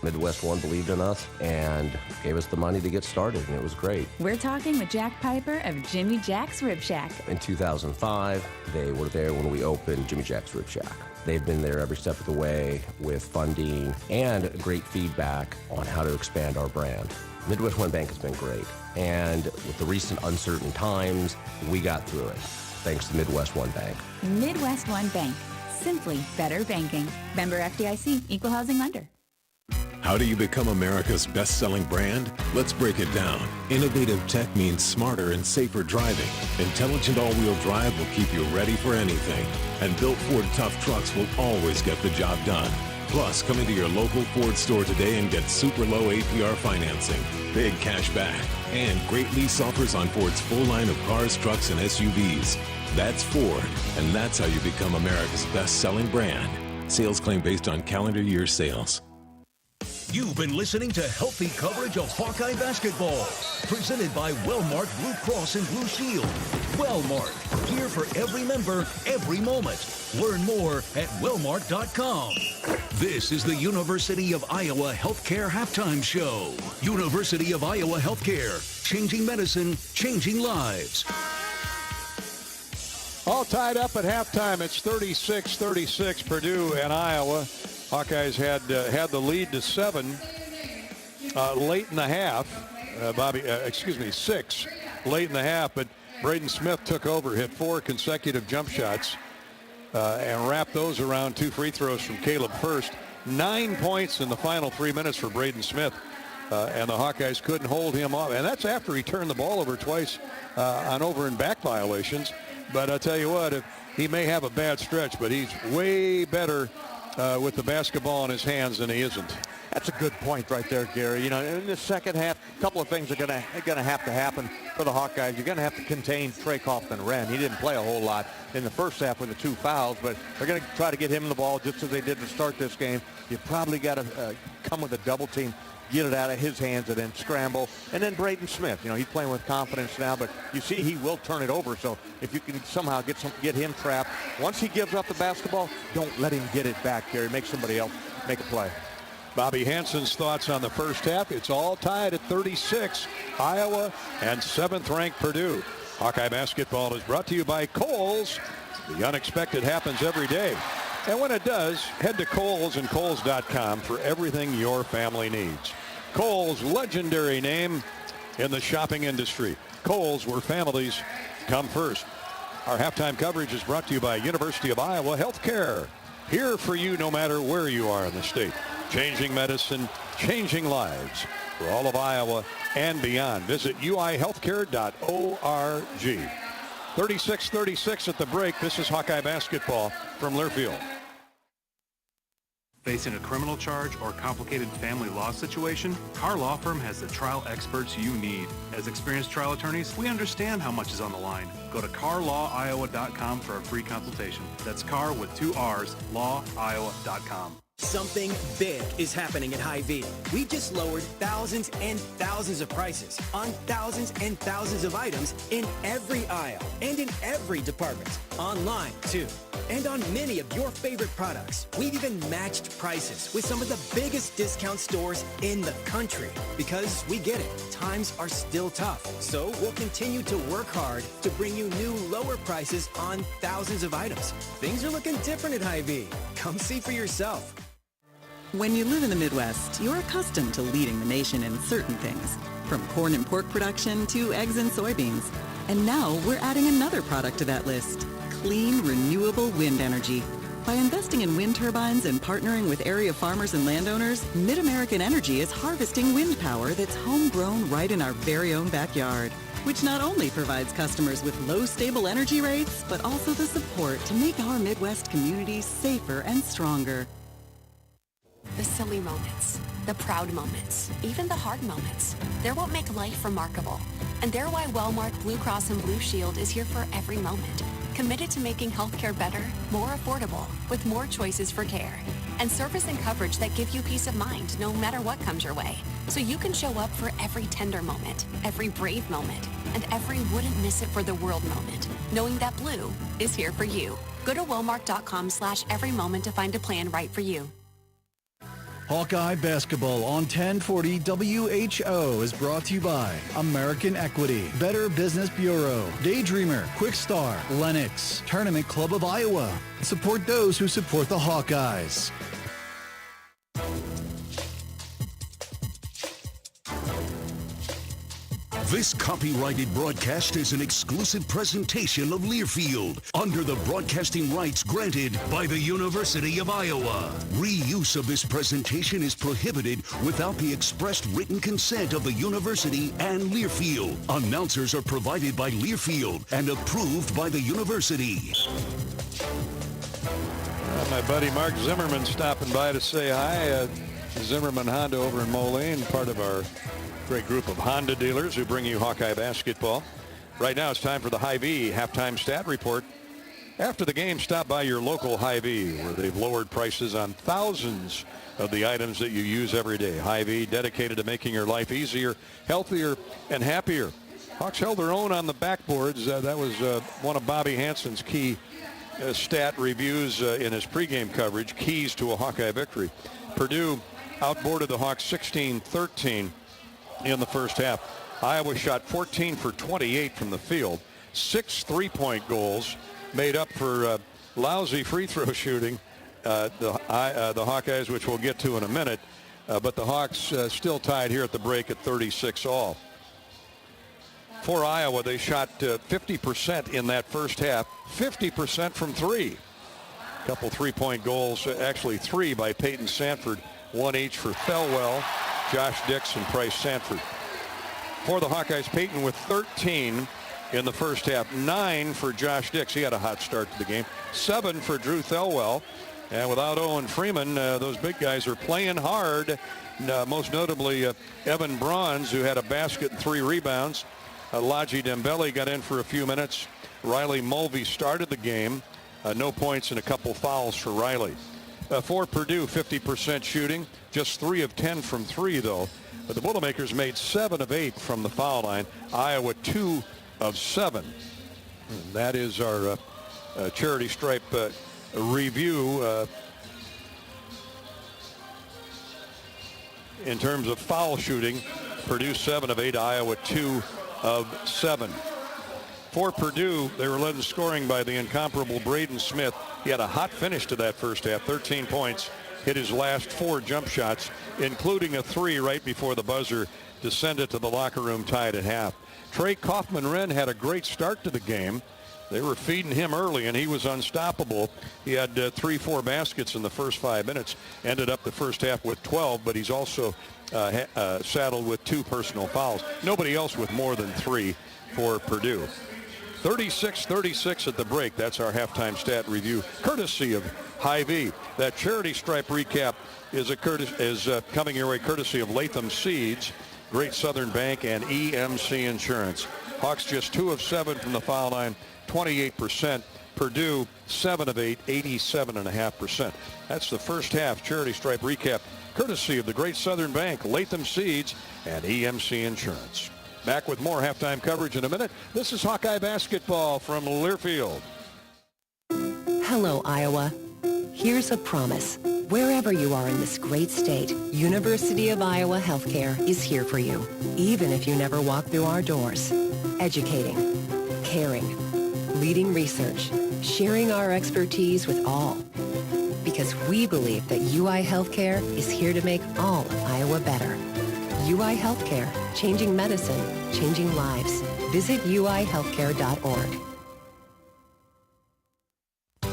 Midwest One believed in us and gave us the money to get started, and it was great. We're talking with Jack Piper of Jimmy Jack's Rib Shack. In 2005, they were there when we opened Jimmy Jack's Rib Shack. They've been there every step of the way with funding and great feedback on how to expand our brand. Midwest One Bank has been great, and with the recent uncertain times, we got through it, thanks to Midwest One Bank. Midwest One Bank. Simply better banking. Member FDIC, equal housing lender. How do you become America's best-selling brand? Let's break it down. Innovative tech means smarter and safer driving. Intelligent all-wheel drive will keep you ready for anything. And built Ford tough trucks will always get the job done. Plus, come into your local Ford store today and get super low APR financing, big cash back, and great lease offers on Ford's full line of cars, trucks, and SUVs. That's Ford, and that's how you become America's best-selling brand. Sales claim based on calendar year sales. You've been listening to healthy coverage of Hawkeye basketball. Presented by Wellmark Blue Cross and Blue Shield. Wellmark, here for every member, every moment. Learn more at wellmark.com. This is the University of Iowa Healthcare Halftime Show. University of Iowa Healthcare, changing medicine, changing lives. All tied up at halftime. It's 36-36, Purdue and Iowa. Hawkeyes had the lead to 7 late in the half. 6 late in the half, but Braden Smith took over, hit 4 consecutive jump shots, and wrapped those around 2 free throws from Caleb First. 9 points in the final 3 minutes for Braden Smith, and the Hawkeyes couldn't hold him off. And that's after he turned the ball over twice on over and back violations. But I'll tell you what, he may have a bad stretch, but he's way better with the basketball in his hands than he isn't. That's a good point right there, Gary. You know, in the second half, a couple of things are going to have to happen for the Hawkeyes. You're going to have to contain Trey Kaufman-Renn. He didn't play a whole lot in the first half with the 2 fouls, but they're going to try to get him the ball just as they did to start this game. You probably got to come with a double team, get it out of his hands, and then scramble. And then Braden Smith, you know, he's playing with confidence now, but you see he will turn it over. So if you can somehow get him trapped, once he gives up the basketball, don't let him get it back, Gary. Make somebody else make a play. Bobby Hansen's thoughts on the first half. It's all tied at 36. Iowa and 7th-ranked Purdue. Hawkeye basketball is brought to you by Kohl's. The unexpected happens every day. And when it does, head to Kohl's and Kohl's.com for everything your family needs. Kohl's, legendary name in the shopping industry. Kohl's, where families come first. Our halftime coverage is brought to you by University of Iowa Healthcare. Here for you no matter where you are in the state. Changing medicine, changing lives for all of Iowa and beyond. Visit uihealthcare.org. 36-36 at the break. This is Hawkeye basketball from Learfield. Facing a criminal charge or complicated family law situation, Carr Law Firm has the trial experts you need. As experienced trial attorneys, we understand how much is on the line. Go to carlawiowa.com for a free consultation. That's Carr with 2 R's, lawiowa.com. Something big is happening at Hy-Vee. We just lowered thousands and thousands of prices on thousands and thousands of items in every aisle and in every department. Online, too. And on many of your favorite products. We've even matched prices with some of the biggest discount stores in the country. Because we get it. Times are still tough. So we'll continue to work hard to bring you new lower prices on thousands of items. Things are looking different at Hy-Vee. Come see for yourself. When you live in the Midwest, you're accustomed to leading the nation in certain things, from corn and pork production to eggs and soybeans. And now we're adding another product to that list, clean, renewable wind energy. By investing in wind turbines and partnering with area farmers and landowners, Mid-American Energy is harvesting wind power that's homegrown right in our very own backyard, which not only provides customers with low, stable energy rates, but also the support to make our Midwest communities safer and stronger. The silly moments, the proud moments, even the hard moments. They're what make life remarkable. And they're why Wellmark Blue Cross and Blue Shield is here for every moment. Committed to making healthcare better, more affordable, with more choices for care. And service and coverage that give you peace of mind no matter what comes your way. So you can show up for every tender moment, every brave moment, and every wouldn't miss it for the world moment. Knowing that blue is here for you. Go to wellmark.com/every moment to find a plan right for you. Hawkeye basketball on 1040 WHO is brought to you by American Equity, Better Business Bureau, Daydreamer, Quick Star, Lennox, Tournament Club of Iowa. Support those who support the Hawkeyes. This copyrighted broadcast is an exclusive presentation of Learfield under the broadcasting rights granted by the University of Iowa. Reuse of this presentation is prohibited without the expressed written consent of the university and Learfield. Announcers are provided by Learfield and approved by the university. My buddy Mark Zimmerman stopping by to say hi. Zimmerman Honda over in Moline, part of our great group of Honda dealers who bring you Hawkeye basketball. Right now it's time for the Hy-Vee halftime stat report. After the game, stop by your local Hy-Vee, where they've lowered prices on thousands of the items that you use every day. Hy-Vee, dedicated to making your life easier, healthier, and happier. Hawks held their own on the backboards. That was one of Bobby Hansen's key stat reviews in his pregame coverage, keys to a Hawkeye victory. Purdue outboarded the Hawks 16-13 in the first half. Iowa shot 14 for 28 from the field. 6 3-point goals made up for lousy free throw shooting. The Hawkeyes, which we'll get to in a minute, but the Hawks still tied here at the break at 36 all. For Iowa, they shot 50% in that first half, 50% from three. A couple 3-point goals, actually 3 by Peyton Sanford, 1 each for Thelwell, Josh Dix, and Price Sanford. For the Hawkeyes, Peyton with 13 in the first half, 9 for Josh Dix. He had a hot start to the game. 7 for Drew Thelwell. And without Owen Freeman, those big guys are playing hard. Most notably, Evan Bronze, who had a basket and 3 rebounds. Laji Dembele got in for a few minutes. Riley Mulvey started the game. No points and a couple fouls for Riley. For Purdue, 50% shooting. Just 3 of 10 from 3, though. But the Boilermakers made 7 of 8 from the foul line. Iowa 2 of 7. And that is our charity stripe review. In terms of foul shooting, Purdue 7 of 8, Iowa 2 of 7. For Purdue, they were led in scoring by the incomparable Braden Smith. He had a hot finish to that first half, 13 points, hit his last 4 jump shots, including a 3 right before the buzzer to send it to the locker room tied at half. Trey Kaufman-Wren had a great start to the game. They were feeding him early, and he was unstoppable. He had 3-4 baskets in the first 5 minutes, ended up the first half with 12, but he's also saddled with 2 personal fouls. Nobody else with more than 3 for Purdue. 36-36 at the break. That's our halftime stat review, courtesy of Hy-Vee. That charity stripe recap is coming your way courtesy of Latham Seeds, Great Southern Bank, and EMC Insurance. Hawks just 2 of 7 from the foul line, 28%. Purdue 7 of 8, 87.5%. That's the first half charity stripe recap, courtesy of the Great Southern Bank, Latham Seeds, and EMC Insurance. Back with more halftime coverage in a minute. This is Hawkeye basketball from Learfield. Hello, Iowa. Here's a promise. Wherever you are in this great state, University of Iowa Healthcare is here for you, even if you never walk through our doors. Educating, caring, leading research, sharing our expertise with all. Because we believe that UI Healthcare is here to make all of Iowa better. UI Healthcare, changing medicine, changing lives. Visit uihealthcare.org.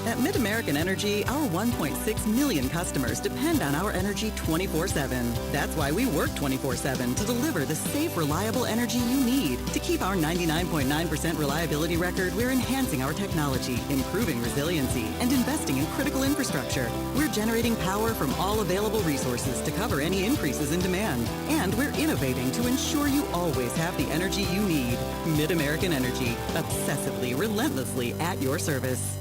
At Mid-American Energy, our 1.6 million customers depend on our energy 24/7. That's why we work 24/7 to deliver the safe, reliable energy you need. To keep our 99.9% reliability record, we're enhancing our technology, improving resiliency, and investing in critical infrastructure. We're generating power from all available resources to cover any increases in demand. And we're innovating to ensure you always have the energy you need. Mid-American Energy, obsessively, relentlessly at your service.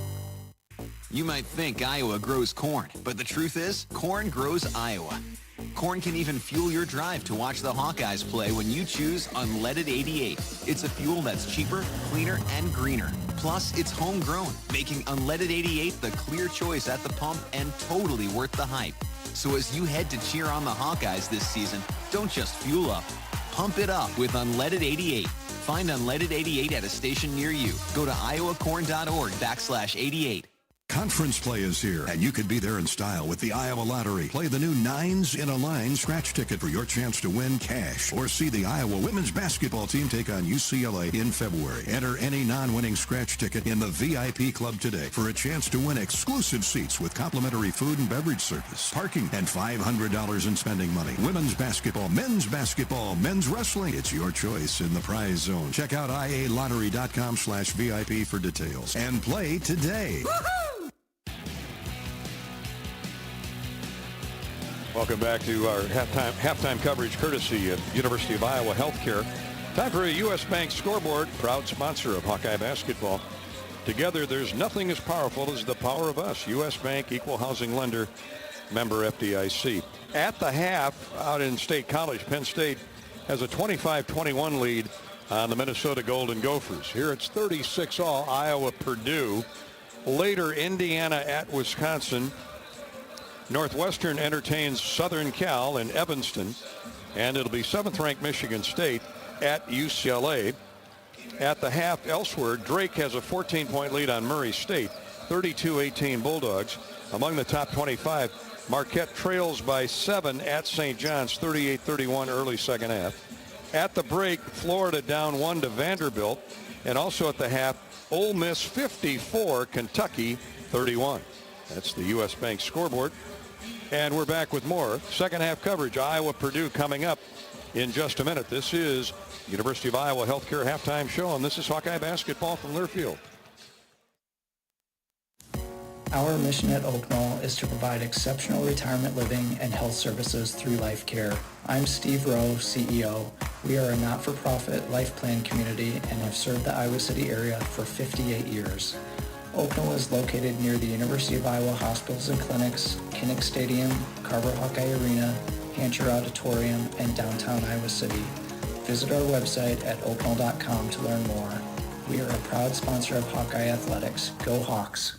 You might think Iowa grows corn, but the truth is, corn grows Iowa. Corn can even fuel your drive to watch the Hawkeyes play when you choose Unleaded 88. It's a fuel that's cheaper, cleaner, and greener. Plus, it's homegrown, making Unleaded 88 the clear choice at the pump and totally worth the hype. So as you head to cheer on the Hawkeyes this season, don't just fuel up. Pump it up with Unleaded 88. Find Unleaded 88 at a station near you. Go to iowacorn.org/88. Conference play is here, and you could be there in style with the Iowa Lottery. Play the new 9s in a Line scratch ticket for your chance to win cash, or see the Iowa women's basketball team take on UCLA in February. Enter any non-winning scratch ticket in the VIP club today for a chance to win exclusive seats with complimentary food and beverage service, parking, and $500 in spending money. Women's basketball, men's wrestling. It's your choice in the prize zone. Check out ialottery.com/VIP for details and play today. Woo-hoo! Welcome back to our halftime coverage courtesy of University of Iowa Healthcare. Time for a U.S. Bank scoreboard, proud sponsor of Hawkeye basketball. Together, there's nothing as powerful as the power of us. U.S. Bank, equal housing lender, member FDIC. At the half, out in State College, Penn State has a 25-21 lead on the Minnesota Golden Gophers. Here it's 36-all, Iowa, Purdue. Later, Indiana at Wisconsin. Northwestern entertains Southern Cal in Evanston. And it'll be 7th-ranked Michigan State at UCLA. At the half elsewhere, Drake has a 14-point lead on Murray State, 32-18 Bulldogs. Among the top 25, Marquette trails by 7 at St. John's, 38-31 early second half. At the break, Florida down 1 to Vanderbilt. And also at the half, Ole Miss 54, Kentucky 31. That's the U.S. Bank scoreboard. And we're back with more second half coverage. Iowa, Purdue coming up in just a minute. This is University of Iowa Healthcare Halftime Show, and this is Hawkeye Basketball from Learfield. Our mission at Oaknall is to provide exceptional retirement living and health services through life care. I'm Steve Rowe, CEO. We are a not-for-profit life plan community and have served the Iowa City area for 58 years. Oaknall is located near the University of Iowa hospitals and clinics, Kinnick Stadium, Carver Hawkeye Arena, Hancher Auditorium, and downtown Iowa City. Visit our website at oaknall.com to learn more. We are a proud sponsor of Hawkeye Athletics. Go Hawks!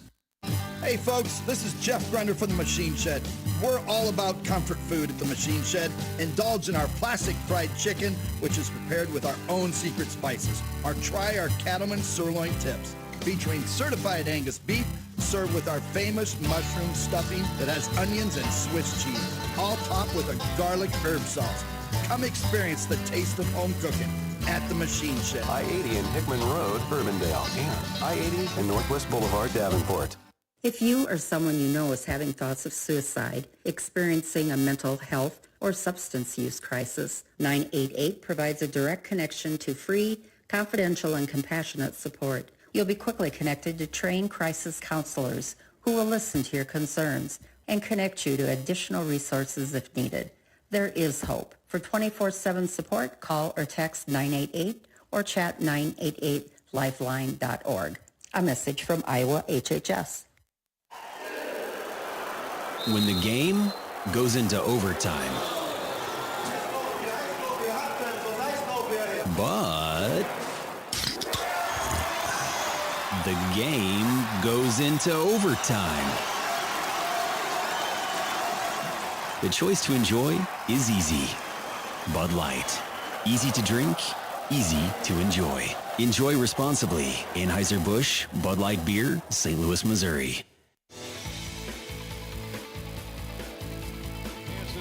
Hey folks, this is Jeff Grunder from the Machine Shed. We're all about comfort food at the Machine Shed. Indulge in our classic fried chicken, which is prepared with our own secret spices. Or try our Cattleman sirloin tips, featuring certified Angus beef, served with our famous mushroom stuffing that has onions and Swiss cheese, all topped with a garlic herb sauce. Come experience the taste of home cooking at the Machine Shed. I-80 and Hickman Road, Urbandale, and I-80 and Northwest Boulevard, Davenport. If you or someone you know is having thoughts of suicide, experiencing a mental health or substance use crisis, 988 provides a direct connection to free, confidential, and compassionate support. You'll be quickly connected to trained crisis counselors who will listen to your concerns and connect you to additional resources if needed. There is hope. For 24/7 support, call or text 988 or chat 988lifeline.org. A message from Iowa HHS. When the game goes into overtime, but the game goes into overtime. The choice to enjoy is easy. Bud Light. Easy to drink, easy to enjoy. Enjoy responsibly. Anheuser-Busch, Bud Light Beer, St. Louis, Missouri.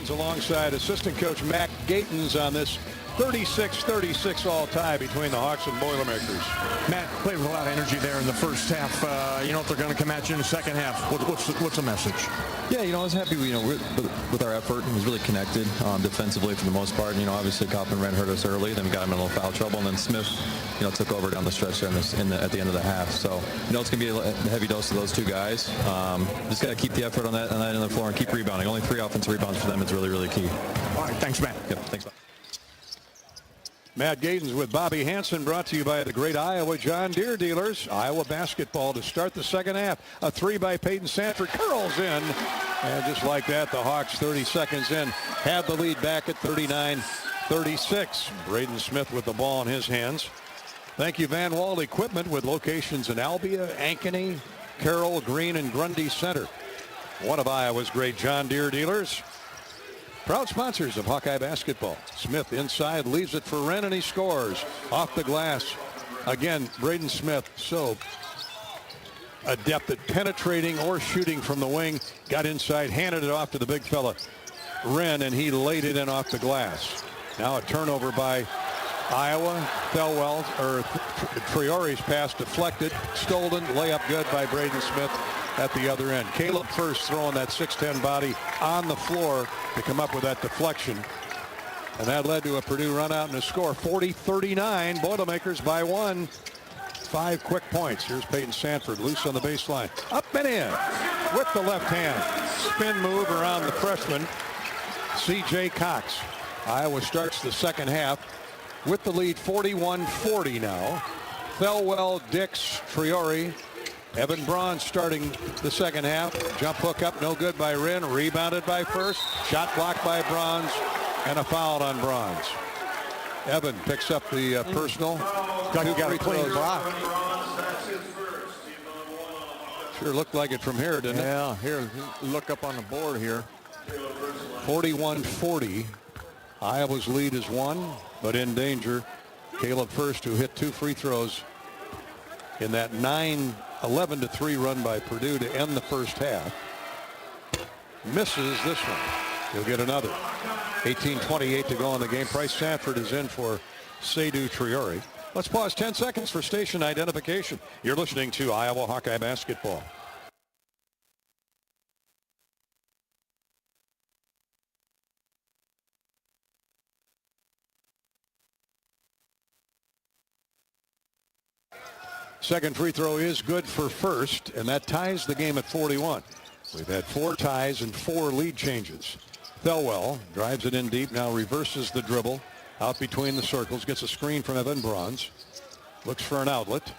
Alongside assistant coach Matt Gatens on this 36-36 all tie between the Hawks and Boilermakers. Matt played with a lot of energy there in the first half. You know, if they're going to come at you in the second half, what's the message? Yeah, you know, I was happy, with our effort. It was really connected defensively for the most part. You know, obviously Kaufman ran hurt us early, then we got him in a little foul trouble, and then Smith, took over down the stretch there at the end of the half. So, it's going to be a heavy dose of those two guys. Just got to keep the effort on that end of the floor and keep rebounding. Only 3 offensive rebounds for them is really, really key. All right, thanks, Matt. Yep, thanks, Matt. Matt Gatens with Bobby Hansen, brought to you by the great Iowa John Deere dealers. Iowa basketball to start the second half. A 3 by Peyton Sanford curls in. And just like that, the Hawks 30 seconds in have the lead back at 39-36. Braden Smith with the ball in his hands. Thank you, Van Wall Equipment, with locations in Albia, Ankeny, Carroll, Greene, and Grundy Center. One of Iowa's great John Deere dealers. Proud sponsors of Hawkeye basketball. Smith inside, leaves it for Wren, and he scores off the glass. Again, Braden Smith, so adept at penetrating or shooting from the wing. Got inside, handed it off to the big fella, Wren, and he laid it in off the glass. Now a turnover by Iowa. Triori's pass deflected, stolen, layup good by Braden Smith at the other end. Caleb First throwing that 6'10" body on the floor to come up with that deflection. And that led to a Purdue run out and a score. 40-39, Boilermakers by 1. 5 quick points. Here's Peyton Sanford loose on the baseline. Up and in with the left hand. Spin move around the freshman, C.J. Cox. Iowa starts the second half with the lead 41-40 now. Thelwell, Dix, Triori, Evan Braun starting the second half. Jump hook up, no good by Wren. Rebounded by First. Shot blocked by Bronze. And a foul on Bronze. Evan picks up the personal. Got a clean block. Sure looked like it from here, didn't it? Yeah, here, look up on the board here. 41-40. Iowa's lead is 1, but in danger. Caleb First, who hit 2 free throws in that 11-3 run by Purdue to end the first half. Misses this one. He'll get another. 18:28 to go in the game. Price Sanford is in for Seydou Traore. Let's pause 10 seconds for station identification. You're listening to Iowa Hawkeye basketball. Second free throw is good for First, and that ties the game at 41. We've had 4 ties and 4 lead changes. Thelwell drives it in deep, now reverses the dribble. Out between the circles, gets a screen from Evan Bronze. Looks for an outlet.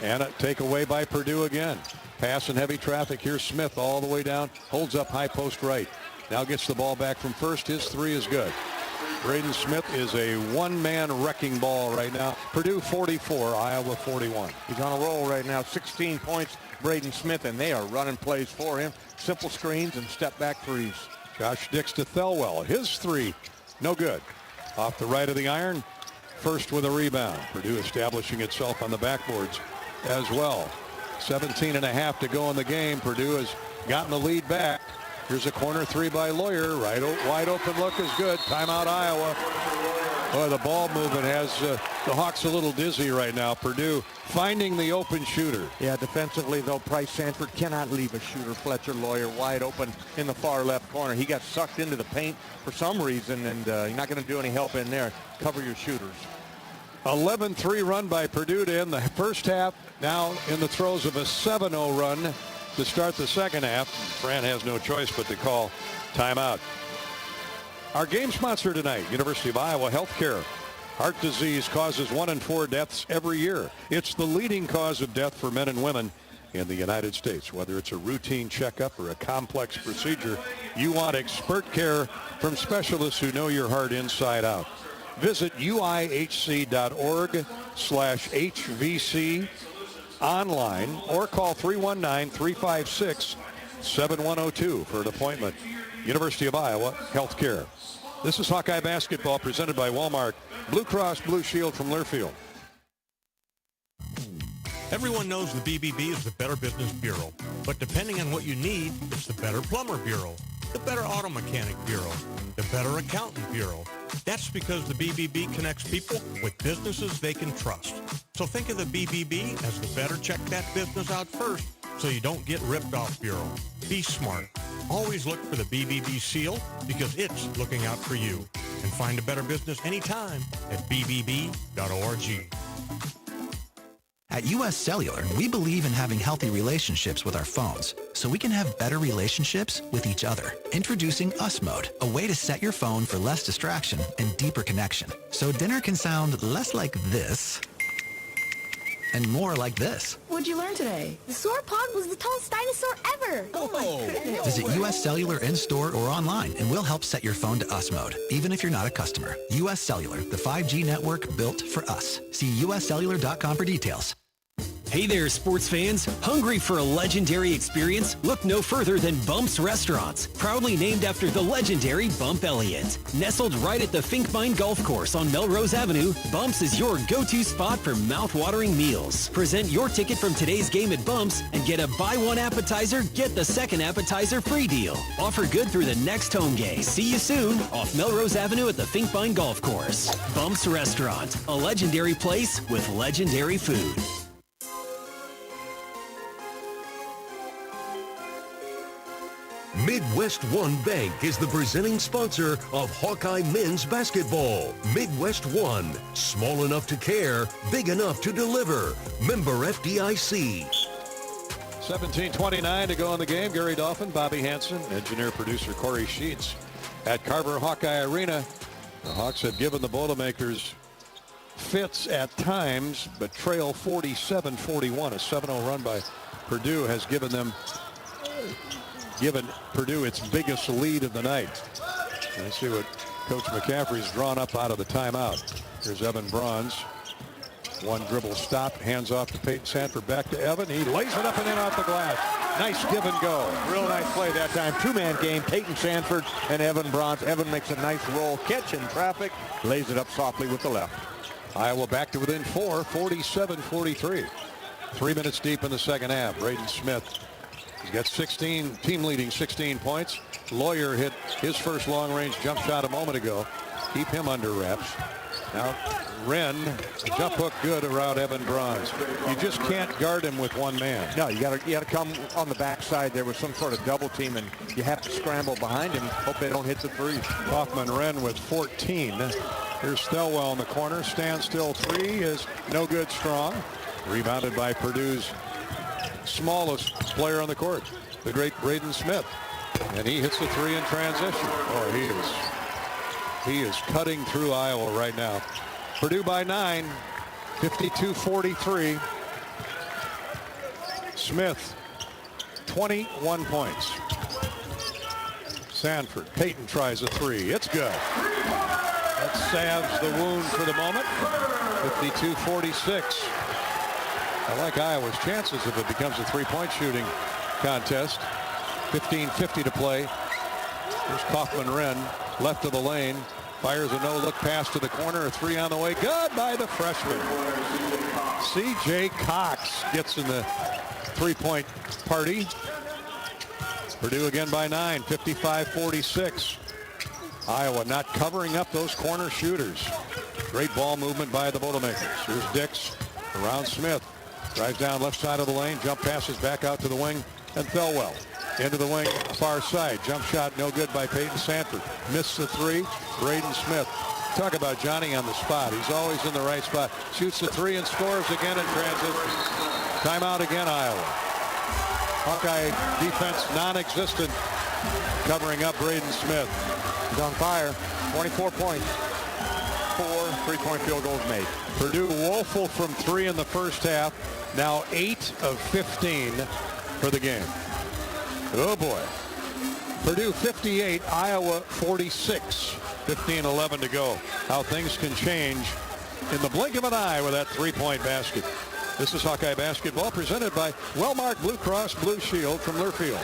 And a takeaway by Purdue again. Pass in heavy traffic. Here's Smith all the way down. Holds up high post right. Now gets the ball back from First. His 3 is good. Braden Smith is a one-man wrecking ball right now. Purdue 44, Iowa 41. He's on a roll right now. 16 points, Braden Smith, and they are running plays for him. Simple screens and step-back threes. Josh Dix to Thelwell. His 3, no good. Off the right of the iron. First with a rebound. Purdue establishing itself on the backboards as well. 17.5 to go in the game. Purdue has gotten the lead back. Here's a corner 3 by Lawyer. Wide open look is good. Timeout Iowa. Boy, the ball movement has the Hawks a little dizzy right now. Purdue finding the open shooter. Yeah, defensively, though, Price Sanford cannot leave a shooter. Fletcher Lawyer wide open in the far left corner. He got sucked into the paint for some reason, and you're not going to do any help in there. Cover your shooters. 11-3 run by Purdue to end the first half. Now in the throes of a 7-0 run to start the second half. Fran has no choice but to call timeout. Our game sponsor tonight, University of Iowa Healthcare. Heart disease causes 1 in 4 deaths every year. It's the leading cause of death for men and women in the United States. Whether it's a routine checkup or a complex procedure, you want expert care from specialists who know your heart inside out. Visit uihc.org/HVC online or call 319-356-7102 for an appointment. University of Iowa Healthcare. This is Hawkeye basketball presented by Walmart. Blue Cross Blue Shield from Learfield. Everyone knows the BBB is the Better Business Bureau, but depending on what you need, it's the Better Plumber Bureau, the Better Auto Mechanic Bureau, the Better Accountant Bureau. That's because the BBB connects people with businesses they can trust. So think of the BBB as the better check that business out first so you don't get ripped off bureau. Be smart. Always look for the BBB seal because it's looking out for you. And find a better business anytime at bbb.org. At U.S. Cellular, we believe in having healthy relationships with our phones, so we can have better relationships with each other. Introducing US Mode, a way to set your phone for less distraction and deeper connection. So dinner can sound less like this and more like this. What'd you learn today? The sauropod was the tallest dinosaur ever. Oh my goodness. Visit U.S. Cellular in-store or online, and we'll help set your phone to US Mode, even if you're not a customer. U.S. Cellular, the 5G network built for us. See uscellular.com for details. Hey there, sports fans. Hungry for a legendary experience? Look no further than Bumps Restaurants, proudly named after the legendary Bump Elliott. Nestled right at the Finkbine Golf Course on Melrose Avenue, Bumps is your go-to spot for mouth-watering meals. Present your ticket from today's game at Bumps and get a buy one appetizer, get the second appetizer free deal. Offer good through the next home game. See you soon off Melrose Avenue at the Finkbine Golf Course. Bumps Restaurant, a legendary place with legendary food. Midwest One Bank is the presenting sponsor of Hawkeye men's basketball. Midwest One, small enough to care, big enough to deliver. Member FDIC. 17:29 to go in the game. Gary Dolphin, Bobby Hansen, engineer-producer Corey Sheets at Carver Hawkeye Arena. The Hawks have given the Boilermakers fits at times, but trail 47-41. A 7-0 run by Purdue has given Purdue its biggest lead of the night. Let's see what Coach McCaffrey's drawn up out of the timeout. Here's Evan Bronze. One dribble stop, hands off to Peyton Sanford, back to Evan. He lays it up and in off the glass. Nice give and go. Real nice play that time. Two-man game, Peyton Sanford and Evan Bronze. Evan makes a nice roll, catch in traffic, lays it up softly with the left. Iowa back to within 4, 47-43. 3 minutes deep in the second half. Braden Smith, he's got team leading 16 points. Lawyer hit his first long-range jump shot a moment ago. Keep him under wraps. Now Wren, jump hook good around Evan Bronze. You just can't guard him with one man. No, you got to come on the backside there with some sort of double team, and you have to scramble behind him. Hope they don't hit the three. Kaufman Wren with 14. Here's Stelwell in the corner. Standstill three is no good, strong. Rebounded by Purdue's smallest player on the court, the great Braden Smith. And he hits the three in transition. Oh, he is cutting through Iowa right now. Purdue by 9, 52-43. Smith, 21 points. Sanford, Peyton tries a three. It's good. That salves the wound for the moment. 52-46. I like Iowa's chances if it becomes a three-point shooting contest. 15:50 to play. Here's Kaufman Wren, left of the lane. Fires a no-look pass to the corner. A three on the way. Good by the freshman. C.J. Cox gets in the three-point party. Purdue again by 9, 55-46. Iowa not covering up those corner shooters. Great ball movement by the Boilermakers. Here's Dix around Smith. Drives down left side of the lane. Jump passes back out to the wing. And Thelwell into the wing, far side. Jump shot no good by Peyton Sanford. Missed the three. Braden Smith. Talk about Johnny on the spot. He's always in the right spot. Shoots the three and scores again in transition. Timeout again, Iowa. Hawkeye defense non-existent, covering up Braden Smith. He's on fire. 24 points. 4 3-point field goals made. Purdue woeful from three in the first half. Now 8 of 15 for the game. Oh boy. Purdue 58, Iowa 46. 15-11 to go. How things can change in the blink of an eye with that three-point basket. This is Hawkeye Basketball presented by Wellmark Blue Cross Blue Shield from Learfield.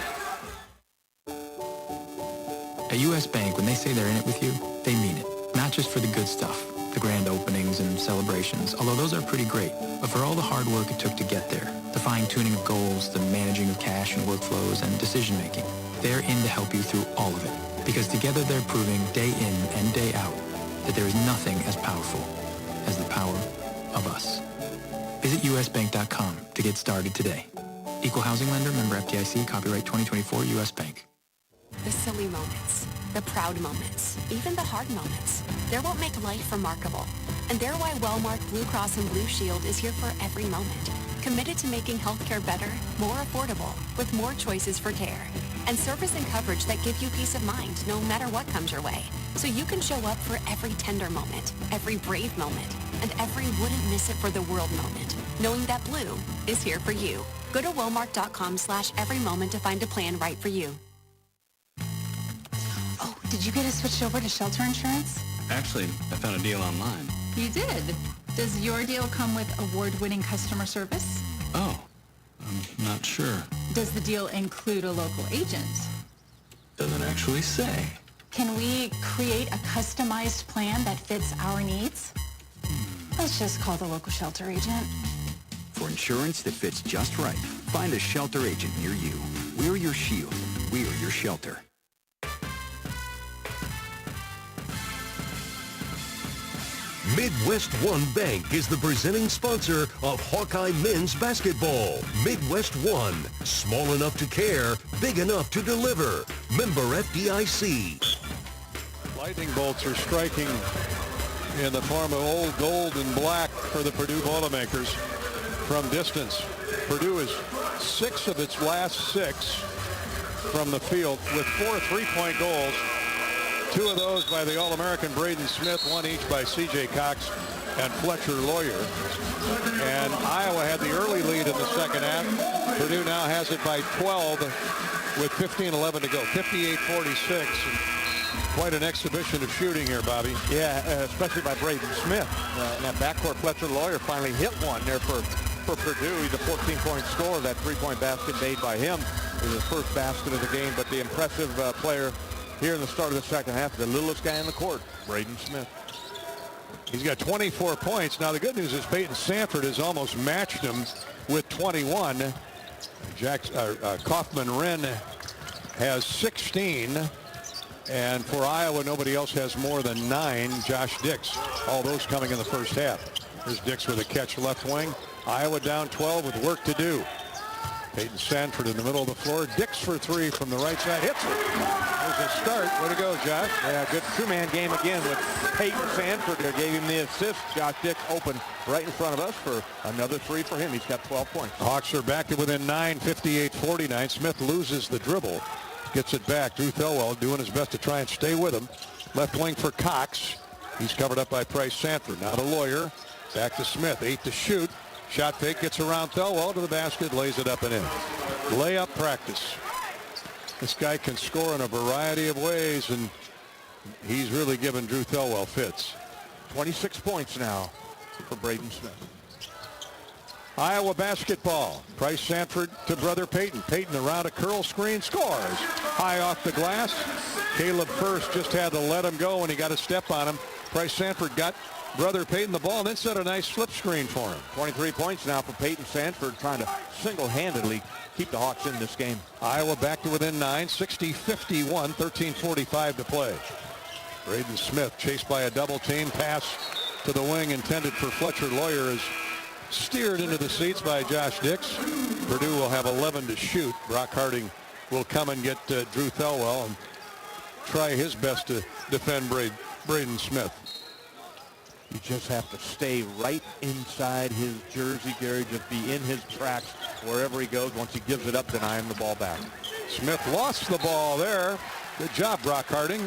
At U.S. Bank, when they say they're in it with you, they mean it. Not just for the good stuff, the grand openings and celebrations, although those are pretty great, but for all the hard work it took to get there, the fine-tuning of goals, the managing of cash and workflows, and decision-making. They're in to help you through all of it, because together they're proving day in and day out that there is nothing as powerful as the power of us. Visit usbank.com to get started today. Equal housing lender, member FDIC, copyright 2024, U.S. Bank. The silly moments, the proud moments, even the hard moments. They're what make life remarkable. And they're why Wellmark Blue Cross and Blue Shield is here for every moment. Committed to making healthcare better, more affordable, with more choices for care. And service and coverage that give you peace of mind no matter what comes your way. So you can show up for every tender moment, every brave moment, and every wouldn't miss it for the world moment, knowing that Blue is here for you. Go to Wellmark.com/every moment to find a plan right for you. Oh, did you get us switched over to shelter insurance? Actually, I found a deal online. You did? Does your deal come with award-winning customer service? Oh, I'm not sure. Does the deal include a local agent? Doesn't actually say. Can we create a customized plan that fits our needs? Let's just call the local shelter agent. For insurance that fits just right, find a shelter agent near you. We're your shield. We're your shelter. Midwest One Bank is the presenting sponsor of Hawkeye men's basketball. Midwest One, small enough to care, big enough to deliver. Member FDIC. Lightning bolts are striking in the form of old gold and black for the Purdue Boilermakers from distance. Purdue is 6 of its last 6 from the field with 4 3-point goals. 2 of those by the All-American Braden Smith, 1 each by C.J. Cox and Fletcher Lawyer. And Iowa had the early lead in the second half. Purdue now has it by 12 with 15-11 to go. 58-46. Quite an exhibition of shooting here, Bobby. Yeah, especially by Braden Smith. In that backcourt, Fletcher Lawyer finally hit one there for Purdue. He's a 14-point scorer. That three-point basket made by him is his first basket of the game. But the impressive player here in the start of the second half, the littlest guy in the court, Braden Smith. He's got 24 points. Now, the good news is Peyton Sanford has almost matched him with 21. Kaufman Wren has 16. And for Iowa, nobody else has more than 9. Josh Dix. All those coming in the first half. Here's Dix with a catch left wing. Iowa down 12 with work to do. Peyton Sanford in the middle of the floor. Dix for 3 from the right side. Hits it. There's a start. Way to go, Josh. Yeah, good two-man game again with Peyton Sanford there. Gave him the assist. Josh Dix open right in front of us for another 3 for him. He's got 12 points. Hawks are back to within 9, 58-49. Smith loses the dribble. Gets it back. Drew Thelwell doing his best to try and stay with him. Left wing for Cox. He's covered up by Price Sanford. Now to Lawyer. Back to Smith. 8 to shoot. Shot fake gets around Thelwell to the basket. Lays it up and in. Layup practice. This guy can score in a variety of ways, and he's really given Drew Thelwell fits. 26 points now for Braden Smith. Iowa basketball. Price Sanford to brother Peyton. Peyton around a curl screen, scores. High off the glass. Caleb First just had to let him go when he got a step on him. Price Sanford got brother Peyton the ball and then set a nice slip screen for him. 23 points now for Peyton Sanford, trying to single-handedly keep the Hawks in this game. Iowa back to within 9, 60-51, 13:45 to play. Braden Smith chased by a double team. Pass to the wing intended for Fletcher Lawyer is steered into the seats by Josh Dix. Purdue will have 11 to shoot. Brock Harding will come and get Drew Thelwell and try his best to defend Braden Smith. You just have to stay right inside his jersey, Gary. Just be in his tracks wherever he goes. Once he gives it up, deny him the ball back. Smith lost the ball there. Good job, Brock Harding.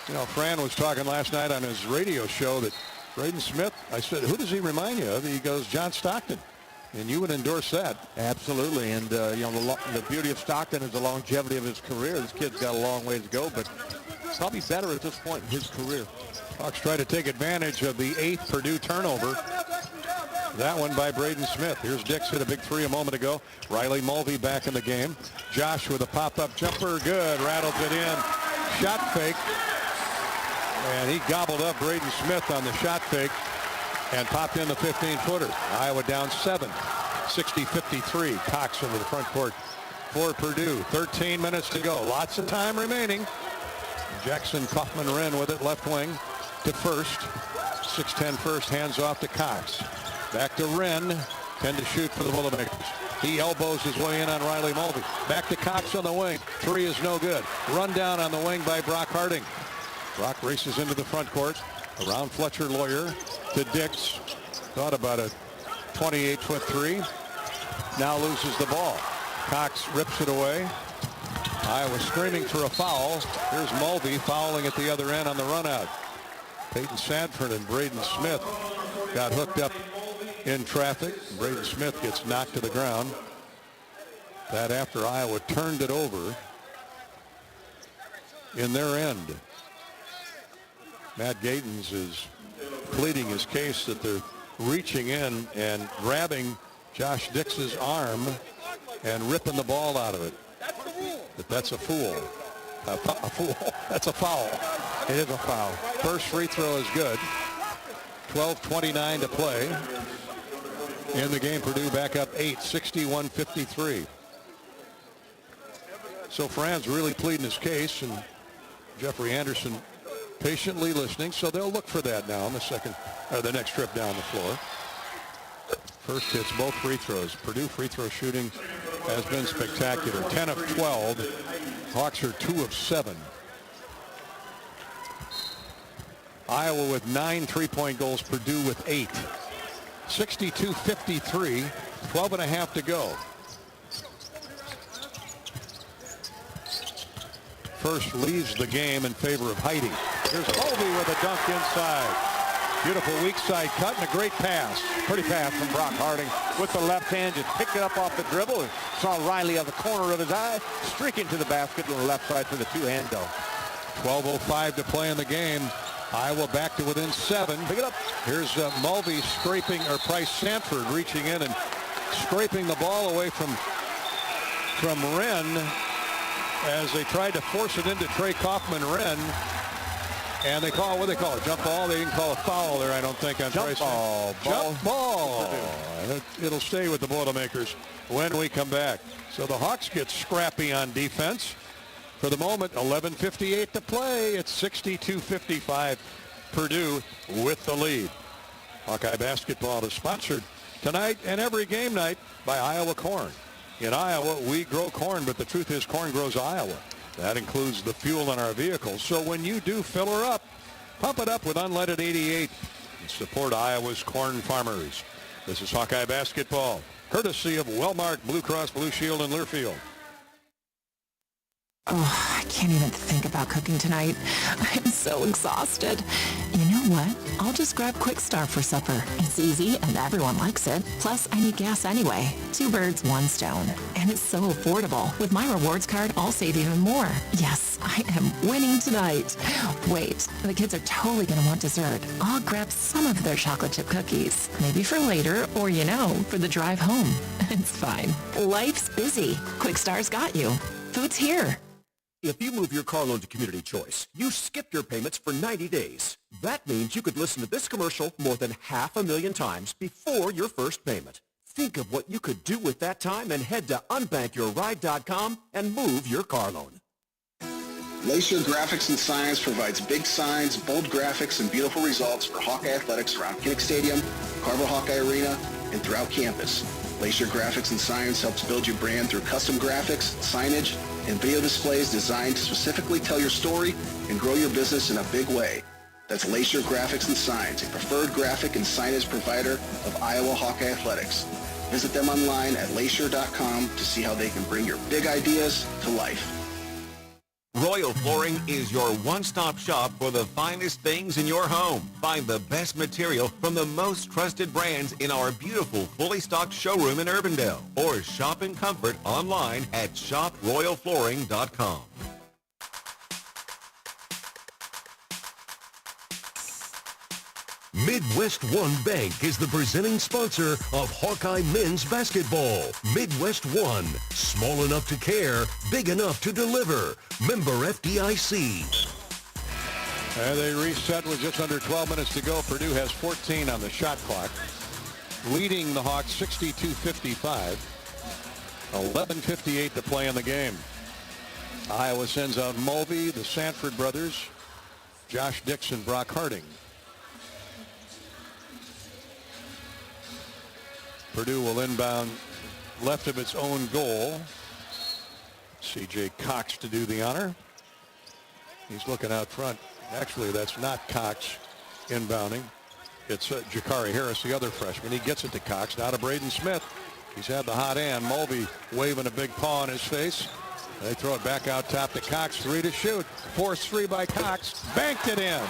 You know, Fran was talking last night on his radio show that Braden Smith, I said, who does he remind you of? He goes, John Stockton. And you would endorse that. Absolutely. And, you know, the beauty of Stockton is the longevity of his career. This kid's got a long way to go, but probably better at this point in his career. Hawks try to take advantage of the 8th Purdue turnover. That one by Braden Smith. Here's Dix, hit a big 3 a moment ago. Riley Mulvey back in the game. Josh with a pop-up jumper. Good. Rattles it in. Shot fake. And he gobbled up Braden Smith on the shot fake and popped in the 15-footer. Iowa down 7, 60-53. Cox into the front court for Purdue. 13 minutes to go. Lots of time remaining. Jackson Kaufman-Wren with it, left wing to First. 6'10" First, hands off to Cox. Back to Wren, 10 to shoot for the Boilermakers. He elbows his way in on Riley Mulvey. Back to Cox on the wing. 3 is no good. Run down on the wing by Brock Harding. Brock races into the front court. Around Fletcher Lawyer to Dix. Thought about a 28-foot 3. Now loses the ball. Cox rips it away. Iowa screaming for a foul. Here's Mulvey fouling at the other end on the run out. Peyton Sanford and Braden Smith got hooked up in traffic. Braden Smith gets knocked to the ground. That after Iowa turned it over in their end. Matt Gatens is pleading his case that they're reaching in and grabbing Josh Dix's arm and ripping the ball out of it. But that's a fool. A fool. That's a foul. It is a foul. First free throw is good. 12:29 to play in the game. Purdue back up 8, 61-53. So Fran's really pleading his case, and Jeffrey Anderson patiently listening. So they'll look for that now on the next trip down the floor. First hits both free throws. Purdue free throw shooting has been spectacular. 10 of 12. Hawks are 2 of 7. Iowa with 9 3-point goals. Purdue with 8. 62-53. 12 and a half to go. First leaves the game in favor of Heidi. Here's Mulvey with a dunk inside. Beautiful weak side cut and a great pass. Pretty pass from Brock Harding with the left hand. Just picked it up off the dribble and saw Riley on the corner of his eye streaking to the basket on the left side for the two-hand goal. 12:05 to play in the game. Iowa back to within 7. Pick it up. Here's Mulvey scraping, or Price Sanford reaching in and scraping the ball away from Wren as they tried to force it into Trey Kaufman-Wren. And they call, what do they call it? Jump ball? They didn't call a foul there, I don't think, on Jump Price. ball. Jump ball. It'll stay with the Boilermakers when we come back. So the Hawks get scrappy on defense. For the moment, 11:58 to play. It's 62-55. Purdue with the lead. Hawkeye basketball is sponsored tonight and every game night by Iowa Corn. In Iowa, we grow corn, but the truth is corn grows Iowa. That includes the fuel in our vehicles. So when you do fill her up, pump it up with unleaded 88 and support Iowa's corn farmers. This is Hawkeye basketball, courtesy of Wellmark Blue Cross Blue Shield in Learfield. Oh, I can't even think about cooking tonight. I'm so exhausted. You know what? I'll just grab Quick Start for supper. It's easy and everyone likes it. Plus, I need gas anyway. 2 birds, 1 stone. And it's so affordable. With my rewards card, I'll save even more. Yes, I am winning tonight. Wait, the kids are totally going to want dessert. I'll grab some of their chocolate chip cookies. Maybe for later or, for the drive home. It's fine. Life's busy. Quick Start's got you. Food's here. If you move your car loan to Community Choice, you skip your payments for 90 days. That means you could listen to this commercial more than 500,000 times before your first payment. Think of what you could do with that time and head to unbankyourride.com and move your car loan. Lacer Graphics and Signs provides big signs, bold graphics, and beautiful results for Hawkeye athletics around Kinnick Stadium, Carver Hawkeye Arena, and throughout campus. Lacer Graphics and Signs helps build your brand through custom graphics, signage, and video displays designed to specifically tell your story and grow your business in a big way. That's Lacer Graphics and Signs, a preferred graphic and signage provider of Iowa Hawkeye athletics. Visit them online at lacer.com to see how they can bring your big ideas to life. Royal Flooring is your one-stop shop for the finest things in your home. Find the best material from the most trusted brands in our beautiful, fully stocked showroom in Urbandale. Or shop in comfort online at shoproyalflooring.com. Midwest One Bank is the presenting sponsor of Hawkeye men's basketball. Midwest One, small enough to care, big enough to deliver. Member FDIC. And they reset with just under 12 minutes to go. Purdue has 14 on the shot clock, leading the Hawks 62-55. 11:58 to play in the game. Iowa sends out Mulvey, the Sanford brothers, Josh Dixon, Brock Harding. Purdue will inbound left of its own goal. C.J. Cox to do the honor. He's looking out front. Actually, that's not Cox inbounding. It's Jakari Harris, the other freshman. He gets it to Cox. Now to Braden Smith. He's had the hot hand. Mulvey waving a big paw in his face. They throw it back out top to Cox. 3 to shoot. Forced 3 by Cox. Banked it in.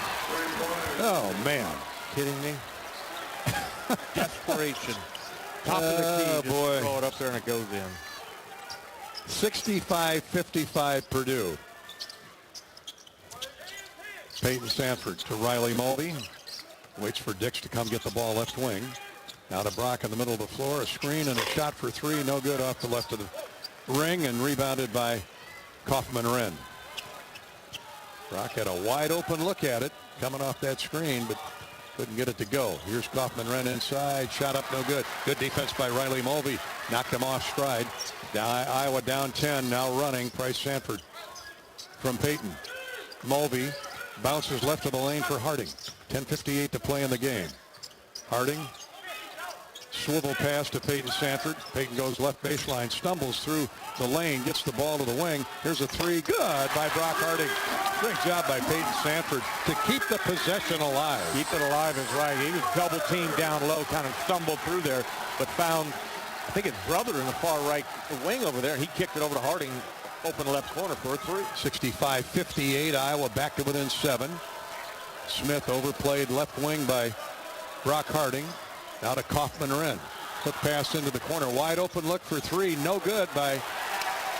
Oh, man. Kidding me? Desperation. Top of the key, boy. Throw it up there and it goes in. 65-55 Purdue. Peyton Sanford to Riley Mulvey. Waits for Dix to come get the ball left wing. Now to Brock in the middle of the floor. A screen and a shot for 3. No good off the left of the ring and rebounded by Kaufman-Wren. Brock had a wide open look at it coming off that screen, but couldn't get it to go. Here's Kaufman-Wren inside. Shot up, no good. Good defense by Riley Mulvey. Knocked him off stride. Iowa down 10, now running. Price Sanford from Peyton. Mulvey bounces left of the lane for Harding. 10:58 to play in the game. Harding, swivel pass to Peyton Sanford. Peyton goes left baseline, stumbles through the lane, gets the ball to the wing. Here's a 3, good by Brock Harding. Great job by Peyton Sanford to keep the possession alive. Keep it alive is right. He was double teamed down low, kind of stumbled through there, but found, I think, his brother in the far right wing over there. He kicked it over to Harding, open left corner for a 3. 65-58, Iowa back to within 7. Smith overplayed left wing by Brock Harding. Now to Kaufman-Wren. Quick pass into the corner. Wide open look for three. No good by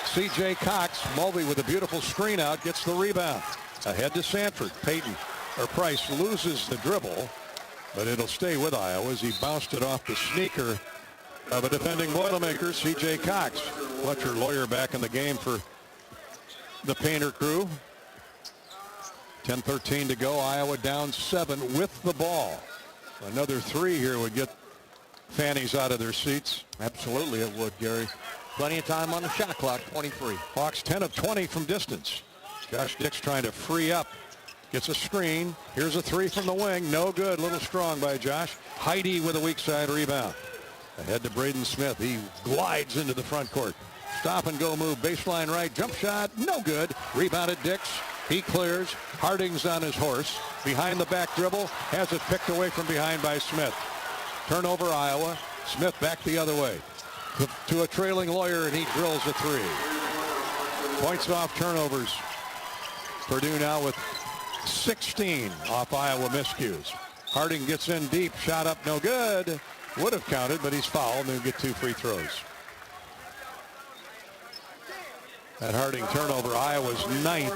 C.J. Cox. Mulvey with a beautiful screen out. Gets the rebound. Ahead to Sanford. Price loses the dribble, but it'll stay with Iowa as he bounced it off the sneaker of a defending Boilermaker, C.J. Cox. Fletcher Lawyer back in the game for the Painter crew. 10:13 to go. Iowa down 7 with the ball. Another three here would get fannies out of their seats. Absolutely it would, Gary. Plenty of time on the shot clock, 23. Hawks 10 of 20 from distance. Josh Dix trying to free up. Gets a screen. Here's a three from the wing. No good. Little strong by Josh. Heidi with a weak side rebound. Ahead to Braden Smith. He glides into the front court. Stop and go move. Baseline right. Jump shot. No good. Rebounded Dix. He clears. Harding's on his horse. Behind the back dribble. Has it picked away from behind by Smith. Turnover Iowa. Smith back the other way. To a trailing Lawyer, and he drills a three. Points off turnovers. Purdue now with 16 off Iowa miscues. Harding gets in deep. Shot up. No good. Would have counted, but he's fouled, and he'll get 2 free throws. That Harding turnover, Iowa's 9th.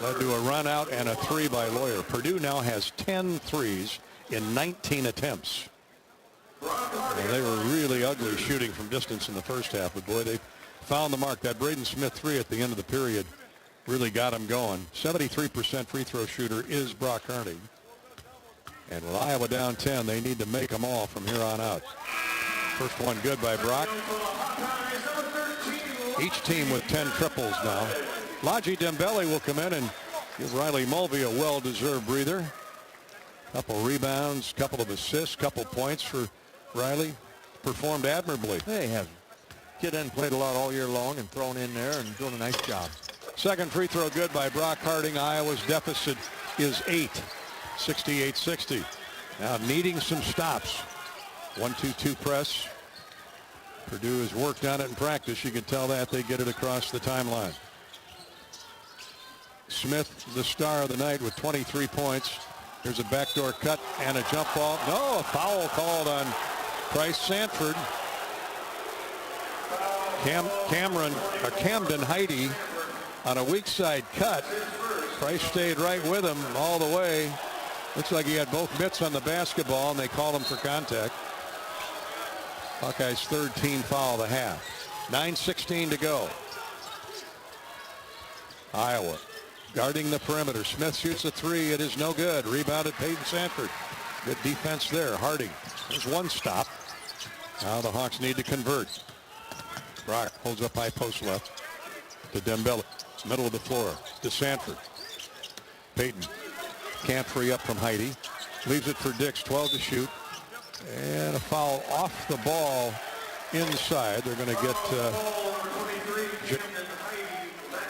Led to a run out and a three by Lawyer. Purdue now has 10 threes in 19 attempts. And they were really ugly shooting from distance in the first half, but boy, they found the mark. That Braden Smith three at the end of the period really got him going. 73% free throw shooter is Brock Harding. And with Iowa down 10, they need to make them all from here on out. First one good by Brock. Each team with 10 triples now. Laji Dembele will come in and give Riley Mulvey a well-deserved breather. Couple rebounds, couple of assists, couple points for Riley. Performed admirably. They have. Kid in played a lot all year long and thrown in there and doing a nice job. Second free throw good by Brock Harding. Iowa's deficit is 8. 68-60. Now needing some stops. 1-2-2 press. Purdue has worked on it in practice. You can tell that they get it across the timeline. Smith, the star of the night with 23 points. There's a backdoor cut and a jump ball. No, a foul called on Price Sanford. Camden Heidi on a weak side cut. Price stayed right with him all the way. Looks like he had both mitts on the basketball, and they called him for contact. Hawkeyes' third team foul of the half. 9:16 to go. Iowa guarding the perimeter. Smith shoots a three. It is no good. Rebounded Peyton Sanford. Good defense there. Harding. There's one stop. Now the Hawks need to convert. Brock holds up high post left to Dembele. Middle of the floor to Sanford. Peyton can't free up from Heidi. Leaves it for Dix. 12 to shoot. And a foul off the ball inside. They're going to get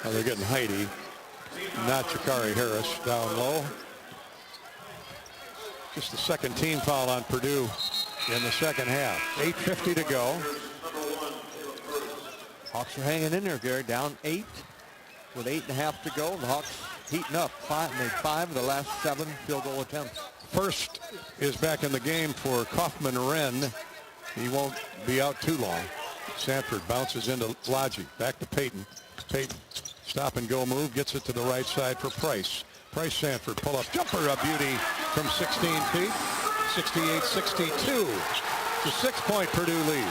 they're getting Heidi, not Jakari Harris, down low. Just the second team foul on Purdue in the second half. 8:50 to go. Hawks are hanging in there, Gary. Down 8 with 8.5 to go. The Hawks heating up. Made 5 of the last 7 field goal attempts. First is back in the game for Kaufman-Wren. He won't be out too long. Sanford bounces into Laji. Back to Peyton. Peyton, stop and go move. Gets it to the right side for Price. Price Sanford pull up jumper, a beauty from 16 feet. 68-62. It's a 6-point Purdue lead.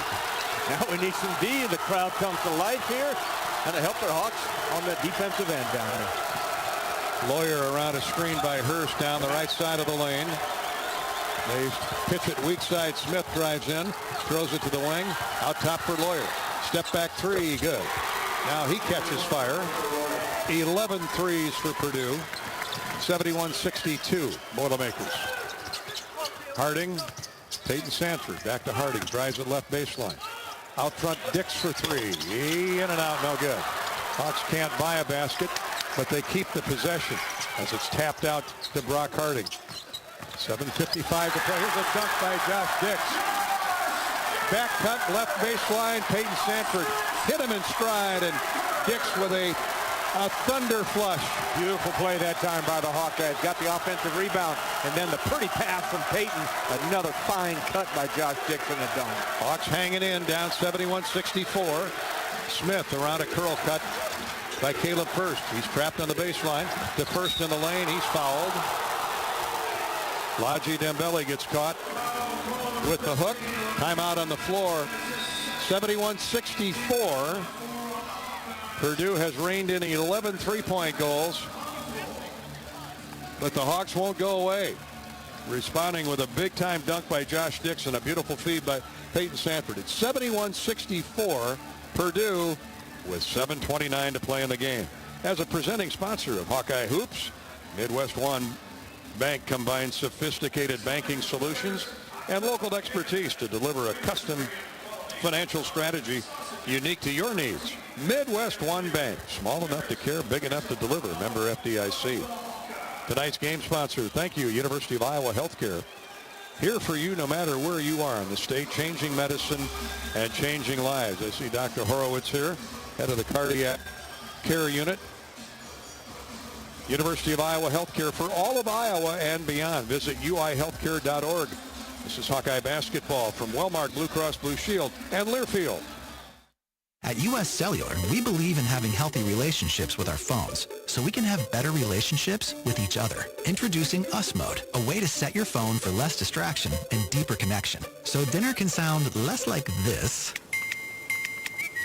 Now we need some D. The crowd comes to life here. And to help their Hawks on the defensive end down there. Lawyer around a screen by Hurst down the right side of the lane. They pitch it weak side. Smith drives in, throws it to the wing. Out top for Lawyer. Step back three, good. Now he catches fire. 11 threes for Purdue. 71-62, Boilermakers. Harding, Peyton Sanford, back to Harding. Drives it left baseline. Out front, Dix for three. In and out, no good. Hawks can't buy a basket, but they keep the possession as it's tapped out to Brock Harding. 7:55 to play. Here's a dunk by Josh Dix. Back cut, left baseline. Peyton Sanford hit him in stride, and Dix with a A thunder flush. Beautiful play that time by the Hawkeyes. Got the offensive rebound, and then the pretty pass from Peyton. Another fine cut by Josh Dixon at dunk. Hawks hanging in, down 71-64. Smith around a curl cut by Caleb First. He's trapped on the baseline. To First in the lane. He's fouled. Laji Dembele gets caught with the hook. Timeout on the floor. 71-64. Purdue has reined in 11 three-point goals, but the Hawks won't go away. Responding with a big-time dunk by Josh Dixon, a beautiful feed by Peyton Sanford. It's 71-64, Purdue with 7:29 to play in the game. As a presenting sponsor of Hawkeye Hoops, Midwest One Bank combines sophisticated banking solutions and local expertise to deliver a custom financial strategy unique to your needs. Midwest One Bank, small enough to care, big enough to deliver. Member FDIC. Tonight's game sponsor, thank you, University of Iowa Healthcare. Here for you no matter where you are in the state, changing medicine and changing lives. I see Dr. Horowitz here, head of the cardiac care unit. University of Iowa Healthcare for all of Iowa and beyond. Visit uihealthcare.org. This is Hawkeye basketball from Wellmark Blue Cross Blue Shield and Learfield. At U.S. Cellular, we believe in having healthy relationships with our phones, so we can have better relationships with each other. Introducing US Mode, a way to set your phone for less distraction and deeper connection. So dinner can sound less like this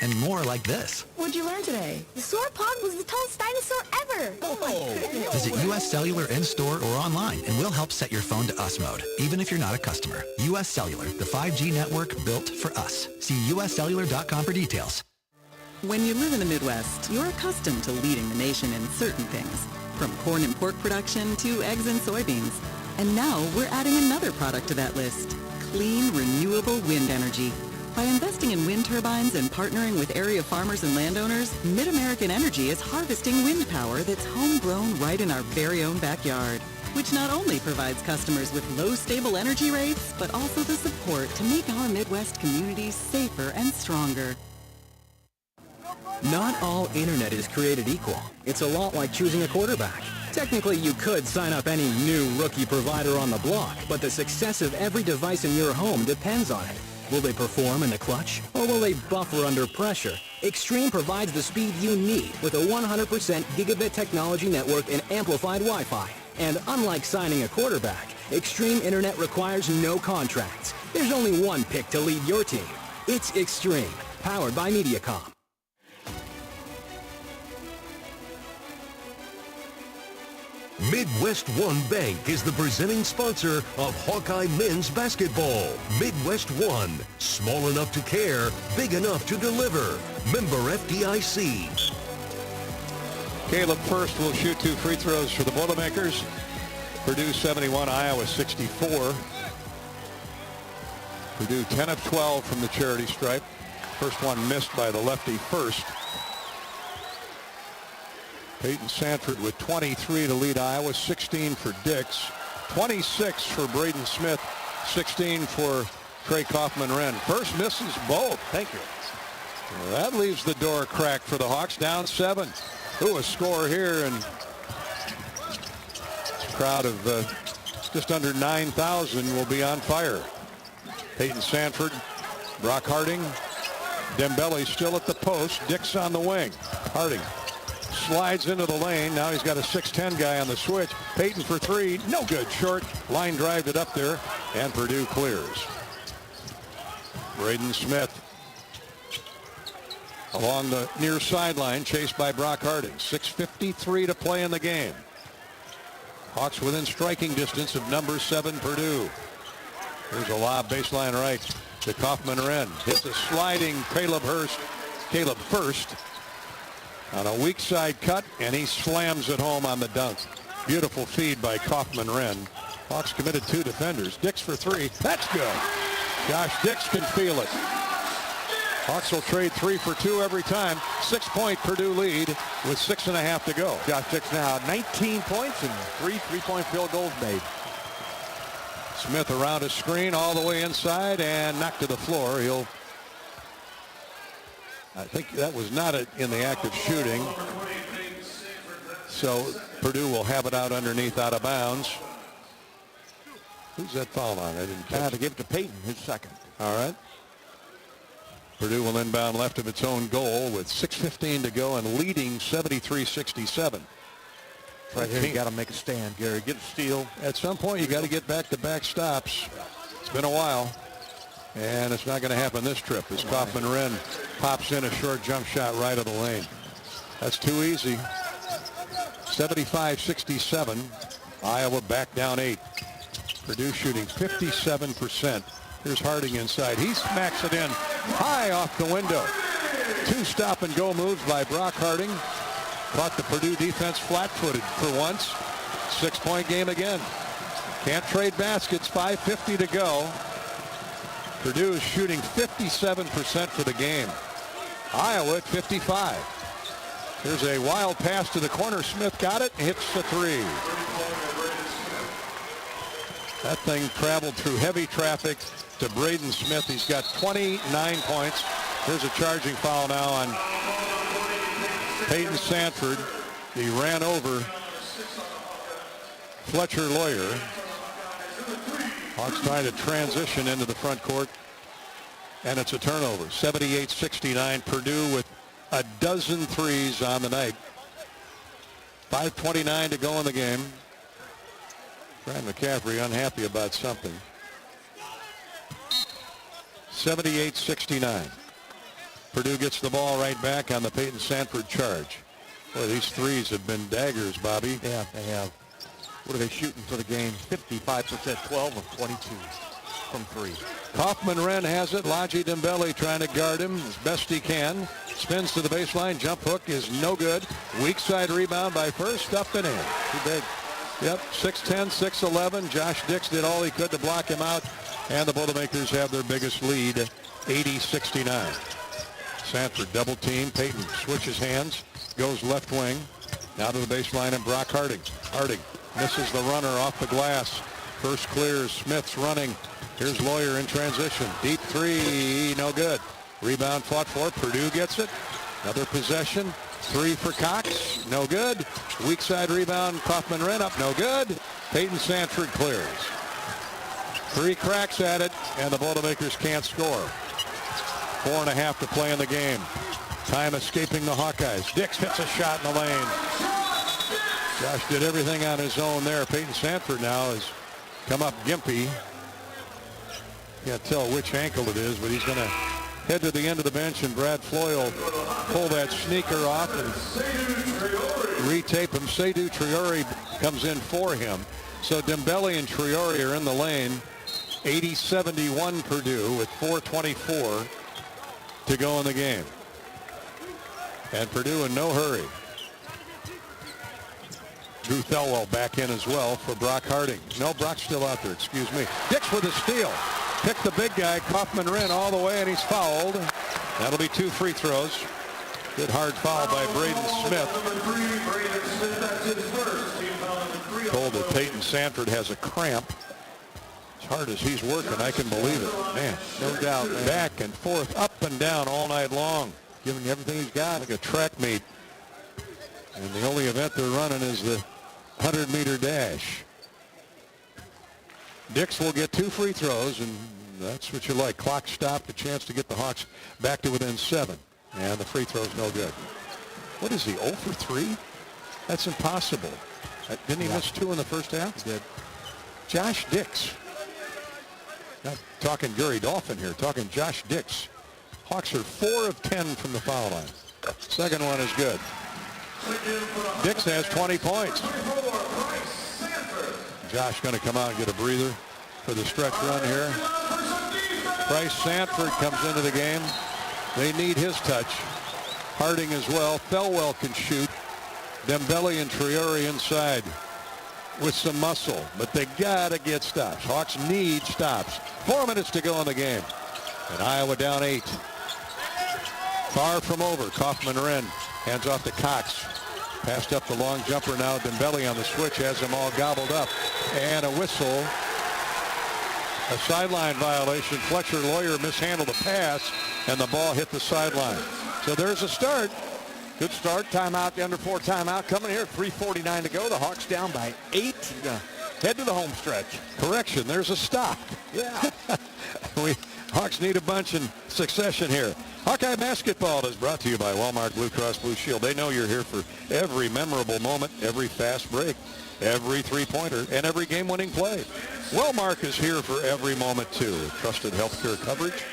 and more like this. What'd you learn today? The sauropod was the tallest dinosaur ever. Oh my goodness. Visit U.S. Cellular in-store or online, and we'll help set your phone to US Mode, even if you're not a customer. U.S. Cellular, the 5G network built for us. See uscellular.com for details. When you live in the Midwest, you're accustomed to leading the nation in certain things, from corn and pork production to eggs and soybeans. And now we're adding another product to that list, clean, renewable wind energy. By investing in wind turbines and partnering with area farmers and landowners, Mid-American Energy is harvesting wind power that's homegrown right in our very own backyard, which not only provides customers with low, stable energy rates, but also the support to make our Midwest communities safer and stronger. Not all internet is created equal. It's a lot like choosing a quarterback. Technically, you could sign up any new rookie provider on the block, but the success of every device in your home depends on it. Will they perform in the clutch, or will they buffer under pressure? Extreme provides the speed you need with a 100% gigabit technology network and amplified Wi-Fi. And unlike signing a quarterback, Extreme Internet requires no contracts. There's only one pick to lead your team. It's Extreme, powered by Mediacom. Midwest One Bank is the presenting sponsor of Hawkeye men's basketball. Midwest One, small enough to care, big enough to deliver. Member FDIC. Caleb First will shoot 2 free throws for the Boilermakers. Purdue 71, Iowa 64. Purdue 10 of 12 from the charity stripe. First one missed by the lefty First. Peyton Sanford with 23 to lead Iowa, 16 for Dix, 26 for Braden Smith, 16 for Trey Kaufman-Wren. First misses both. Thank you. That leaves the door cracked for the Hawks, down 7. Ooh, a score here, and a crowd of just under 9,000 will be on fire. Peyton Sanford, Brock Harding, Dembele still at the post, Dix on the wing. Harding slides into the lane. Now he's got a 6'10 guy on the switch. Peyton for 3. No good. Short. Line drived it up there. And Purdue clears. Braden Smith along the near sideline, chased by Brock Harding. 6:53 to play in the game. Hawks within striking distance of number 7 Purdue. Here's a lob baseline right to Kaufman-Wren. Hits a sliding Caleb First on a weak side cut, and he slams it home on the dunk. Beautiful feed by Kaufman-Wren. Hawks committed 2 defenders. Dix for 3. That's good. Josh Dix can feel it. Hawks will trade 3 for 2 every time. 6-point Purdue lead with 6.5 to go. Josh Dix now 19 points and 3 3-point field goals made. Smith around a screen all the way inside and knocked to the floor. I think that was not in the act of shooting. So Purdue will have it out underneath, out of bounds. Who's that foul on? I didn't catch to give it to Peyton, his second. All right. Purdue will inbound left of its own goal with 6:15 to go and leading 73-67. Right here, you got to make a stand, Gary. Get a steal. At some point, you got to get back-to-back stops. It's been a while, and it's not going to happen this trip as Kaufman-Wren pops in a short jump shot right of the lane. That's too easy. 75-67. Iowa back down 8. Purdue shooting 57%. Here's Harding inside. He smacks it in high off the window. 2 stop-and-go moves by Brock Harding. Caught the Purdue defense flat-footed for once. 6-point game again. Can't trade baskets. 5:50 to go. Purdue is shooting 57% for the game. Iowa at 55. Here's a wild pass to the corner. Smith got it. Hits the 3. That thing traveled through heavy traffic to Braden Smith. He's got 29 points. Here's a charging foul now on Peyton Sanford. He ran over Fletcher Lawyer. Hawks trying to transition into the front court, and it's a turnover. 78-69. Purdue with a dozen threes on the night. 5:29 to go in the game. Brian McCaffrey unhappy about something. 78-69. Purdue gets the ball right back on the Peyton Sanford charge. Boy, these threes have been daggers, Bobby. Yeah, they have. What are they shooting for the game? 55%, 12 of 22 from 3. Kaufman-Wren has it. Laji Dembele trying to guard him as best he can. Spins to the baseline. Jump hook is no good. Weak side rebound by First. Stuffed it in. Too big. Yep, 6'10", 6'11". Josh Dix did all he could to block him out. And the Boilermakers have their biggest lead, 80-69. Sanford double team. Peyton switches hands. Goes left wing. Now to the baseline and Brock Harding. Harding misses the runner off the glass. First clears. Smith's running. Here's Lawyer in transition. Deep 3, no good. Rebound fought for. Purdue gets it. Another possession. 3 for Cox. No good. Weak side rebound. Kaufman-Wren up. No good. Peyton Sanford clears. 3 cracks at it, and the Boilermakers can't score. 4.5 to play in the game. Time escaping the Hawkeyes. Dix hits a shot in the lane. Josh did everything on his own there. Peyton Sanford now has come up gimpy. Can't tell which ankle it is, but he's going to head to the end of the bench, and Brad Floyd will pull that sneaker off and retape him. Seydou Traore comes in for him. So Dembele and Traore are in the lane. 80-71 Purdue with 4:24 to go in the game. And Purdue in no hurry. Drew Thelwell back in as well for Brock Harding. No, Brock's still out there, excuse me. Dix with a steal. Picked the big guy, Kaufman-Wren, all the way, and he's fouled. That'll be 2 free throws. Good hard foul by Braden Smith. Told that Peyton Sanford has a cramp. As hard as he's working, I can believe it. Man, no doubt. Man. Back and forth, up and down all night long. Giving you everything he's got. Like a track meet. And the only event they're running is the 100-meter dash. Dix will get 2 free throws, and that's what you like. Clock stopped, a chance to get the Hawks back to within 7. And the free throw's no good. What is he, 0 for 3? That's impossible. Didn't he miss 2 in the first half? He did. Josh Dix. Not talking Gary Dolphin here, talking Josh Dix. Hawks are 4 of 10 from the foul line. Second one is good. Dix has 20 points. Josh going to come out and get a breather for the stretch run here. Bryce Sanford comes into the game. They need his touch. Harding as well. Thelwell can shoot. Dembele and Traore inside with some muscle, but they got to get stops. Hawks need stops. 4 minutes to go in the game. And Iowa down 8. Far from over. Kaufman-Wren hands off to Cox. Passed up the long jumper now. Dembele on the switch has them all gobbled up. And a whistle. A sideline violation. Fletcher Lawyer mishandled the pass, and the ball hit the sideline. So there's a start. Good start. Timeout, the under 4 timeout coming here. 3:49 to go. The Hawks down by 8. Head to the home stretch. Correction, there's a stop. Yeah. Hawks need a bunch in succession here. Hawkeye basketball is brought to you by Walmart Blue Cross Blue Shield. They know you're here for every memorable moment, every fast break, every three-pointer, and every game-winning play. Wellmark is here for every moment, too. Trusted healthcare coverage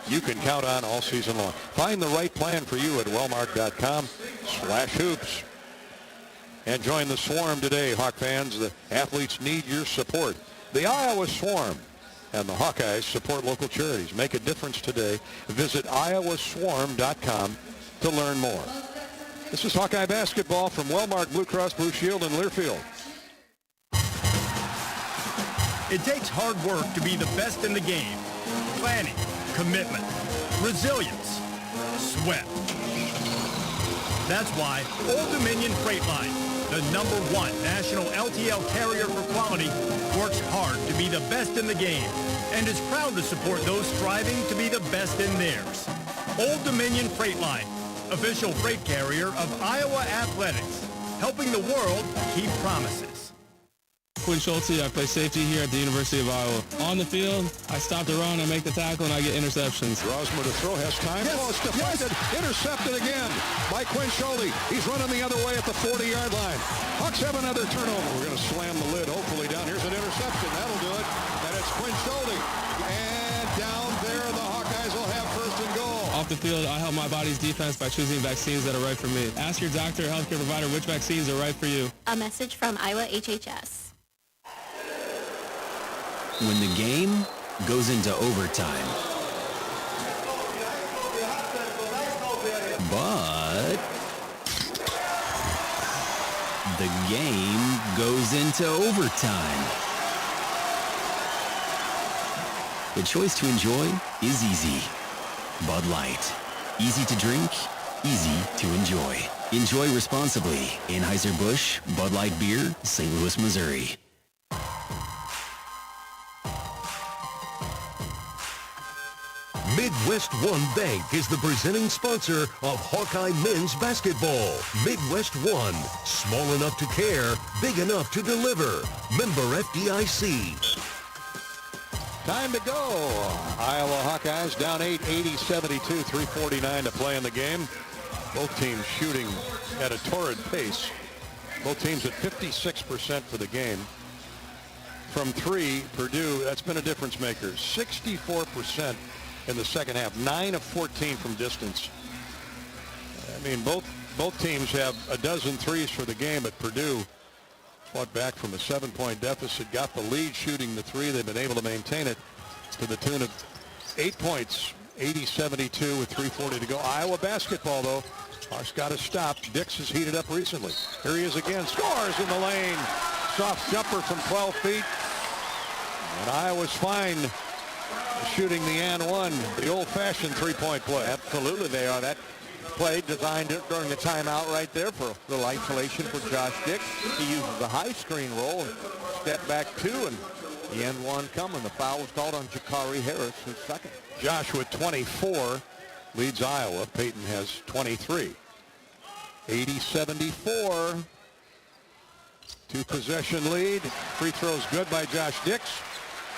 you can count on all season long. Find the right plan for you at wellmark.com/hoops. And join the Swarm today, Hawk fans. The athletes need your support. The Iowa Swarm and the Hawkeyes support local charities. Make a difference today. Visit iowaswarm.com to learn more. This is Hawkeye basketball from Wellmark Blue Cross Blue Shield in Learfield. It takes hard work to be the best in the game. Planning, commitment, resilience, sweat. That's why Old Dominion Freight Line, the #1 national LTL carrier for quality, works hard to be the best in the game and is proud to support those striving to be the best in theirs. Old Dominion Freight Line, official freight carrier of Iowa Athletics, helping the world keep promises. Quinn Schulte, I play safety here at the University of Iowa. On the field, I stop the run, I make the tackle, and I get interceptions. Rosmer to throw, has time. Yes, deflected, intercepted again by Quinn Schulte. He's running the other way at the 40-yard line. Hawks have another turnover. We're going to slam the lid, hopefully, down. Here's an interception. That'll do it. And it's Quinn Schulte. And down there, the Hawkeyes will have first and goal. Off the field, I help my body's defense by choosing vaccines that are right for me. Ask your doctor or healthcare provider which vaccines are right for you. A message from Iowa HHS. When the game goes into overtime. But the game goes into overtime. The choice to enjoy is easy. Bud Light. Easy to drink, easy to enjoy. Enjoy responsibly. Anheuser-Busch, Bud Light Beer, St. Louis, Missouri. Midwest One Bank is the presenting sponsor of Hawkeye men's basketball. Midwest One, small enough to care, big enough to deliver. Member FDIC. Time to go. Iowa Hawkeyes down 8, 80-72, 3:49 to play in the game. Both teams shooting at a torrid pace. Both teams at 56% for the game. From 3, Purdue, that's been a difference maker. 64% in the second half, 9 of 14 from distance. I mean, both teams have a dozen threes for the game, but Purdue fought back from a 7-point deficit, got the lead shooting the 3. They've been able to maintain it to the tune of 8 points, 80-72 with 3:40 to go. Iowa basketball, though, Hawks got to stop. Dix has heated up recently. Here he is again, scores in the lane. Soft jumper from 12 feet. And Iowa's fine shooting the and one, the old-fashioned three-point play. Absolutely, they are. That play designed during the timeout right there for a little isolation for Josh Dix. He uses a high screen roll and step back 2, and the end one coming. The foul was called on Jakari Harris, his second. Josh with 24 leads Iowa. Peyton has 23. 80-74. 2-possession lead. Free throws good by Josh Dix.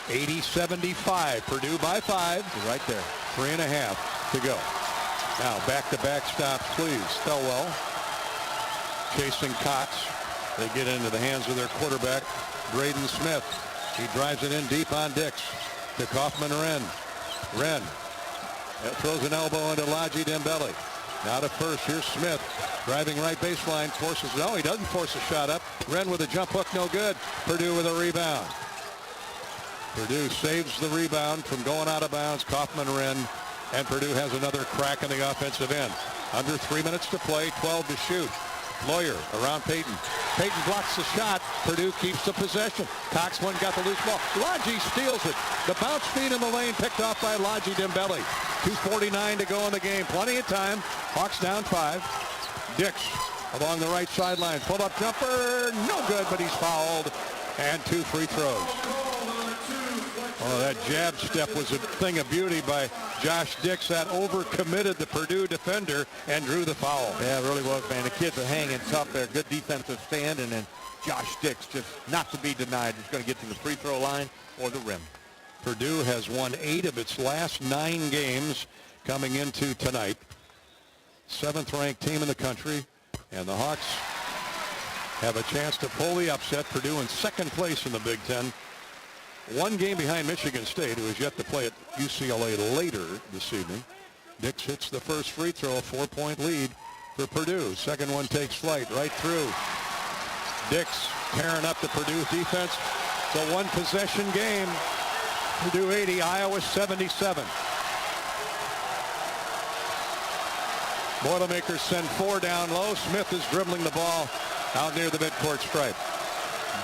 80-75. Purdue by 5. Right there. 3.5 to go. Now back-to-back stops, please. Thelwell chasing Cox. They get into the hands of their quarterback, Braden Smith. He drives it in deep on Dix to Kaufman-Wren. Wren throws an elbow into Laji Dembele. Now to first. Here's Smith driving right baseline. Forces. No, he doesn't force a shot up. Wren with a jump hook. No good. Purdue with a rebound. Purdue saves the rebound from going out of bounds. Kaufman-Wren. And Purdue has another crack in the offensive end. Under 3 minutes to play. 12 to shoot. Lawyer around Peyton. Peyton blocks the shot. Purdue keeps the possession. Cox got the loose ball. Laji steals it. The bounce feed in the lane picked off by Laji Dembele. 2:49 to go in the game. Plenty of time. Hawks down 5. Dix along the right sideline. Pull-up jumper. No good, but he's fouled. And 2 free throws. Oh, that jab step was a thing of beauty by Josh Dix. That overcommitted the Purdue defender and drew the foul. Yeah, it really was, man. The kids are hanging tough there. Good defensive stand, and then Josh Dix just not to be denied. He's going to get to the free throw line or the rim. Purdue has won 8 of its last 9 games coming into tonight. 7th-ranked team in the country, and the Hawks have a chance to pull the upset. Purdue in 2nd place in the Big Ten. 1 game behind Michigan State, who has yet to play at UCLA later this evening. Dix hits the first free throw, a 4-point lead for Purdue. Second one takes flight right through. Dix tearing up the Purdue defense. It's a 1-possession game. Purdue 80, Iowa 77. Boilermakers send 4 down low. Smith is dribbling the ball out near the midcourt stripe.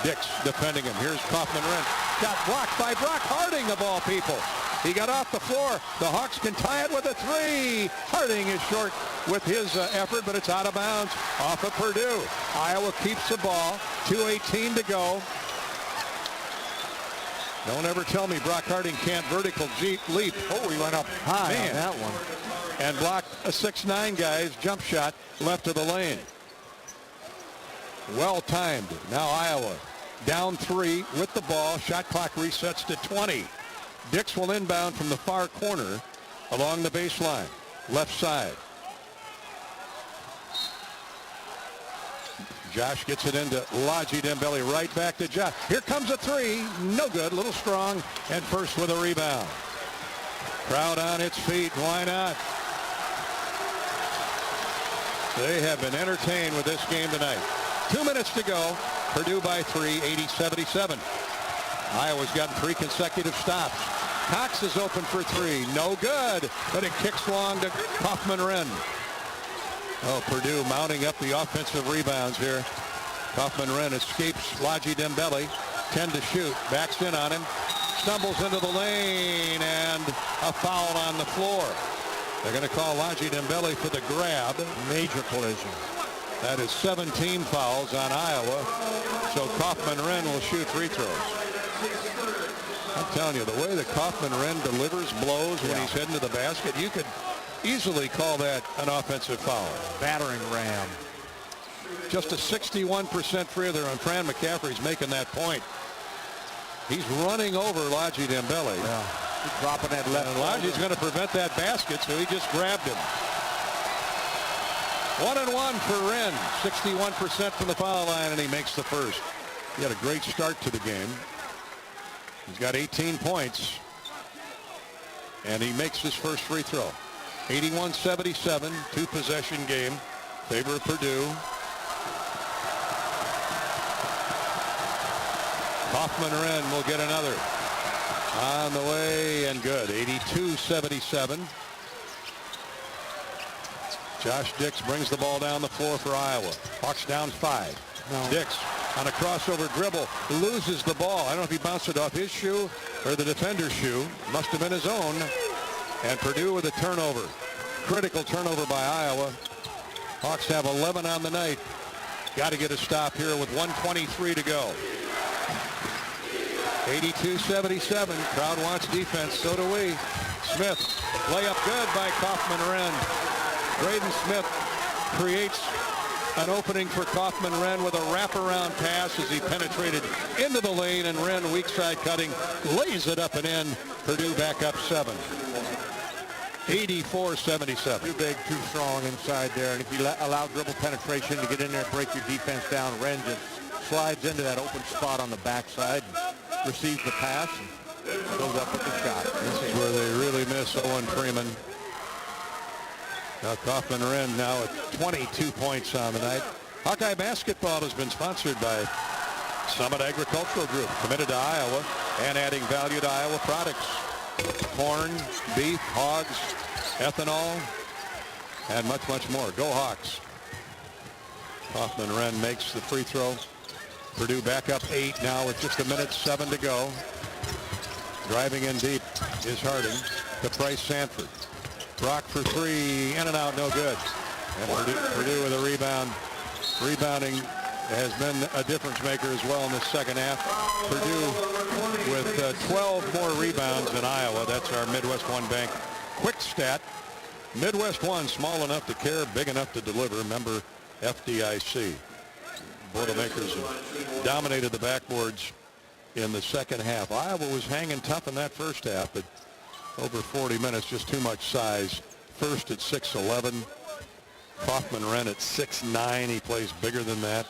Dix defending him. Here's Kaufman-Renn. Got blocked by Brock Harding of all people. He got off the floor. The Hawks can tie it with a 3. Harding is short with his effort, but it's out of bounds off of Purdue. Iowa keeps the ball. 2:18 to go. Don't ever tell me Brock Harding can't vertical leap. Oh, he went up high on that one. And blocked a 6'9" guy's jump shot left of the lane. Well timed. Now Iowa down 3 with the ball. Shot clock resets to 20. Dix will inbound from the far corner along the baseline. Left side. Josh gets it into Ladji Dembele. Right back to Josh. Here comes a 3. No good. Little strong. And first with a rebound. Crowd on its feet. Why not? They have been entertained with this game tonight. 2 minutes to go. Purdue by 3, 80-77. Iowa's gotten 3 consecutive stops. Cox is open for 3. No good. But it kicks long to Kaufman-Renn. Oh, Purdue mounting up the offensive rebounds here. Kaufman-Renn escapes Ladji Dembele. 10 to shoot. Backs in on him. Stumbles into the lane. And a foul on the floor. They're going to call Ladji Dembele for the grab. Major collision. That is 17 fouls on Iowa. So Kaufman-Renn will shoot free throws. I'm telling you, the way that Kaufman-Renn delivers blows when he's heading to the basket, you could easily call that an offensive foul. Battering ram. Just a 61% free throw, and Fran McCaffrey's making that point. He's running over Ladji Dembele. Yeah. He's dropping that left. And Ladji's going to prevent that basket, so he just grabbed him. 1-and-1 for Renn. 61% from the foul line, and he makes the first. He had a great start to the game. He's got 18 points, and he makes his first free throw. 81-77, 2-possession game. Favor of Purdue. Kaufman-Renn will get another. On the way and good. 82-77. Josh Dix brings the ball down the floor for Iowa. Hawks down 5. No. Dix on a crossover dribble loses the ball. I don't know if he bounced it off his shoe or the defender's shoe. Must have been his own. And Purdue with a turnover. Critical turnover by Iowa. Hawks have 11 on the night. Got to get a stop here with 1:23 to go. 82-77. Crowd wants defense. So do we. Smith. Layup good by Kaufman-Renn. Braden Smith creates an opening for Kaufman-Renn with a wraparound pass as he penetrated into the lane, and Renn, weak side cutting, lays it up and in. Purdue back up 7. 84-77. Too big, too strong inside there, and if you allow dribble penetration to get in there and break your defense down, Renn just slides into that open spot on the backside, receives the pass, and goes up with the shot. This is where they really miss Owen Freeman. Now Kaufman-Renn now at 22 points on the night. Hawkeye basketball has been sponsored by Summit Agricultural Group, committed to Iowa and adding value to Iowa products. Corn, beef, hogs, ethanol, and much, much more. Go Hawks. Kaufman-Renn makes the free throw. Purdue back up 8 now with just 1:07 to go. Driving in deep is Harding to Bryce Sanford. Brock for 3, in and out, no good. And Purdue with a rebound. Rebounding has been a difference maker as well in the second half. Purdue with 12 more rebounds than Iowa. That's our Midwest One Bank quick stat. Midwest One, small enough to care, big enough to deliver. Member FDIC. Boilermakers have dominated the backboards in the second half. Iowa was hanging tough in that first half, but over 40 minutes, just too much size. First at 6'11". Kaufman-Renn at 6'9". He plays bigger than that.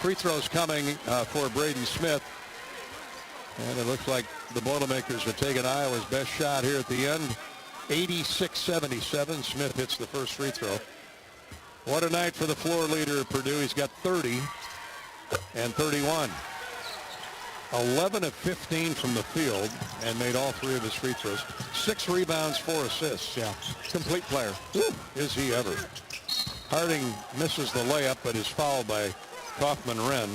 Free throws coming for Braden Smith. And it looks like the Boilermakers have taken Iowa's best shot here at the end. 86-77. Smith hits the first free throw. What a night for the floor leader of Purdue. He's got 30 and 31. 11 of 15 from the field and made all three of his free throws. 6 rebounds, 4 assists. Yeah, complete player. Woo, is he ever. Harding misses the layup, but is fouled by Kaufman-Renn.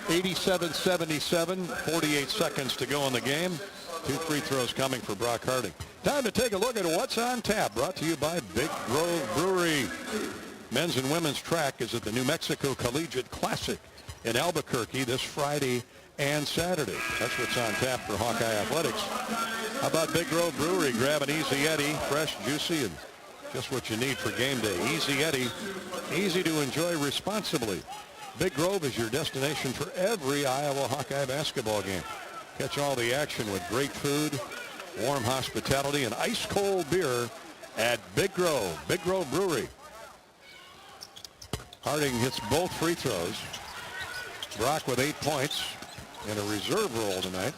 87-77, 48 seconds to go in the game. 2 free throws coming for Brock Harding. Time to take a look at what's on tap, brought to you by Big Grove Brewery. Men's and women's track is at the New Mexico Collegiate Classic in Albuquerque this Friday and Saturday. That's what's on tap for Hawkeye Athletics. How about Big Grove Brewery? Grab an Easy Eddie, fresh, juicy, and just what you need for game day. Easy Eddie, easy to enjoy responsibly. Big Grove is your destination for every Iowa Hawkeye basketball game. Catch all the action with great food, warm hospitality, and ice-cold beer at Big Grove Brewery. Harding hits both free throws. Brock with 8 points in a reserve role tonight.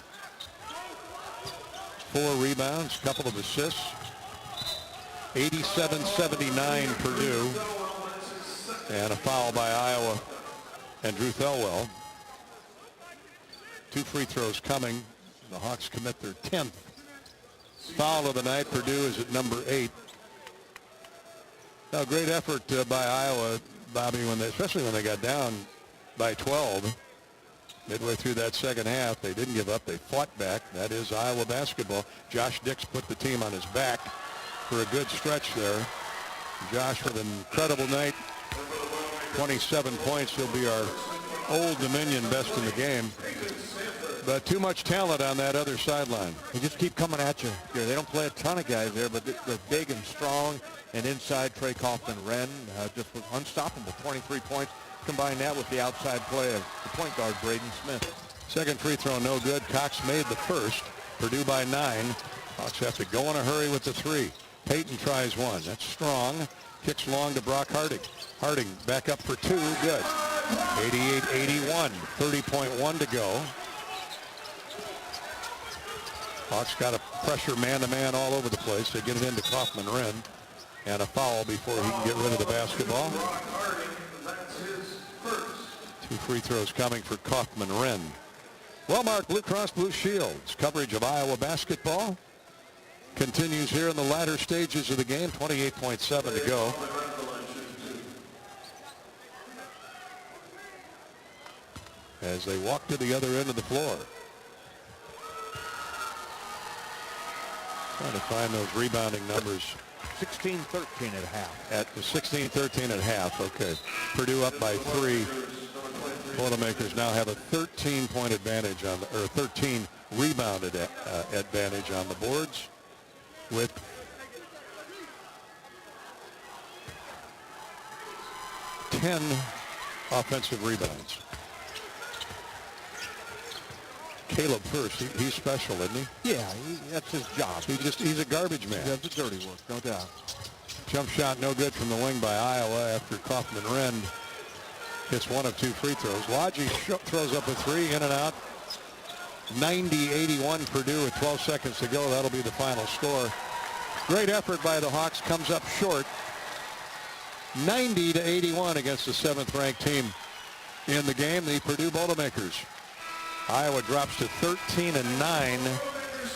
4 rebounds, couple of assists. 87-79 Purdue. And a foul by Iowa and Drew Thelwell. 2 free throws coming. The Hawks commit their 10th foul of the night. Purdue is at number 8. Now, great effort by Iowa, Bobby, especially when they got down by 12. Midway through that second half, they didn't give up. They fought back. That is Iowa basketball. Josh Dix put the team on his back for a good stretch there. Josh with an incredible night. 27 points. He'll be our Old Dominion best in the game. But too much talent on that other sideline. They just keep coming at you here. They don't play a ton of guys there, but they're big and strong. And inside, Trey Kaufman-Renn just was unstoppable. 23 points. Combine that with the outside play of the point guard, Braden Smith. Second free throw, no good. Cox made the first. Purdue by 9. Hawks have to go in a hurry with the 3. Payton tries 1. That's strong. Kicks long to Brock Harding. Harding back up for 2. Good. 88-81. 30.1 to go. Hawks got to pressure man-to-man all over the place. They get it into Kaufman-Renn. And a foul before he can get rid of the basketball. 2 free throws coming for Kaufman-Renn. Wellmark Blue Cross Blue Shield's coverage of Iowa basketball continues here in the latter stages of the game. 28.7 to go. As they walk to the other end of the floor. Trying to find those rebounding numbers. 16-13 at half. At 16-13 at half. Okay. Purdue up by 3. Boilermakers now have a 13-point advantage on the, or 13 rebounded advantage on the boards, with ten offensive rebounds. Caleb First, he's special, isn't he? Yeah, that's his job. He's a garbage man. He does the dirty work, no doubt. Jump shot no good from the wing by Iowa after Kaufman-Renn hits 1 of 2 free throws. Lodgy throws up a 3, in and out. 90-81 Purdue with 12 seconds to go. That'll be the final score. Great effort by the Hawks, comes up short. 90-81 against the 7th-ranked team in the game, the Purdue Boilermakers. Iowa drops to 13-9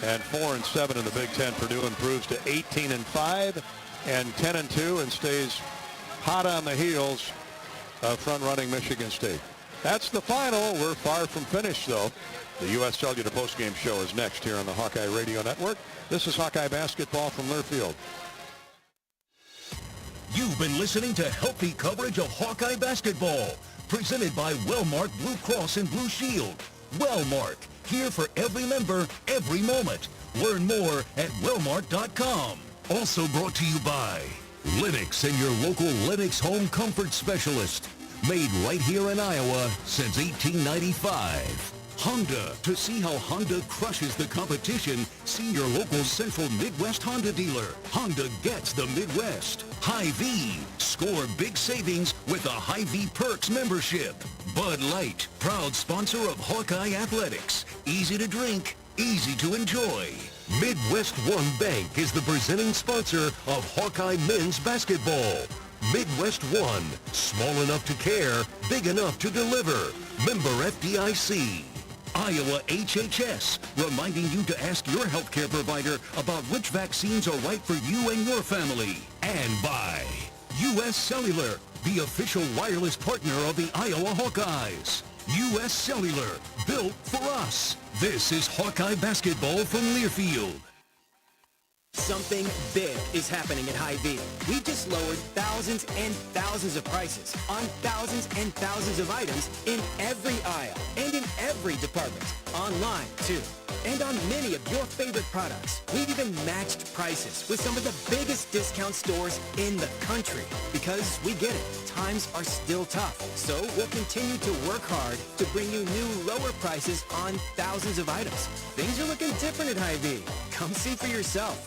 and 4-7 in the Big Ten. Purdue improves to 18-5 and 10-2 and stays hot on the heels of front-running Michigan State. That's the final. We're far from finished, though. The U.S. Cellular Postgame Show is next here on the Hawkeye Radio Network. This is Hawkeye basketball from Learfield. You've been listening to healthy coverage of Hawkeye basketball, presented by Wellmark Blue Cross and Blue Shield. Wellmark, here for every member, every moment. Learn more at wellmark.com. Also brought to you by Lennox and your local Lennox home comfort specialist. Made right here in Iowa since 1895. Honda. To see how Honda crushes the competition, see your local Central Midwest Honda dealer. Honda gets the Midwest. Hy-Vee. Score big savings with a Hy-Vee Perks membership. Bud Light. Proud sponsor of Hawkeye Athletics. Easy to drink, easy to enjoy. Midwest One Bank is the presenting sponsor of Hawkeye men's basketball. Midwest One. Small enough to care, big enough to deliver. Member FDIC. Iowa HHS, reminding you to ask your healthcare provider about which vaccines are right for you and your family. And by U.S. Cellular, the official wireless partner of the Iowa Hawkeyes. U.S. Cellular, built for us. This is Hawkeye basketball from Learfield. Something big is happening at Hy-Vee. We just lowered thousands and thousands of prices on thousands and thousands of items in every aisle and in every department. Online, too. And on many of your favorite products. We've even matched prices with some of the biggest discount stores in the country. Because we get it. Times are still tough. So we'll continue to work hard to bring you new lower prices on thousands of items. Things are looking different at Hy-Vee. Come see for yourself.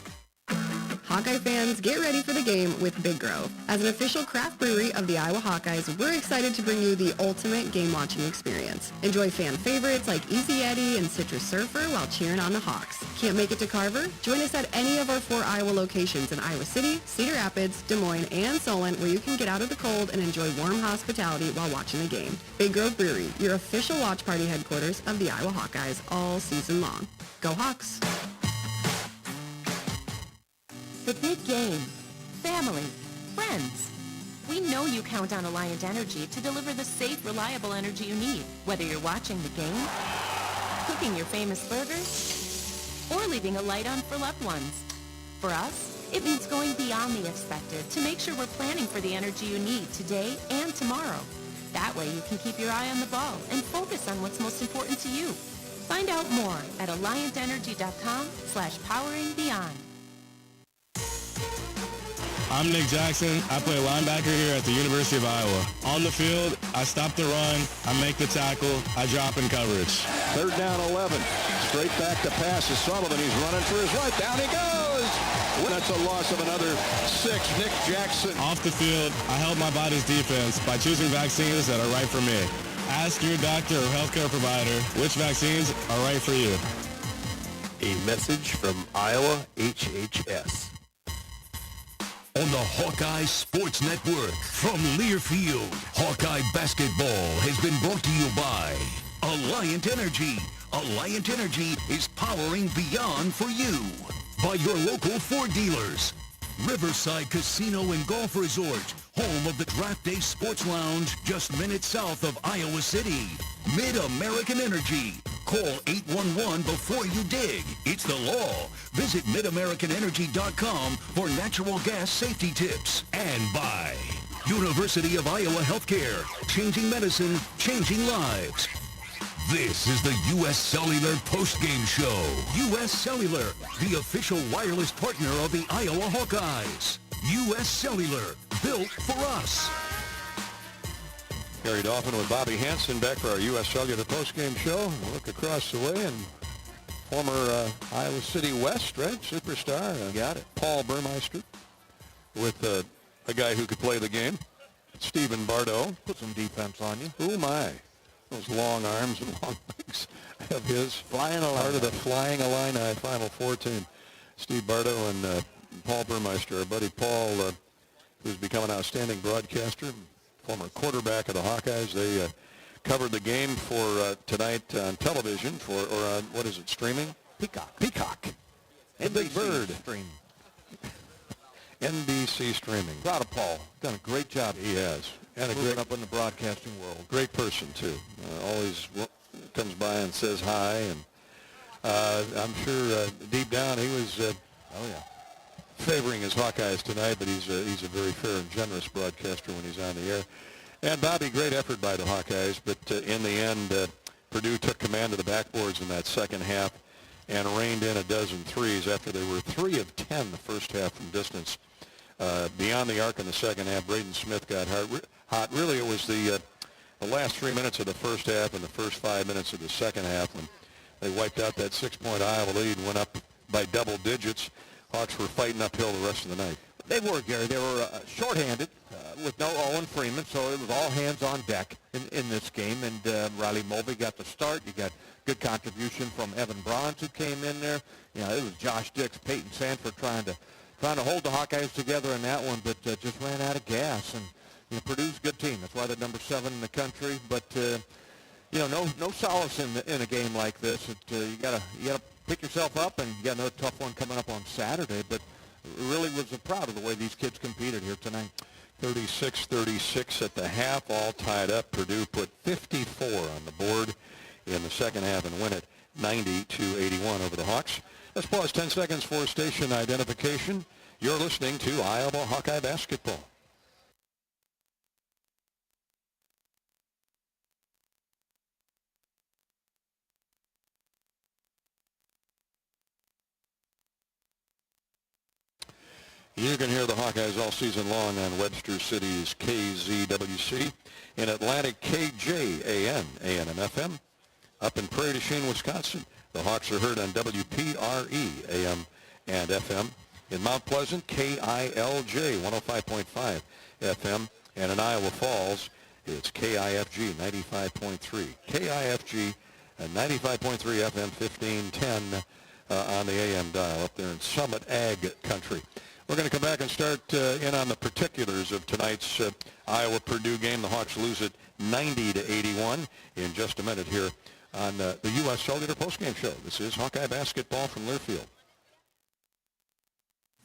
Hawkeye fans, get ready for the game with Big Grove. As an official craft brewery of the Iowa Hawkeyes, we're excited to bring you the ultimate game-watching experience. Enjoy fan favorites like Easy Eddie and Citrus Surfer while cheering on the Hawks. Can't make it to Carver? Join us at any of our 4 Iowa locations in Iowa City, Cedar Rapids, Des Moines, and Solon, where you can get out of the cold and enjoy warm hospitality while watching the game. Big Grove Brewery, your official watch party headquarters of the Iowa Hawkeyes all season long. Go Hawks! The big game. Family. Friends. We know you count on Alliant Energy to deliver the safe, reliable energy you need, whether you're watching the game, cooking your famous burgers, or leaving a light on for loved ones. For us, it means going beyond the expected to make sure we're planning for the energy you need today and tomorrow. That way you can keep your eye on the ball and focus on what's most important to you. Find out more at alliantenergy.com/poweringbeyond. I'm Nick Jackson. I play linebacker here at the University of Iowa. On the field, I stop the run, I make the tackle, I drop in coverage. 3rd down 11. Straight back to pass is Sullivan. He's running for his life. Down he goes. That's a loss of another 6. Nick Jackson. Off the field, I help my body's defense by choosing vaccines that are right for me. Ask your doctor or healthcare provider which vaccines are right for you. A message from Iowa HHS. On the Hawkeye Sports Network from Learfield, Hawkeye basketball has been brought to you by Alliant Energy. Alliant Energy is powering beyond for you. By your local Ford dealers. Riverside Casino and Golf Resort, home of the Draft Day Sports Lounge, just minutes south of Iowa City. Mid-American Energy. Call 811 before you dig. It's the law. Visit midamericanenergy.com for natural gas safety tips. And by University of Iowa Healthcare. Changing medicine, changing lives. This is the U.S. Cellular postgame show. U.S. Cellular, the official wireless partner of the Iowa Hawkeyes. U.S. Cellular, built for us. Gary Dolphin with Bobby Hansen back for our U.S. Cellular postgame show. We'll look across the way and former Iowa City West, right? Superstar. Got it. Paul Burmeister with a guy who could play the game. Stephen Bardo. Put some defense on you. Oh, my. Those long arms and long legs of his. Flying Illini. Part of the Flying Illini Final Four team. Steve Bardo and Paul Burmeister. Our buddy Paul, who's become an outstanding broadcaster, former quarterback of the Hawkeyes. They covered the game for tonight on television or what is it, streaming? Peacock. The Big Bird. Stream. NBC streaming. Proud of Paul. Done a great job. He has. And moving up in the broadcasting world. Great person, too. Always comes by and says hi. And I'm sure deep down he was favoring his Hawkeyes tonight, but he's a very fair and generous broadcaster when he's on the air. And, Bobby, great effort by the Hawkeyes, but in the end, Purdue took command of the backboards in that second half and rained in a dozen threes after they were 3 of 10 the first half from distance. Beyond the arc in the second half, Braden Smith got hot. Really, it was the last 3 minutes of the first half and the first 5 minutes of the second half when they wiped out that 6-point Iowa lead, went up by double digits. Hawks were fighting uphill the rest of the night. They were, Gary. They were shorthanded with no Owen Freeman, so it was all hands on deck in this game. And Riley Mulvey got the start. You got good contribution from Evan Bronze, who came in there. You know, it was Josh Dix, Peyton Sanford trying to hold the Hawkeyes together in that one, but just ran out of gas. And you know, Purdue's a good team. That's why they're number 7 in the country. But you know, no solace in a game like this. You gotta pick yourself up, and you got another tough one coming up on Saturday. But really was proud of the way these kids competed here tonight. 36-36 at the half, all tied up. Purdue put 54 on the board in the second half and win it 90-81 over the Hawks. Let's pause 10 seconds for station identification. You're listening to Iowa Hawkeye Basketball. You can hear the Hawkeyes all season long on Webster City's KZWC, in Atlantic KJAN, AM and FM. Up in Prairie du Chien, Wisconsin, the Hawks are heard on WPRE, AM and FM. In Mount Pleasant, KILJ, 105.5 FM. And in Iowa Falls, it's KIFG, 95.3. KIFG, 95.3 FM, 1510 on the AM dial up there in Summit Ag Country. We're going to come back and start in on the particulars of tonight's Iowa-Purdue game. The Hawks lose it 90-81 in just a minute here on the U.S. Cellular Postgame Show. This is Hawkeye Basketball from Learfield.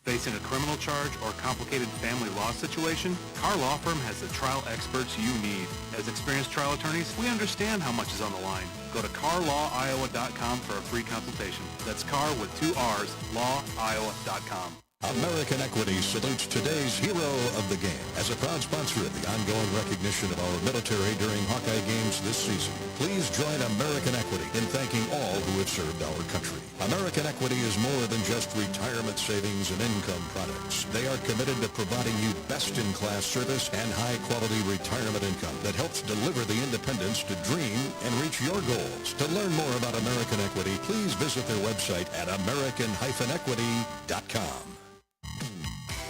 Facing a criminal charge or complicated family law situation, Carr Law Firm has the trial experts you need. As experienced trial attorneys, we understand how much is on the line. Go to carlawiowa.com for a free consultation. That's Carr with 2 R's, lawiowa.com. American Equity salutes today's hero of the game as a proud sponsor of the ongoing recognition of our military during Hawkeye games this season. Please join American Equity in thanking all who have served our country. American Equity is more than just retirement savings and income products. They are committed to providing you best-in-class service and high-quality retirement income that helps deliver the independence to dream and reach your goals. To learn more about American Equity, please visit their website at american-equity.com.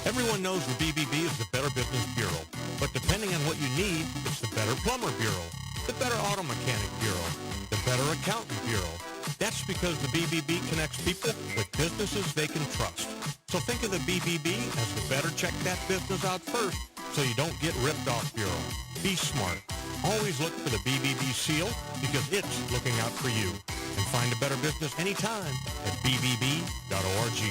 Everyone knows the BBB is the Better Business Bureau, but depending on what you need, it's the Better Plumber Bureau, the Better Auto Mechanic Bureau, the Better Accountant Bureau. That's because the BBB connects people with businesses they can trust. So think of the BBB as the Better Check That Business Out First so you don't get ripped off bureau. Be smart. Always look for the BBB seal because it's looking out for you. And find a better business anytime at bbb.org.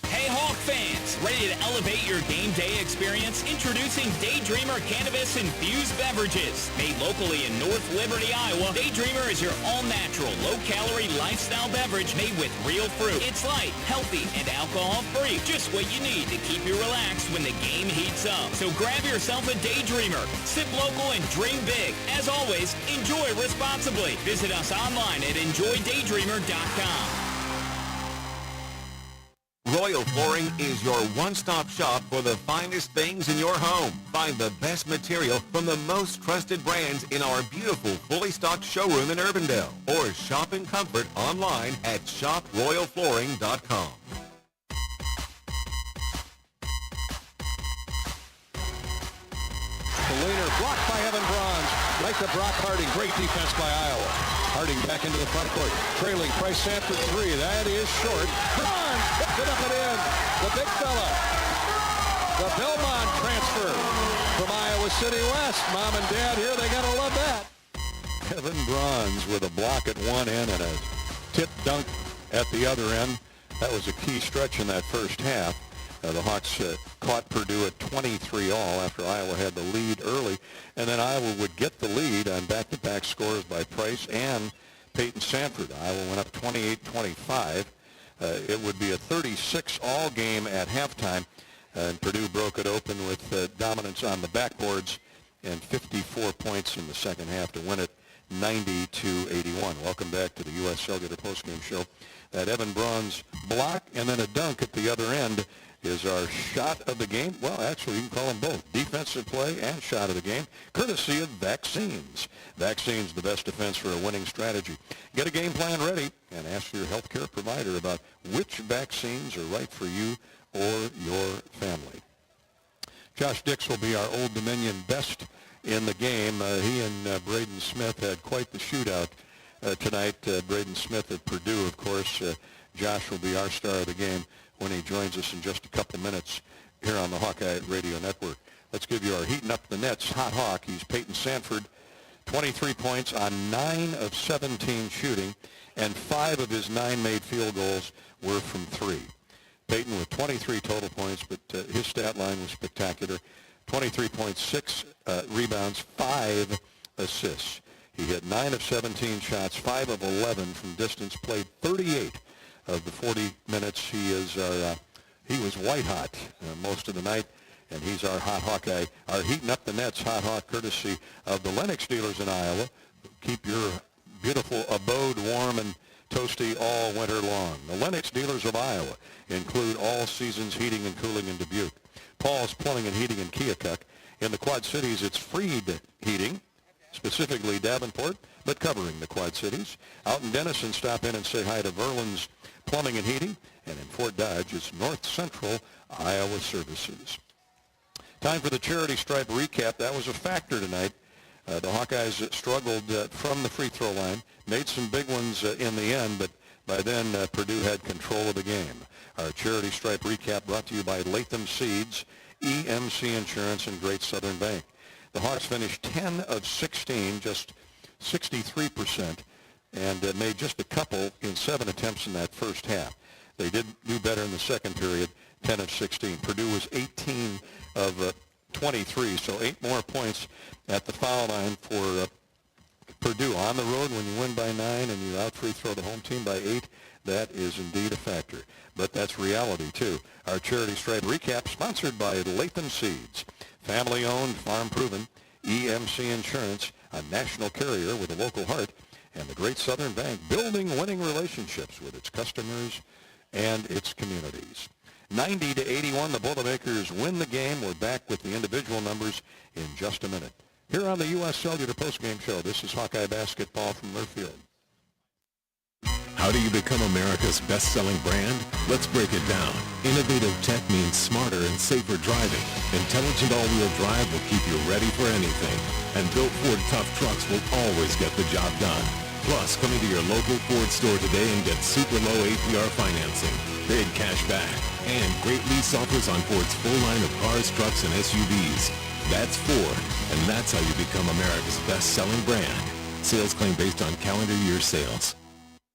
Hey Hawk fans, ready to elevate your game day experience? Introducing Daydreamer Cannabis Infused Beverages. Made locally in North Liberty, Iowa, Daydreamer is your all-natural, low-calorie lifestyle beverage made with real fruit. It's light, healthy, and alcohol-free. Just what you need to keep you relaxed when the game heats up. So grab yourself a Daydreamer. Sip local and dream big. As always, enjoy responsibly. Visit us online at enjoydaydreamer.com. Royal Flooring is your one-stop shop for the finest things in your home. Find the best material from the most trusted brands in our beautiful, fully stocked showroom in Urbandale. Or shop in comfort online at shoproyalflooring.com. The leaner blocked by Evan Bronze. Right to Brock Harding. Great defense by Iowa. Harding back into the front court. Trailing Price Sanford 3. That is short. Bronze hits it up and in. The big fella. The Belmont transfer from Iowa City West. Mom and Dad here, they got to love that. Evan Bronze with a block at one end and a tip dunk at the other end. That was a key stretch in that first half. The Hawks caught Purdue at 23 all after Iowa had the lead early. And then Iowa would get the lead on back-to-back scores by Price and Peyton Sanford. Iowa went up 28-25. It would be a 36-all game at halftime, and Purdue broke it open with dominance on the backboards and 54 points in the second half to win it 90-81. Welcome back to the U.S. Cellular postgame show. That Evan Braun's block and then a dunk at the other end is our shot of the game. Well, actually, you can call them both. Defensive play and shot of the game, courtesy of Vaccines. Vaccines, the best defense for a winning strategy. Get a game plan ready and ask your healthcare provider about which vaccines are right for you or your family. Josh Dix will be our Old Dominion best in the game. He and Braden Smith had quite the shootout tonight. Braden Smith at Purdue, of course. Josh will be our star of the game when he joins us in just a couple minutes here on the Hawkeye Radio Network. Let's give you our Heating Up the Nets hot hawk. He's Peyton Sanford, 23 points on 9 of 17 shooting, and 5 of his 9 made field goals were from 3. Peyton with 23 total points, but his stat line was spectacular. 23.6 rebounds, 5 assists. He hit 9 of 17 shots, 5 of 11 from distance, played 38 of the 40 minutes. He was white hot most of the night, and he's our hot Hawkeye, our Heating Up the Nets hot hawk, courtesy of the Lennox dealers in Iowa. Keep your beautiful abode warm and toasty all winter long. The Lennox dealers of Iowa include all seasons heating and cooling in Dubuque, Paul's Plumbing and Heating in Keokuk. In the Quad Cities, it's Freed Heating, specifically Davenport, but covering the Quad Cities. Out in Denison, stop in and say hi to Verlin's Plumbing and Heating. And in Fort Dodge, it's North Central Iowa Services. Time for the charity stripe recap. That was a factor tonight. The Hawkeyes struggled from the free throw line, made some big ones in the end, but by then Purdue had control of the game. Our charity stripe recap brought to you by Latham Seeds, EMC Insurance, and Great Southern Bank. The Hawks finished 10 of 16, just 63%, and made just a couple in 7 attempts in that first half. They did do better in the second period, 10 of 16. Purdue was 18 of 23, so 8 more points at the foul line for Purdue. On the road, when you win by 9 and you out-free throw the home team by 8, that is indeed a factor. But that's reality, too. Our charity stripe recap sponsored by Latham Seeds. Family-owned, farm-proven, EMC Insurance, a national carrier with a local heart, and the Great Southern Bank, building winning relationships with its customers and its communities. 90-81, the Boilermakers win the game. We're back with the individual numbers in just a minute. Here on the U.S. Cellular postgame show, this is Hawkeye basketball from Learfield. How do you become America's best-selling brand? Let's break it down. Innovative tech means smarter and safer driving. Intelligent all-wheel drive will keep you ready for anything. And built Ford tough trucks will always get the job done. Plus, come into your local Ford store today and get super low APR financing, big cash back, and great lease offers on Ford's full line of cars, trucks, and SUVs. That's Ford, and that's how you become America's best-selling brand. Sales claim based on calendar year sales.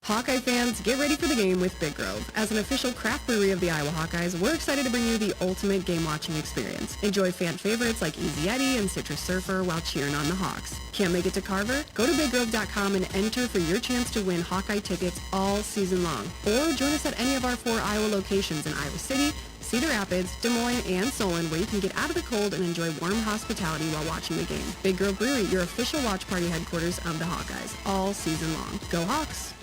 Hawkeye fans, get ready for the game with Big Grove. As an official craft brewery of the Iowa Hawkeyes, we're excited to bring you the ultimate game-watching experience. Enjoy fan favorites like Easy Eddie and Citrus Surfer while cheering on the Hawks. Can't make it to Carver? Go to BigGrove.com and enter for your chance to win Hawkeye tickets all season long. Or join us at any of our 4 Iowa locations in Iowa City, Cedar Rapids, Des Moines, and Solon, where you can get out of the cold and enjoy warm hospitality while watching the game. Big Grove Brewery, your official watch party headquarters of the Hawkeyes, all season long. Go Hawks!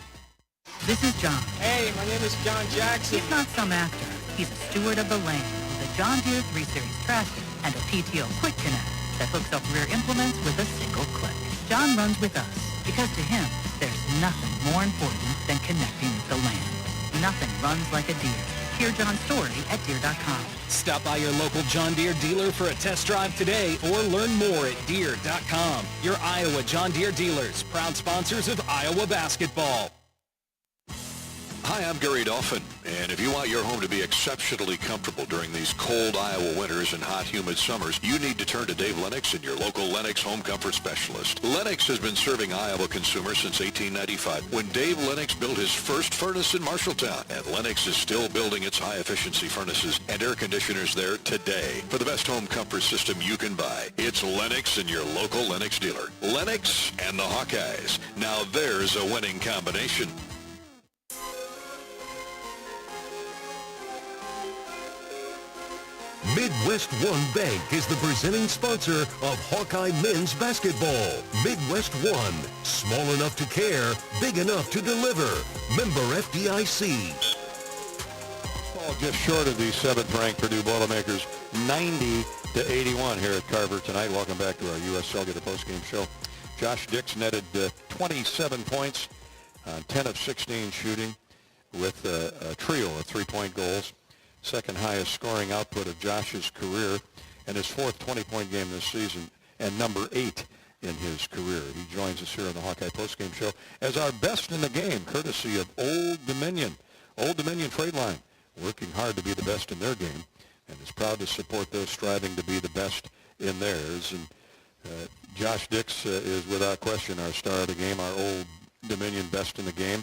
This is John. Hey, my name is John Jackson. He's not some actor. He's a steward of the land with a John Deere 3 Series tractor and a PTO Quick Connect that hooks up rear implements with a single click. John runs with us because to him, there's nothing more important than connecting with the land. Nothing runs like a Deere. Hear John's story at Deere.com. Stop by your local John Deere dealer for a test drive today or learn more at Deere.com. Your Iowa John Deere dealers, proud sponsors of Iowa basketball. Hi, I'm Gary Dolphin, and if you want your home to be exceptionally comfortable during these cold Iowa winters and hot, humid summers, you need to turn to Dave Lennox and your local Lennox home comfort specialist. Lennox has been serving Iowa consumers since 1895, when Dave Lennox built his first furnace in Marshalltown, and Lennox is still building its high-efficiency furnaces and air conditioners there today. For the best home comfort system you can buy, it's Lennox and your local Lennox dealer. Lennox and the Hawkeyes. Now there's a winning combination. Midwest One Bank is the presenting sponsor of Hawkeye men's basketball. Midwest One, small enough to care, big enough to deliver. Member FDIC. Fall just short of the 7th-ranked Purdue Boilermakers, 90-81 here at Carver tonight. Welcome back to our U.S. Cellular postgame show. Josh Dix netted 27 points on 10 of 16 shooting with a trio of three-point goals. Second highest scoring output of Josh's career, and his fourth 20-point game this season, and number 8 in his career. He joins us here on the Hawkeye postgame show as our best in the game, courtesy of Old Dominion. Old Dominion Trade Line, working hard to be the best in their game, and is proud to support those striving to be the best in theirs. And Josh Dix is without question our star of the game, our Old Dominion best in the game.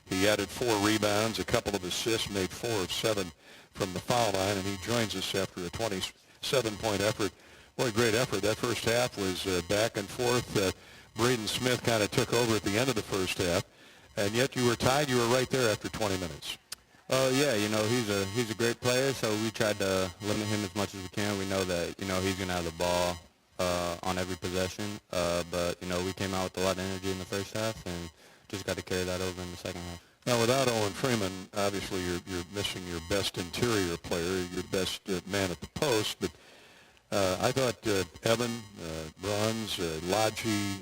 He added 4 rebounds, a couple of assists, made 4 of 7 from the foul line, and he joins us after a 27-point effort. Boy, great effort. That first half was back and forth. Braden Smith kind of took over at the end of the first half, and yet you were tied. You were right there after 20 minutes. Yeah, he's a great player, so we tried to limit him as much as we can. We know that, he's going to have the ball on every possession, but, we came out with a lot of energy in the first half and just got to carry that over in the second half. Now, without Owen Freeman, obviously you're missing your best interior player, your best man at the post. But I thought Evan, Bruns, Lodgy,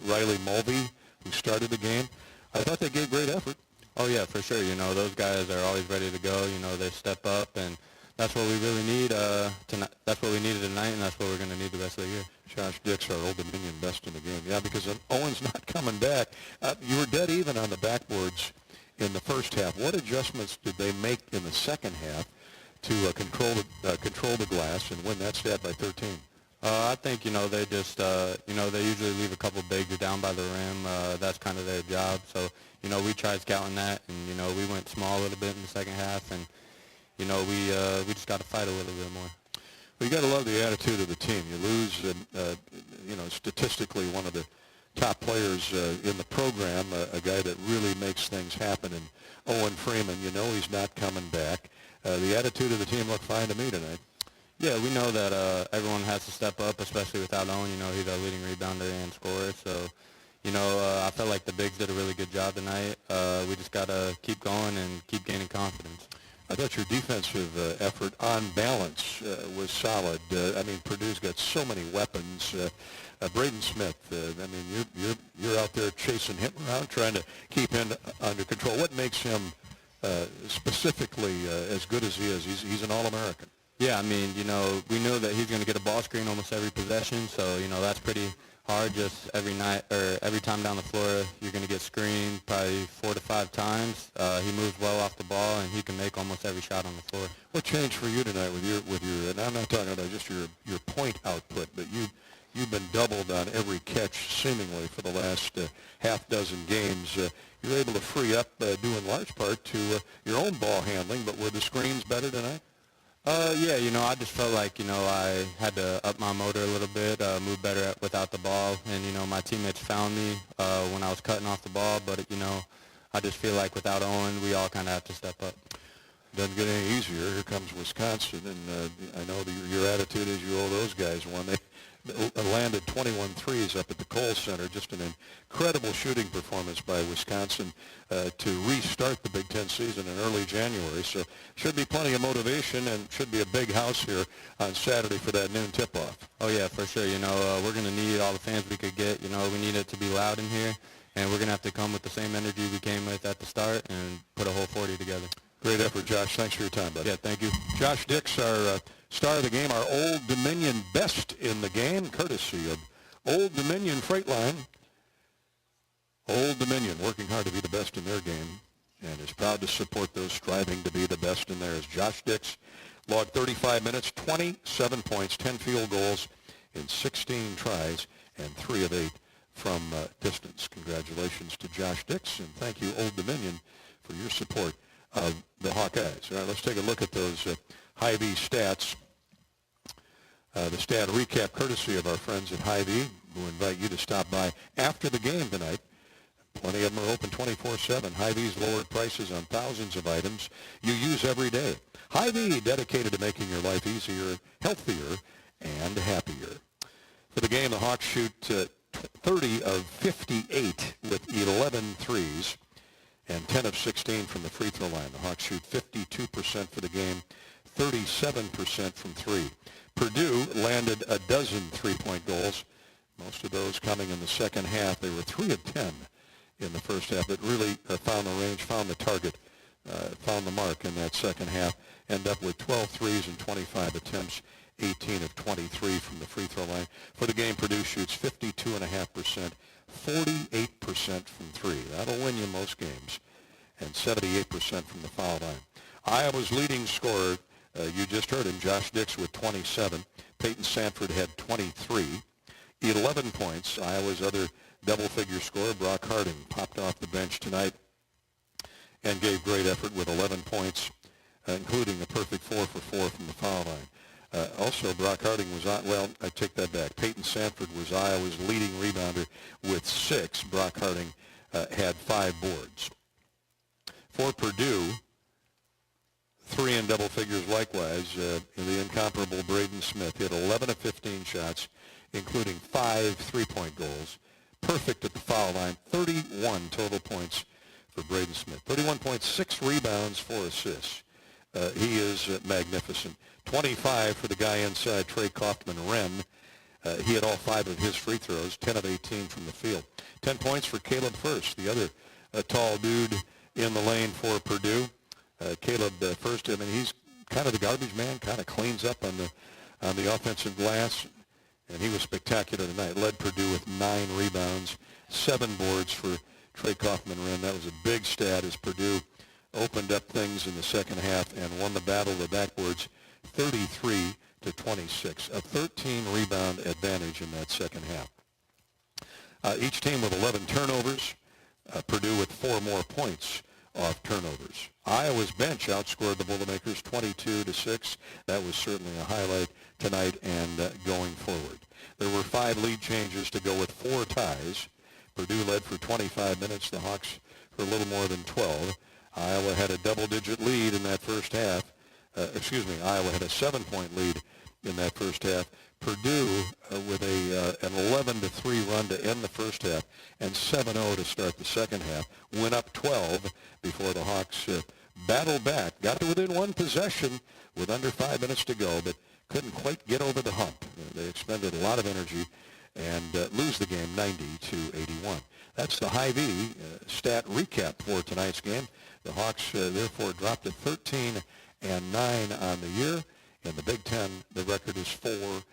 Riley Mulvey, who started the game, I thought they gave great effort. Oh, yeah, for sure. Those guys are always ready to go. They step up, and that's what we really need tonight. That's what we needed tonight, and that's what we're going to need the rest of the year. Josh Dix, our Old Dominion best in the game. Yeah, because Owen's not coming back. You were dead even on the backboards in the first half. What adjustments did they make in the second half to control the glass and win that stat by 13? I think, they just, they usually leave a couple bigs down by the rim. That's kind of their job. So, we tried scouting that, and, we went small a little bit in the second half, and, we just got to fight a little bit more. Well, you got to love the attitude of the team. You lose, statistically one of the top players in the program, a guy that really makes things happen. And Owen Freeman, he's not coming back. The attitude of the team looked fine to me tonight. Yeah, we know that everyone has to step up, especially without Owen. He's our leading rebounder and scorer. So, I felt like the bigs did a really good job tonight. We just got to keep going and keep gaining confidence. I thought your defensive effort on balance was solid. Purdue's got so many weapons. Braden Smith, you're out there chasing him around, trying to keep him under control. What makes him specifically as good as he is? He's an All-American. Yeah, we knew that he's going to get a ball screen almost every possession, so, that's pretty hard. Just every night or every time down the floor, you're going to get screened probably 4 to 5 times. He moves well off the ball, and he can make almost every shot on the floor. What changed for you tonight with your? And I'm not talking about just your point output, but you've been doubled on every catch seemingly for the last half dozen games. You're able to free up due in large part to your own ball handling, but were the screens better tonight? Yeah, I just felt like, I had to up my motor a little bit, move better without the ball. And, my teammates found me when I was cutting off the ball. But, I just feel like without Owen, we all kind of have to step up. Doesn't get any easier. Here comes Wisconsin. And I know your attitude is you owe those guys one. They landed 21 threes up at the Kohl Center. Just an incredible shooting performance by Wisconsin to restart the Big Ten season in early January. So should be plenty of motivation and should be a big house here on Saturday for that noon tip-off. Oh, yeah, for sure. We're going to need all the fans we could get. We need it to be loud in here. And we're going to have to come with the same energy we came with at the start and put a whole 40 together. Great effort, Josh. Thanks for your time, buddy. Yeah, thank you. Josh Dix, our star of the game, our Old Dominion best in the game, courtesy of Old Dominion Freight Line. Old Dominion working hard to be the best in their game and is proud to support those striving to be the best in theirs. Josh Dix logged 35 minutes, 27 points, 10 field goals in 16 tries, and 3 of 8 from distance. Congratulations to Josh Dix, and thank you, Old Dominion, for your support of the Hawkeyes. All right, let's take a look at those Hy-Vee stats. The stat recap courtesy of our friends at Hy-Vee, who invite you to stop by after the game tonight. Plenty of them are open 24/7. Hy-Vee's lowered prices on thousands of items you use every day. Hy-Vee, dedicated to making your life easier, healthier, and happier. For the game, the Hawks shoot 30 of 58 with 11 threes and 10 of 16 from the free throw line. The Hawks shoot 52% for the game, 37% from three. Purdue landed a dozen three-point goals, most of those coming in the second half. They were 3 of 10 in the first half, but really found the range, found the target, found the mark in that second half, end up with 12 threes and 25 attempts, 18 of 23 from the free throw line. For the game, Purdue shoots 52.5%, 48% from three. That'll win you most games, and 78% from the foul line. Iowa's leading scorer, you just heard him, Josh Dix with 27. Peyton Sanford had 23. 11 points. Iowa's other double-figure scorer, Brock Harding, popped off the bench tonight and gave great effort with 11 points, including a perfect 4 for 4 from the foul line. Also, Brock Harding was, I take that back. Peyton Sanford was Iowa's leading rebounder with 6. Brock Harding had 5 boards. For Purdue, 3 in double figures likewise. The incomparable Braden Smith hit 11 of 15 shots, including 5 three-point goals. Perfect at the foul line. 31 total points for Braden Smith. 31 points, 6 rebounds, 4 assists. He is magnificent. 25 for the guy inside, Trey Kaufman-Renn. He had all 5 of his free throws, 10 of 18 from the field. 10 points for Caleb Furst, the other tall dude in the lane for Purdue. Caleb Furst, he's kind of the garbage man, kind of cleans up on the offensive glass, and he was spectacular tonight. Led Purdue with 9 rebounds, 7 boards for Trey Kaufman-Renn. That was a big stat as Purdue opened up things in the second half and won the battle of the backboards 33-26, a 13-rebound advantage in that second half. Each team with 11 turnovers, Purdue with 4 more points off turnovers. Iowa's bench outscored the Boilermakers 22-6. That was certainly a highlight tonight and going forward. There were 5 lead changes to go with 4 ties. Purdue led for 25 minutes. The Hawks for a little more than 12. Iowa had a double-digit lead in that first half. Iowa had a 7-point lead in that first half. Purdue with an 11-3 run to end the first half and 7-0 to start the second half. Went up 12 before the Hawks battled back. Got to within 1 possession with under 5 minutes to go, but couldn't quite get over the hump. They expended a lot of energy and lose the game 90-81. That's the Hy-Vee stat recap for tonight's game. The Hawks, therefore, dropped to 13-9 on the year. In the Big Ten, the record is 4-7.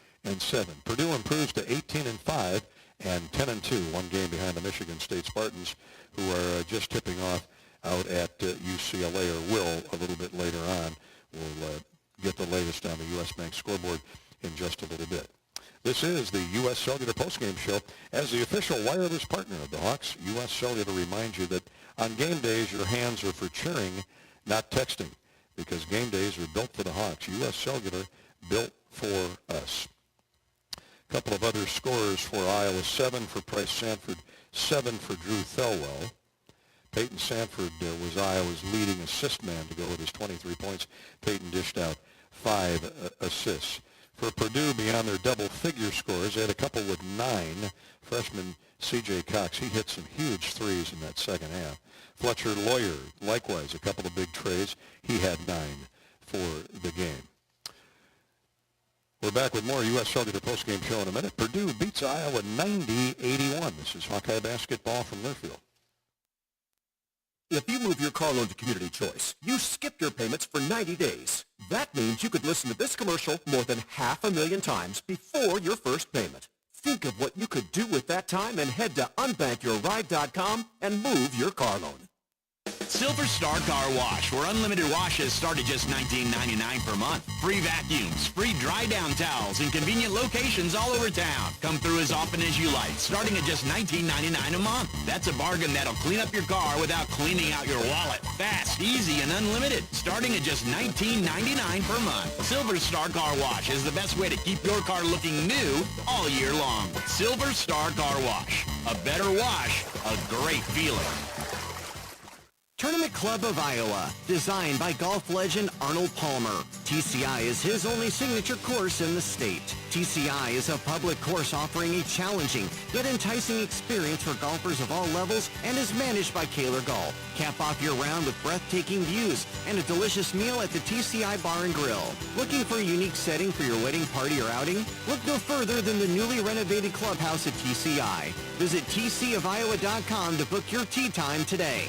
Purdue improves to 18-5 and 10-2, 1 game behind the Michigan State Spartans, who are just tipping off out at UCLA, or will a little bit later on. We'll get the latest on the U.S. Bank scoreboard in just a little bit. This is the U.S. Cellular Postgame Show. As the official wireless partner of the Hawks, U.S. Cellular reminds you that on game days, your hands are for cheering, not texting, because game days are built for the Hawks. U.S. Cellular, built for us. A couple of other scorers for Iowa: 7 for Price Sanford, 7 for Drew Thelwell. Peyton Sanford was Iowa's leading assist man to go with his 23 points. Peyton dished out 5 assists. For Purdue, beyond their double-figure scores, they had a couple with 9. Freshman C.J. Cox, he hit some huge threes in that second half. Fletcher Lawyer, likewise, a couple of big trays. He had 9 for the game. We're back with more U.S. Cellular Postgame Show in a minute. Purdue beats Iowa 90-81. This is Hawkeye basketball from Learfield. If you move your car loan to Community Choice, you skip your payments for 90 days. That means you could listen to this commercial more than 500,000 times before your first payment. Think of what you could do with that time and head to unbankyourride.com and move your car loan. Silver Star Car Wash, where unlimited washes start at just $19.99 per month. Free vacuums, free dry down towels, and convenient locations all over town. Come through as often as you like, starting at just $19.99 a month. That's a bargain that'll clean up your car without cleaning out your wallet. Fast, easy, and unlimited, starting at just $19.99 per month. Silver Star Car Wash is the best way to keep your car looking new all year long. Silver Star Car Wash. A better wash, a great feeling. Tournament Club of Iowa, designed by golf legend Arnold Palmer. TCI is his only signature course in the state. TCI is a public course offering a challenging yet enticing experience for golfers of all levels and is managed by Kaler Golf. Cap off your round with breathtaking views and a delicious meal at the TCI Bar and Grill. Looking for a unique setting for your wedding party or outing? Look no further than the newly renovated clubhouse at TCI. Visit tcofiowa.com to book your tee time today.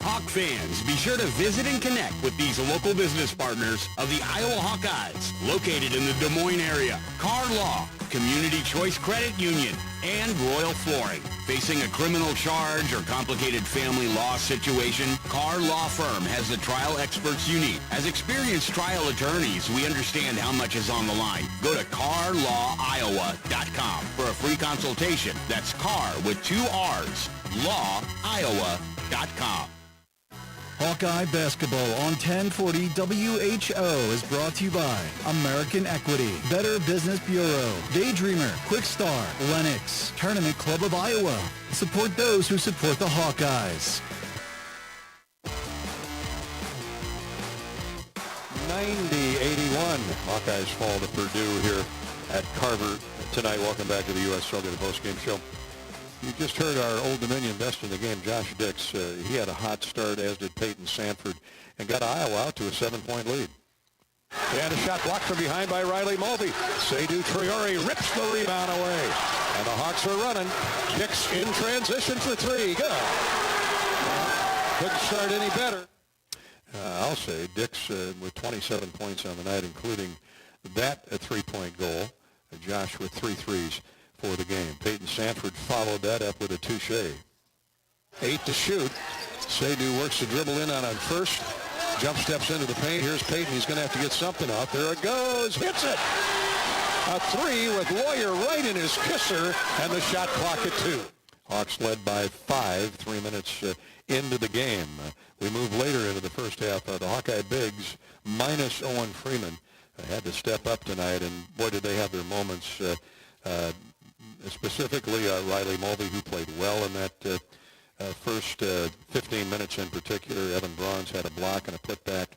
Hawk fans, be sure to visit and connect with these local business partners of the Iowa Hawkeyes, located in the Des Moines area. Car Law, Community Choice Credit Union, and Royal Flooring. Facing a criminal charge or complicated family law situation, Carr Law Firm has the trial experts you need. As experienced trial attorneys, we understand how much is on the line. Go to carlawiowa.com for a free consultation. That's Carr with 2 R's, lawiowa.com. Hawkeye Basketball on 1040 WHO is brought to you by American Equity, Better Business Bureau, Daydreamer, Quick Star, Lennox, Tournament Club of Iowa. Support those who support the Hawkeyes. 90-81. Hawkeyes fall to Purdue here at Carver tonight. Welcome back to the U.S. Celtic Postgame Show. You just heard our Old Dominion best in the game, Josh Dix. He had a hot start, as did Peyton Sanford, and got Iowa out to a 7-point lead. And a shot blocked from behind by Riley Mulvey. Seydou Traore rips the rebound away. And the Hawks are running. Dix in transition for 3. Good. Couldn't start any better. I'll say Dix with 27 points on the night, including that a 3-point goal. Josh with 3 threes for the game. Peyton Sanford followed that up with a touche. 8 to shoot. Seydou works the dribble in on first. Jump steps into the paint. Here's Peyton. He's going to have to get something off. There it goes. Hits it. A 3 with Lawyer right in his kisser, and the shot clock at 2. Hawks led by 5, 3 minutes into the game. We move later into the first half. The Hawkeye Bigs minus Owen Freeman had to step up tonight, and boy, did they have their moments. Specifically, Riley Mulvey, who played well in that first 15 minutes in particular. Evan Braun's had a block and a putback,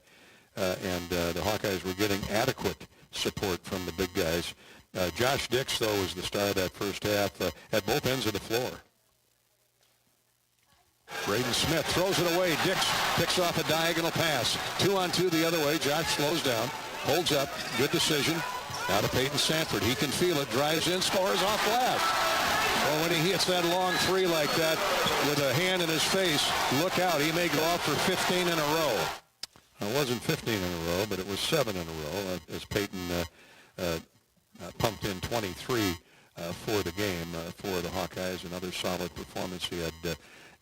and the Hawkeyes were getting adequate support from the big guys. Josh Dix, though, was the star of that first half at both ends of the floor. Braden Smith throws it away. Dix picks off a diagonal pass. 2-on-2 the other way. Josh slows down, holds up. Good decision. Now to Peyton Sanford. He can feel it. Drives in, scores off glass. Well, when he hits that long 3 like that with a hand in his face, look out. He may go off for 15 in a row. It wasn't 15 in a row, but it was 7 in a row as Peyton pumped in 23 for the game for the Hawkeyes. Another solid performance. He had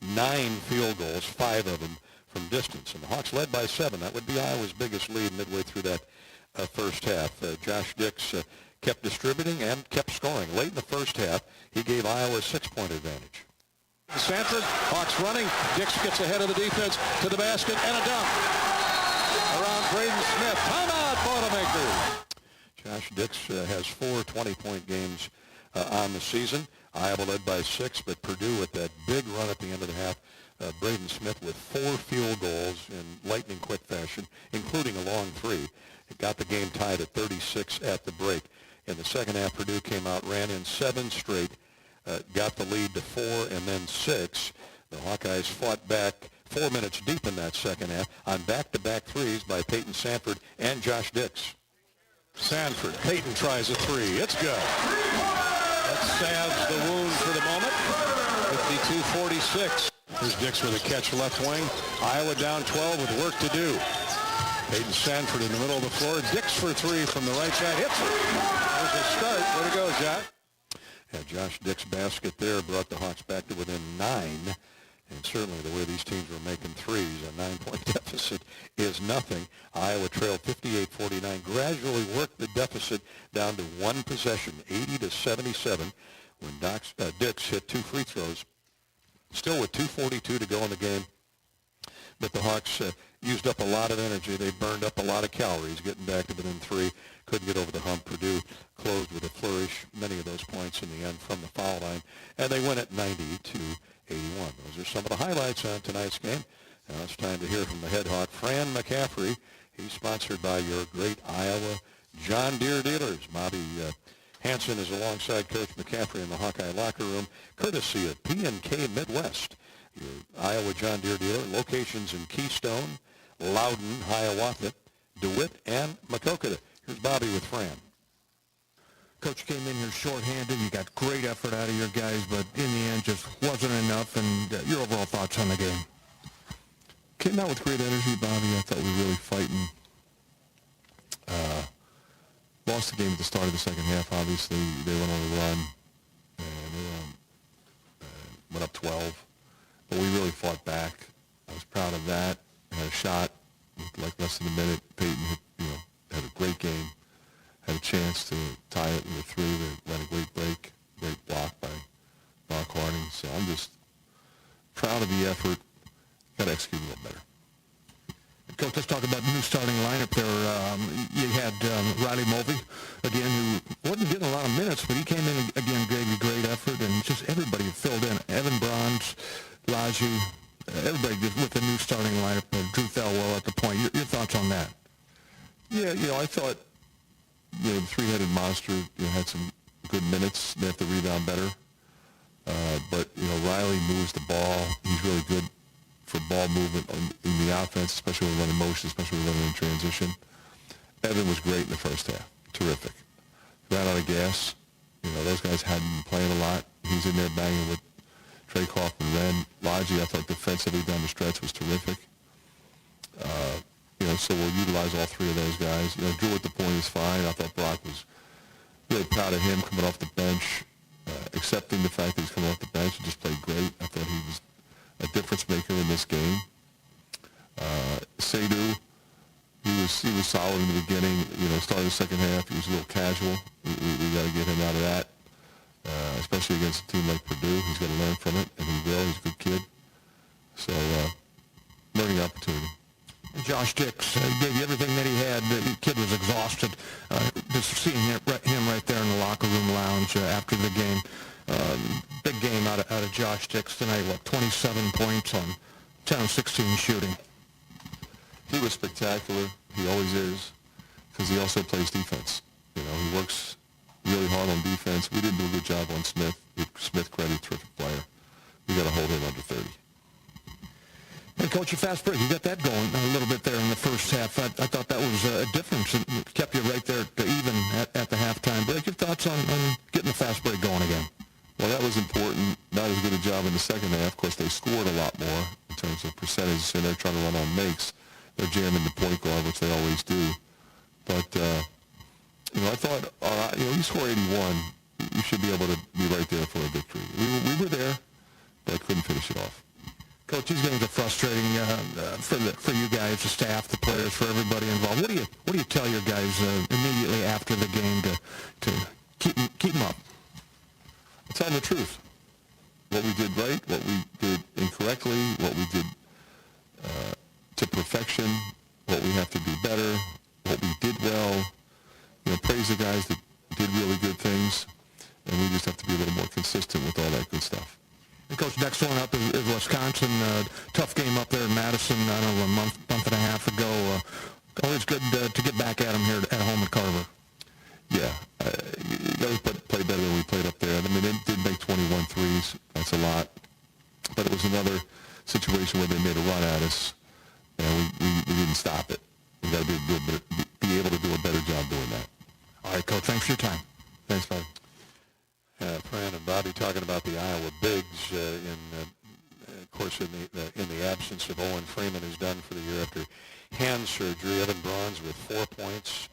9 field goals, 5 of them from distance. And the Hawks led by 7. That would be Iowa's biggest lead midway through that first half. Josh Dix kept distributing and kept scoring. Late in the first half, he gave Iowa a 6-point advantage. Sanford, Hawks running. Dix gets ahead of the defense to the basket and a dunk. Around Braden Smith. Timeout, Boilermakers. Josh Dix has 4 20-point games on the season. Iowa led by 6, but Purdue with that big run at the end of the half. Braden Smith with 4 field goals in lightning-quick fashion, including a long 3. It got the game tied at 36 at the break. In the second half, Purdue came out, ran in 7 straight, got the lead to 4 and then 6. The Hawkeyes fought back 4 minutes deep in that second half on back-to-back threes by Peyton Sanford and Josh Dix. Sanford, Peyton tries a 3. It's good. That salves the wound for the moment. 52-46. Here's Dix with a catch left wing. Iowa down 12 with work to do. Peyton Sanford in the middle of the floor. Dix for 3 from the right side. Hits it. There's a start. Way to go, Josh. Yeah, Josh Dix basket there brought the Hawks back to within 9. And certainly certainly the way these teams were making threes, a 9-point deficit is nothing. Iowa trailed 58-49, gradually worked the deficit down to one possession, 80-77, when Dix hit 2 free throws. Still with 2:42 to go in the game, but the Hawks used up a lot of energy. They burned up a lot of calories getting back to within 3. Couldn't get over the hump. Purdue closed with a flourish, many of those points in the end from the foul line, and they win at 90-81. Those are some of the highlights on tonight's game. Now it's time to hear from the head Hawk, Fran McCaffrey. He's sponsored by your great Iowa John Deere dealers. Bobby Hansen is alongside Coach McCaffrey in the Hawkeye locker room, courtesy of P&K Midwest, your Iowa John Deere dealer. Locations in Keystone, Loudon, Hiawatha, DeWitt, and Maquoketa. Here's Bobby with Fran. Coach, you came in here shorthanded. You got great effort out of your guys, but in the end just wasn't enough. And your overall thoughts on the game? Came out with great energy, Bobby. I thought we were really fighting. Lost the game at the start of the second half, obviously. They went on a run, and they went up 12. But we really fought back. I was proud of that. I had a shot with like less than a minute. Peyton had a great game. Had a chance to tie it with a 3. They ran a great break, great block by Mark Harding. So I'm just proud of the effort. Got to execute a little better. Coach, let's talk about the new starting lineup there. You had Riley Mulvey, again, who wasn't getting a lot of minutes, but he came in again, gave you great effort, and just everybody filled in. Evan Bronze, Laji, everybody with the new starting lineup. Drew Thelwell at the point. Your thoughts on that? Yeah, I thought the three-headed monster had some good minutes. They have to rebound better. But Riley moves the ball. He's really good for ball movement in the offense, especially when running motion, especially when running in transition. Evan was great in the first half. Terrific. Ran out of gas. Those guys hadn't been playing a lot. He's in there banging with Trey Kaufman, Ren. Laji, I thought defensively down the stretch was terrific. So we'll utilize all 3 of those guys. Drew at the point is fine. I thought Brock was really proud of him coming off the bench, accepting the fact that he's coming off the bench and just played great. I thought he was a difference maker in this game. Seydu, he was solid in the beginning. Started the second half. He was a little casual. We got to get him out of that, especially against a team like Purdue. He's got to learn from it, and he will. He's a good kid. So, learning opportunity. Josh Dix gave you everything that he had. The kid was exhausted. Just seeing him right there in the locker room lounge after the game. Big game out of Josh Dix tonight. 27 points on 10 of 16 shooting. He was spectacular. He always is, because he also plays defense. He works really hard on defense. We didn't do a good job on Smith. Give Smith credit, terrific player. We got to hold him under 30. Hey, Coach, your fast break, you got that going a little bit there in the first half. I thought that was a difference. It kept you right there to even at the halftime break. Your thoughts on getting the fast break going again? Well, that was important. Not as good a job in the second half. Of course, they scored a lot more in terms of percentage, so they're trying to run on makes. They're jamming the point guard, which they always do. But, I thought, all right, you score 81, you should be able to be right there for a victory. We were there, but couldn't finish it off. Coach, these games are frustrating for you guys, the staff, the players, for everybody involved. What do you tell your guys immediately after the game to keep them up? I tell them the truth. What we did right, what we did incorrectly, what we did to perfection, what we have to do better, what we did well. Praise the guys that did really good things, and we just have to be a little more consistent with all that good stuff. And Coach, next one up is Wisconsin. Tough game up there in Madison, I don't know, a month and a half ago. Always good to get back at them here at home at Carver. Yeah, you got to play better than we played up there. I mean, they did make 21 threes. That's a lot. But it was another situation where they made a run at us, and we didn't stop it. We got to be able to do a better job doing that. All right, Coach, thanks for your time. Thanks, Bobby. Fran and Bobby talking about the Iowa bigs of course, in the absence of Owen Freeman, who's done for the year after hand surgery. Evan Bronze with 4 points,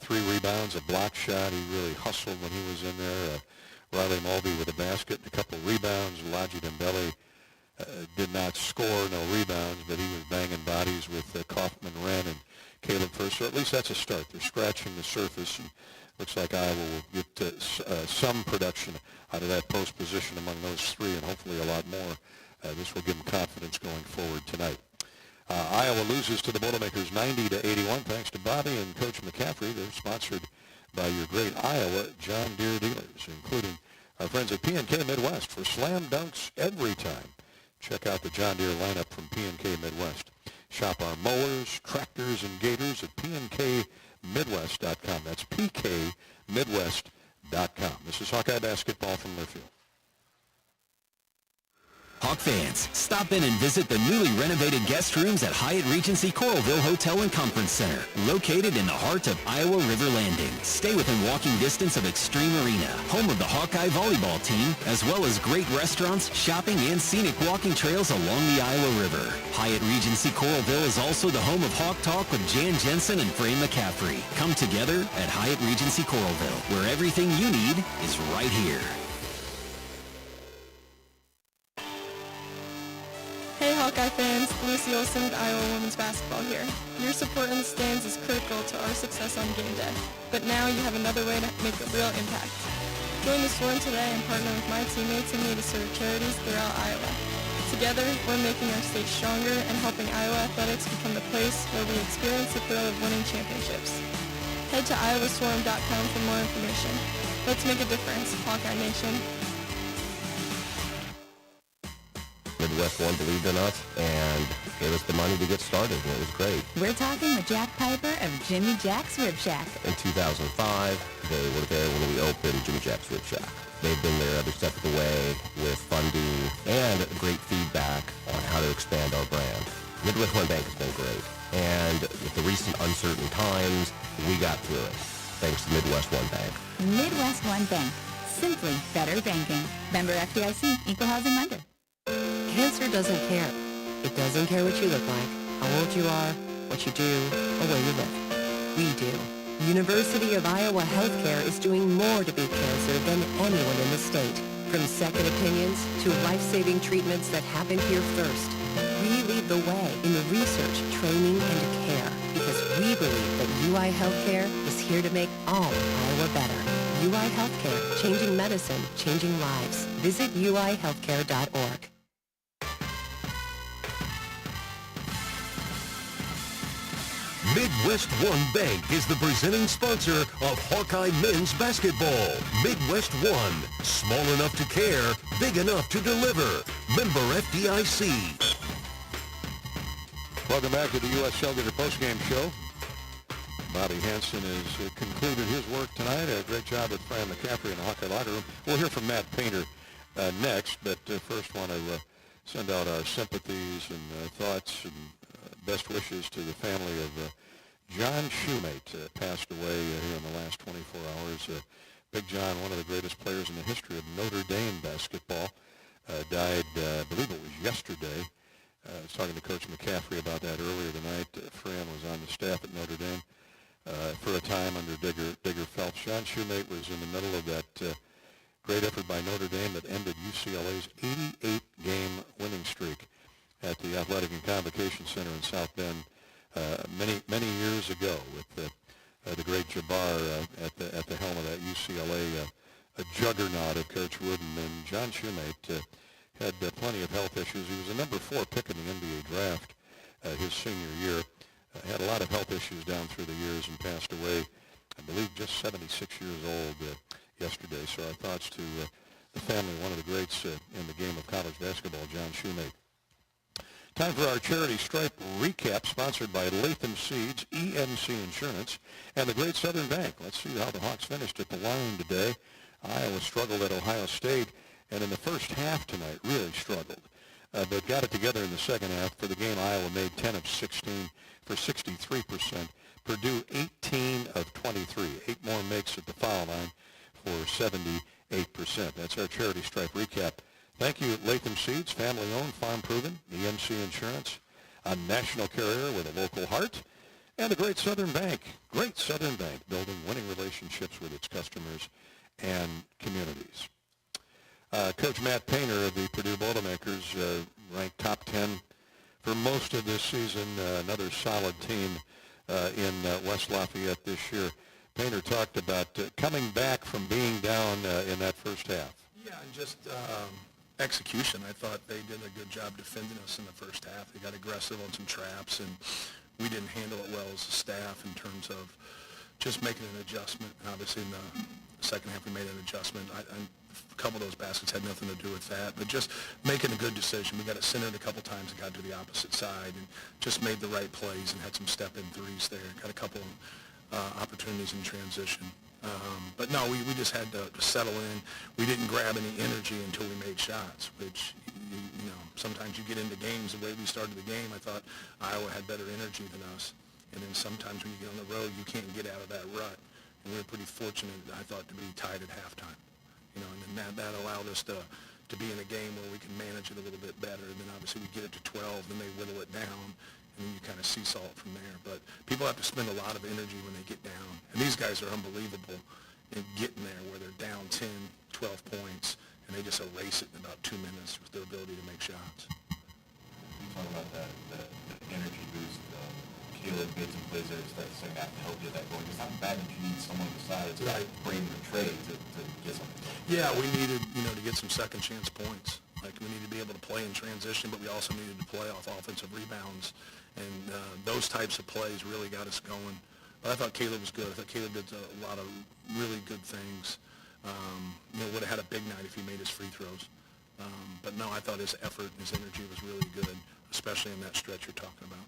3 rebounds, a block shot. He really hustled when he was in there. Riley Mulvey with a basket and a couple of rebounds. Laji Dembele did did not score, no rebounds, but he was banging bodies with Kaufman, Wren, and Caleb First. So at least that's a start. They're scratching the surface, and looks like Iowa will get some production out of that post position among those three, and hopefully a lot more. This will give them confidence going forward tonight. Iowa loses to the Boilermakers 90-81. Thanks to Bobby and Coach McCaffrey. They're sponsored by your great Iowa John Deere dealers, including our friends at P&K Midwest for slam dunks every time. Check out the John Deere lineup from P&K Midwest. Shop our mowers, tractors, and gators at pnkmidwest.com. That's pkmidwest.com. This is Hawkeye basketball from Learfield. Hawk fans, stop in and visit the newly renovated guest rooms at Hyatt Regency Coralville Hotel and Conference Center, located in the heart of Iowa River Landing. Stay within walking distance of Extreme Arena, home of the Hawkeye volleyball team, as well as great restaurants, shopping, and scenic walking trails along the Iowa River. Hyatt Regency Coralville is also the home of Hawk Talk with Jan Jensen and Fran McCaffrey. Come together at Hyatt Regency Coralville, where everything you need is right here. Hey Hawkeye fans, Lucy Olson with Iowa Women's Basketball here. Your support in the stands is critical to our success on game day, but now you have another way to make a real impact. Join the Swarm today and partner with my teammates and me to serve charities throughout Iowa. Together, we're making our state stronger and helping Iowa athletics become the place where we experience the thrill of winning championships. Head to iowaswarm.com for more information. Let's make a difference, Hawkeye Nation. Midwest One believed in us and gave us the money to get started, and it was great. We're talking with Jack Piper of Jimmy Jack's Rib Shack. In 2005, they were there when we opened Jimmy Jack's Rib Shack. They've been there every step of the way with funding and great feedback on how to expand our brand. Midwest One Bank has been great, and with the recent uncertain times, we got through it, thanks to Midwest One Bank. Midwest One Bank. Simply better banking. Member FDIC, Equal Housing Lender. Cancer doesn't care. It doesn't care what you look like, how old you are, what you do, or where you live. We do. University of Iowa Healthcare is doing more to beat cancer than anyone in the state. From second opinions to life-saving treatments that happen here first. We lead the way in the research, training, and care because we believe that UI Healthcare is here to make all of Iowa better. UI Healthcare, changing medicine, changing lives. Visit uihealthcare.org. Midwest One Bank is the presenting sponsor of Hawkeye men's basketball. Midwest One, small enough to care, big enough to deliver. Member FDIC. Welcome back to the U.S. Cellular Postgame Show. Bobby Hansen has concluded his work tonight. A great job with Fran McCaffrey in the Hawkeye locker room. We'll hear from Matt Painter next, but first want to send out our sympathies and thoughts and best wishes to the family of John Shoemate, passed away here in the last 24 hours. Big John, one of the greatest players in the history of Notre Dame basketball, died, I believe it was yesterday. I was talking to Coach McCaffrey about that earlier tonight. Fran was on the staff at Notre Dame for a time under Digger Phelps. John Shoemate was in the middle of that great effort by Notre Dame that ended UCLA's 88-game winning streak at the Athletic and Convocation Center in South Bend many years ago with the great Jabbar at the helm of that UCLA a juggernaut of Coach Wooden. And John Shoemate had plenty of health issues. He was a number 4 pick in the NBA draft his senior year. Had a lot of health issues down through the years and passed away, I believe, just 76 years old yesterday. So our thoughts to the family, one of the greats in the game of college basketball, John Shoemate. Time for our charity stripe recap, sponsored by Latham Seeds, ENC Insurance, and the Great Southern Bank. Let's see how the Hawks finished at the line today. Iowa struggled at Ohio State, and in the first half tonight really struggled, but got it together in the second half. For the game, Iowa made 10 of 16 for 63%. Purdue 18 of 23, 8 more makes at the foul line for 78%. That's our charity stripe recap. Thank you, Latham Seeds, family-owned, farm-proven, ENC Insurance, a national carrier with a local heart, and the Great Southern Bank. Great Southern Bank, building winning relationships with its customers and communities. Coach Matt Painter of the Purdue Boilermakers ranked top 10 for most of this season. Another solid team in West Lafayette this year. Painter talked about coming back from being down in that first half. Yeah, and just execution. I thought they did a good job defending us in the first half. They got aggressive on some traps, and we didn't handle it well as a staff in terms of just making an adjustment. Obviously, in the second half, we made an adjustment. A couple of those baskets had nothing to do with that, but just making a good decision. We got it centered a couple times and got to the opposite side and just made the right plays and had some step-in threes there. Got a couple opportunities in transition. But no, we just had to settle in. We didn't grab any energy until we made shots, which, you know, sometimes you get into games. The way we started the game, I thought Iowa had better energy than us. And then sometimes when you get on the road, you can't get out of that rut. And we were pretty fortunate, I thought, to be tied at halftime. You know, and then that allowed us to be in a game where we can manage it a little bit better. And then obviously we get it to 12, then they whittle it down, and then you kind of seesaw it from there. But people have to spend a lot of energy when they get down. And these guys are unbelievable in getting there where they're down 10, 12 points, and they just erase it in about 2 minutes with their ability to make shots. You talk about that energy boost. Caleb made some plays there to start the second half to help get that going. It's not bad that you need someone besides Braden or Trey to get something going. Yeah, we needed, you know, to get some second chance points. Like, we needed to be able to play in transition, but we also needed to play off offensive rebounds. And those types of plays really got us going. But I thought Caleb was good. I thought Caleb did a lot of really good things. You know, would have had a big night if he made his free throws. But no, I thought his effort and his energy was really good, especially in that stretch you're talking about.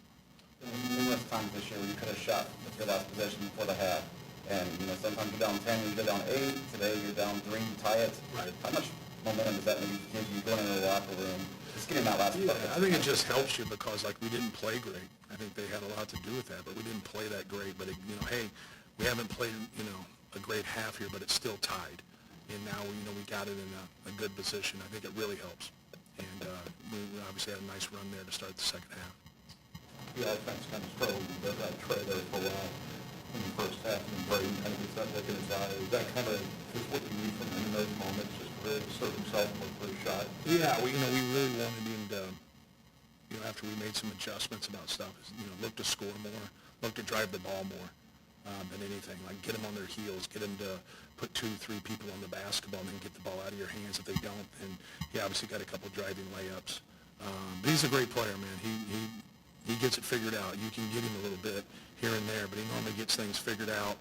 Numerous times this year where you could have shot with your last possession before the half. And, you know, sometimes you're down 10, you go down 8. Today you're down 3, you tie it. Right. How much momentum does that maybe give you going into the locker room? Just getting that last bucket. I think it just helps you because, like, we didn't play great. I think they had a lot to do with that, but we didn't play that great. But, you know, hey, we haven't played, you know, a great half here, but it's still tied. And now, you know, we got it in a good position. I think it really helps. And we obviously had a nice run there to start the second half. The offense kind of struggled with that Trey there for a while in the first half, and Braden kind of gets that look in his eye. Is that kind of just what you need from him in those moments, just to really assert himself and look for a shot? Yeah, we really wanted him to, you know, after we made some adjustments about stuff, you know, look to score more, look to drive the ball more than anything. Like, get them on their heels, get them to put 2, 3 people on the basketball and then get the ball out of your hands. If they don't, and he obviously got a couple driving layups. But he's a great player, man. He gets it figured out. You can get him a little bit here and there, but he normally gets things figured out.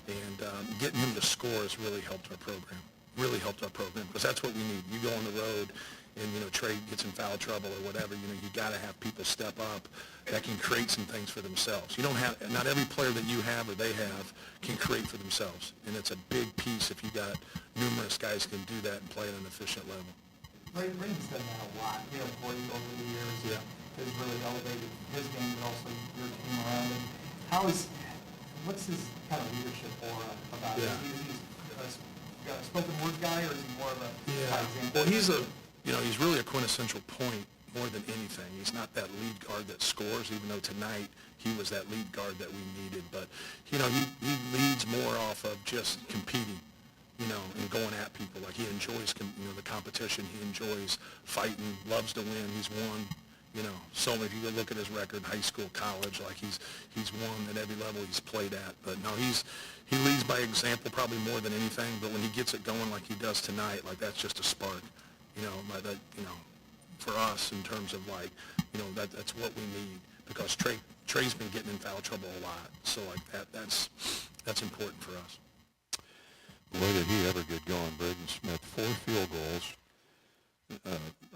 And getting him to score has really helped our program. Really helped our program because that's what we need. You go on the road and, you know, Trey gets in foul trouble or whatever, you know, you got to have people step up that can create some things for themselves. You don't have, not every player that you have or they have can create for themselves. And it's a big piece if you got numerous guys who can do that and play at an efficient level. Braden's done that a lot, you know, for you over the years. Yeah. Has really elevated his game, but also your team around him. What's his kind of leadership aura about it? Is he a spoken word guy, or is he more of a example? Well, he's really a quintessential point more than anything. He's not that lead guard that scores, even though tonight he was that lead guard that we needed. But, you know, he leads more off of just competing, you know, and going at people. Like, he enjoys, you know, the competition. He enjoys fighting, loves to win. He's won. You know, so if you look at his record, high school, college, like he's won at every level he's played at. But no, he leads by example probably more than anything. But when he gets it going like he does tonight, like that's just a spark. You know, that you know, for us in terms of like, you know, that's what we need because Trey's been getting in foul trouble a lot. So like that's important for us. Boy, did he ever get going, Braden Smith. 4 field goals.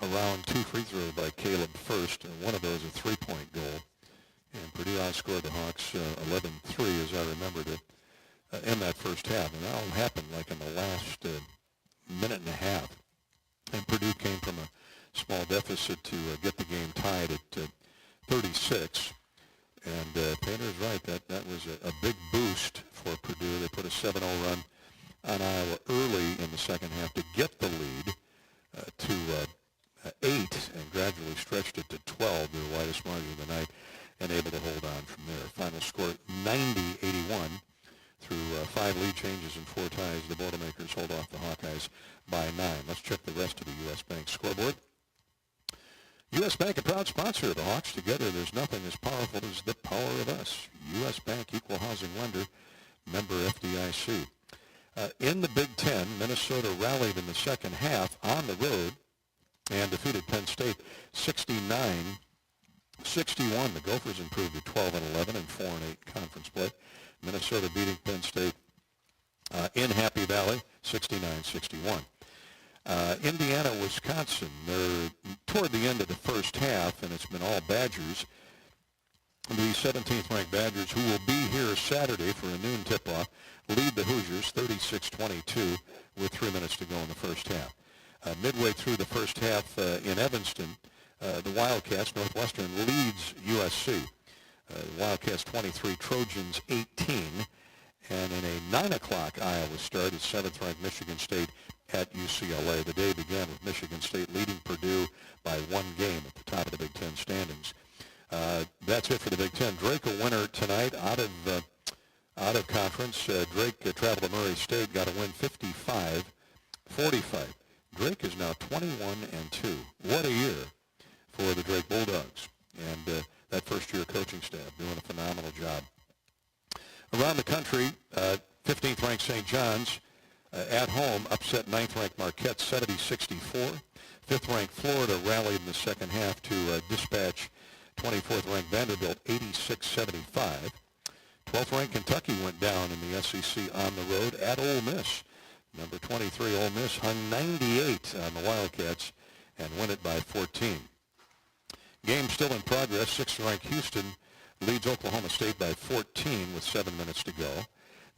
Around 2 free throws by Caleb first, and one of those a 3-point goal. And Purdue outscored the Hawks 11-3, as I remembered it, in that first half. And that all happened like in the last minute and a half. And Purdue came from a small deficit to get the game tied at 36. And Painter's right, that was a big boost for Purdue. They put a 7-0 run on Iowa early in the second half to get the lead. To 8 and gradually stretched it to 12, their widest margin of the night, and able to hold on from there. Final score 90-81 through 5 lead changes and 4 ties. The Boilermakers hold off the Hawkeyes by 9. Let's check the rest of the U.S. Bank scoreboard. U.S. Bank, a proud sponsor of the Hawks. Together, there's nothing as powerful as the power of us. U.S. Bank, equal housing lender, member FDIC. In the Big Ten, Minnesota rallied in the second half on the road and defeated Penn State 69-61. The Gophers improved to 12-11 and 4-8 conference play. Minnesota beating Penn State in Happy Valley 69-61. Indiana, Wisconsin, they're toward the end of the first half, and it's been all Badgers. The 17th-ranked Badgers, who will be here Saturday for a noon tip-off, lead the Hoosiers 36-22 with 3 minutes to go in the first half. Midway through the first half in Evanston, the Wildcats, Northwestern, leads USC. Wildcats 23, Trojans 18. And in a 9 o'clock Iowa start is 7th-ranked Michigan State at UCLA. The day began with Michigan State leading Purdue by 1 game at the top of the Big Ten standings. That's it for the Big Ten. Drake a winner tonight out of conference. Drake traveled to Murray State, got a win 55-45. Drake is now 21-2. What a year for the Drake Bulldogs. And that first-year coaching staff doing a phenomenal job. Around the country, 15th-ranked St. John's at home upset 9th-ranked Marquette 70-64. 5th-ranked Florida rallied in the second half to dispatch 24th-ranked Vanderbilt 86-75. 12th-ranked Kentucky went down in the SEC on the road at Ole Miss. Number 23 Ole Miss hung 98 on the Wildcats and win it by 14. Game still in progress. 6th-ranked Houston leads Oklahoma State by 14 with 7 minutes to go.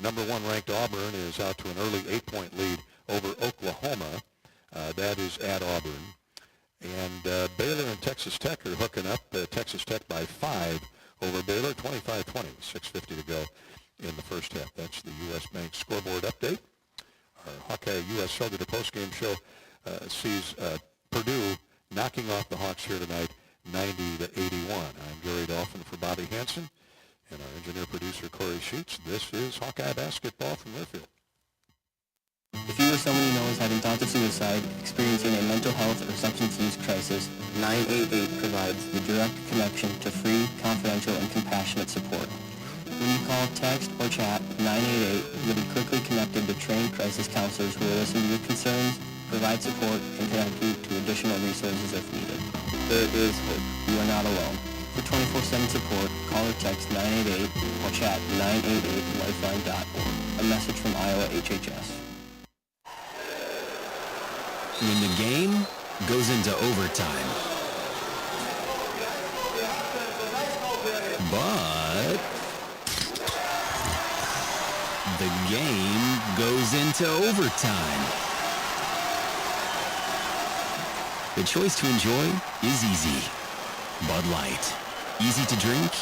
Number 1 ranked Auburn is out to an early 8-point lead over Oklahoma. That is at Auburn. And Baylor and Texas Tech are hooking up. Texas Tech by 5 over Baylor, 25-20 with 6:50 to go in the first half. That's the U.S. Bank scoreboard update. Our Hawkeye U.S. Cellular postgame show sees Purdue knocking off the Hawks here tonight 90-81. I'm Gary Dolphin for Bobby Hansen and our engineer-producer Corey Sheets. This is Hawkeye Basketball from Learfield. If you or someone you know is having thoughts of suicide, experiencing a mental health or substance use crisis, 988 provides the direct connection to free, confidential, and compassionate support. When you call, text, or chat 988, you'll be quickly connected to trained crisis counselors who will listen to your concerns, provide support, and connect you to additional resources if needed. There is hope. You are not alone. For 24/7 support, call or text 988 or chat 988lifeline.org. A message from Iowa HHS. When the game goes into overtime, but the game goes into overtime. The choice to enjoy is easy. Bud Light. Easy to drink,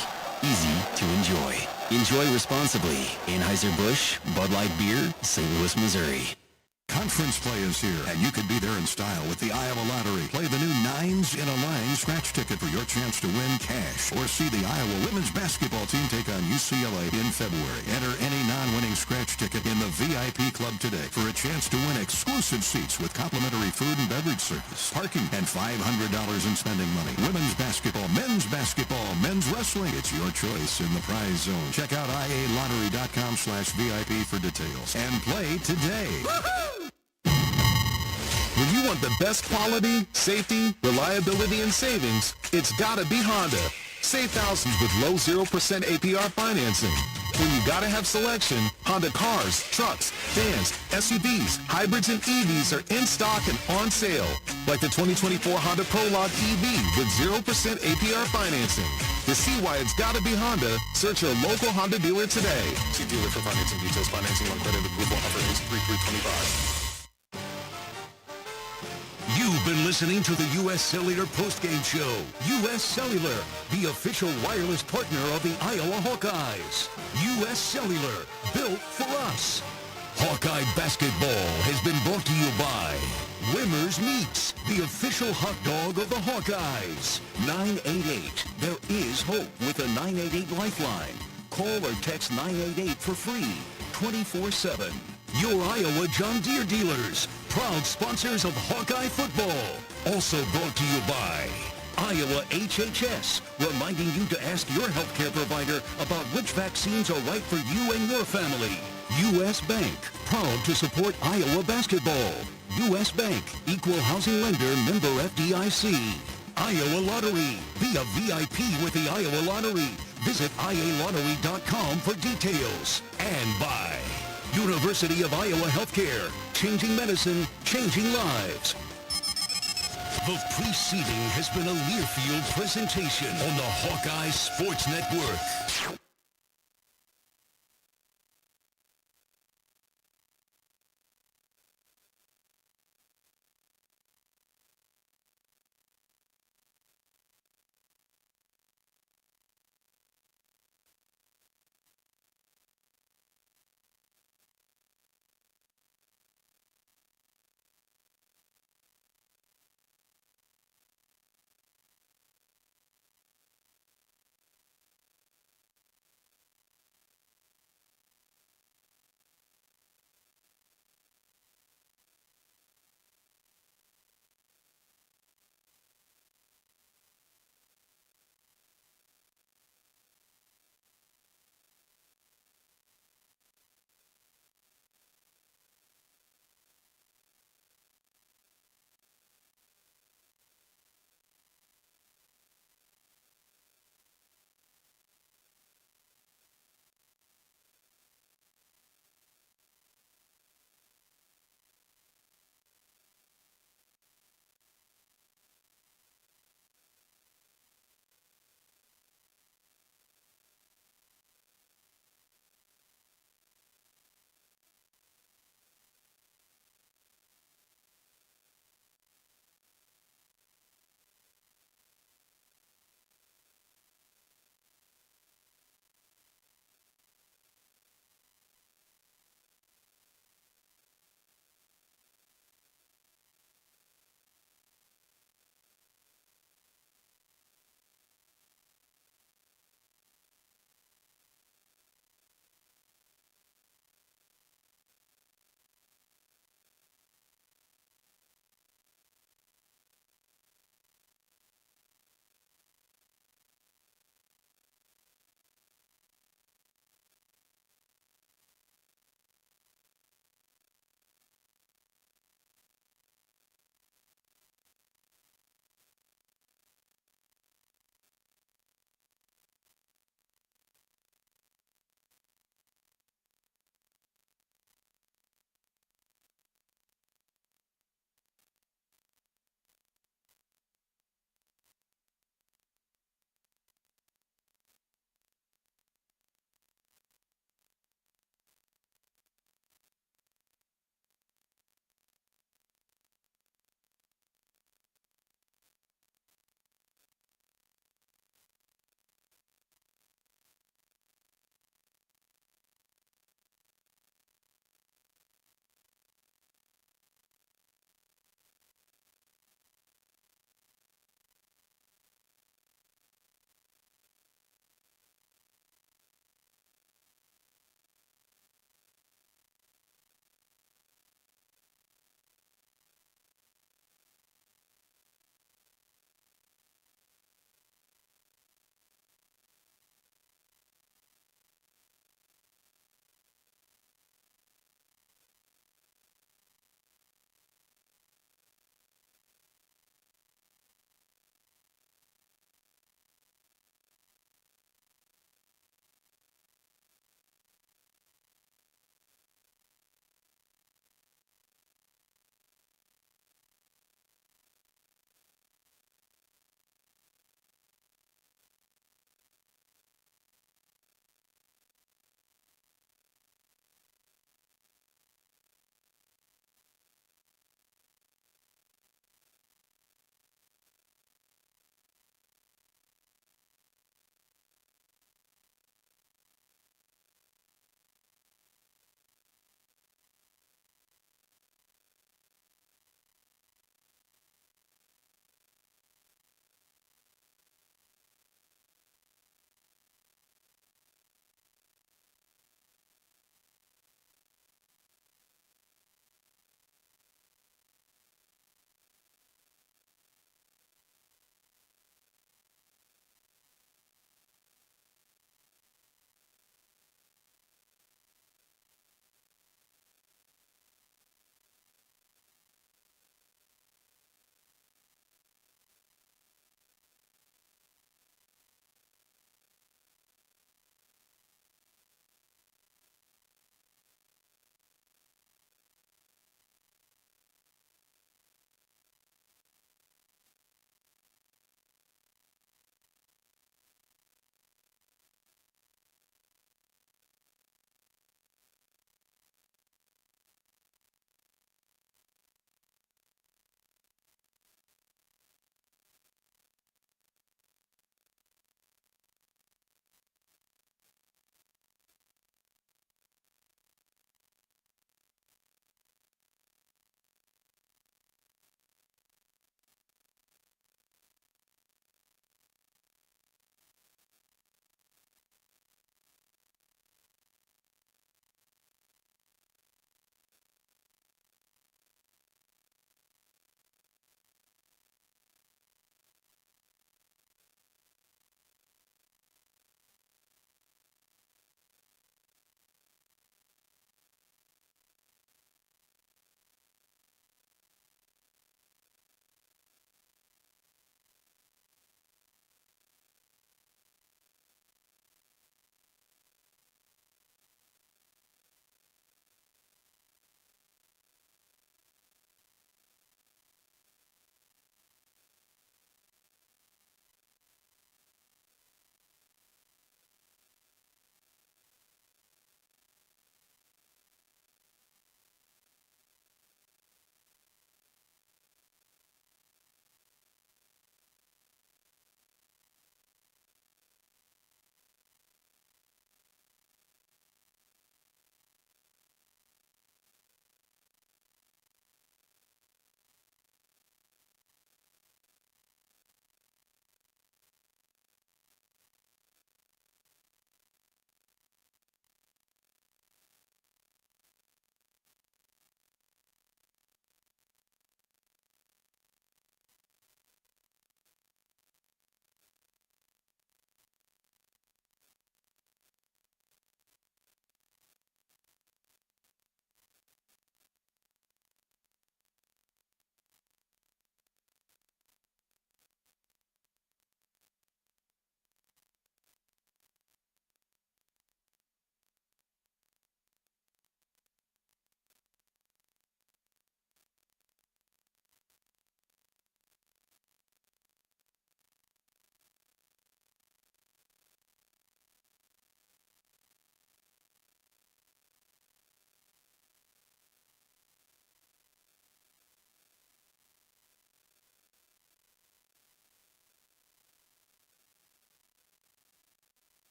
easy to enjoy. Enjoy responsibly. Anheuser-Busch, Bud Light Beer, St. Louis, Missouri. Conference play is here, and you could be there in style with the Iowa Lottery. Play the new Nines in a Line scratch ticket for your chance to win cash, or see the Iowa women's basketball team take on UCLA in February. Enter any non-winning scratch ticket in the VIP club today for a chance to win exclusive seats with complimentary food and beverage service, parking, and $500 in spending money. Women's basketball, men's wrestling. It's your choice in the prize zone. Check out ialottery.com/VIP for details and play today. Woo-hoo! When you want the best quality, safety, reliability, and savings, it's gotta be Honda. Save thousands with low 0% APR financing. When you gotta have selection, Honda cars, trucks, vans, SUVs, hybrids, and EVs are in stock and on sale. Like the 2024 Honda Prologue EV with 0% APR financing. To see why it's gotta be Honda, search your local Honda dealer today. See dealer for financing details. Financing on credit approval. Offer age 3/3/25. You've been listening to the U.S. Cellular postgame show. U.S. Cellular, the official wireless partner of the Iowa Hawkeyes. U.S. Cellular, built for us. Hawkeye Basketball has been brought to you by Wimmer's Meats, the official hot dog of the Hawkeyes. 988. There is hope with a 988 lifeline. Call or text 988 for free, 24/7. Your Iowa John Deere dealers, proud sponsors of Hawkeye football. Also brought to you by Iowa HHS, reminding you to ask your healthcare provider about which vaccines are right for you and your family. U.S. Bank, proud to support Iowa basketball. U.S. Bank, equal housing lender, member FDIC. Iowa Lottery, be a VIP with the Iowa Lottery. Visit ialottery.com for details. And by University of Iowa Healthcare, changing medicine, changing lives. The preceding has been a Learfield presentation on the Hawkeye Sports Network.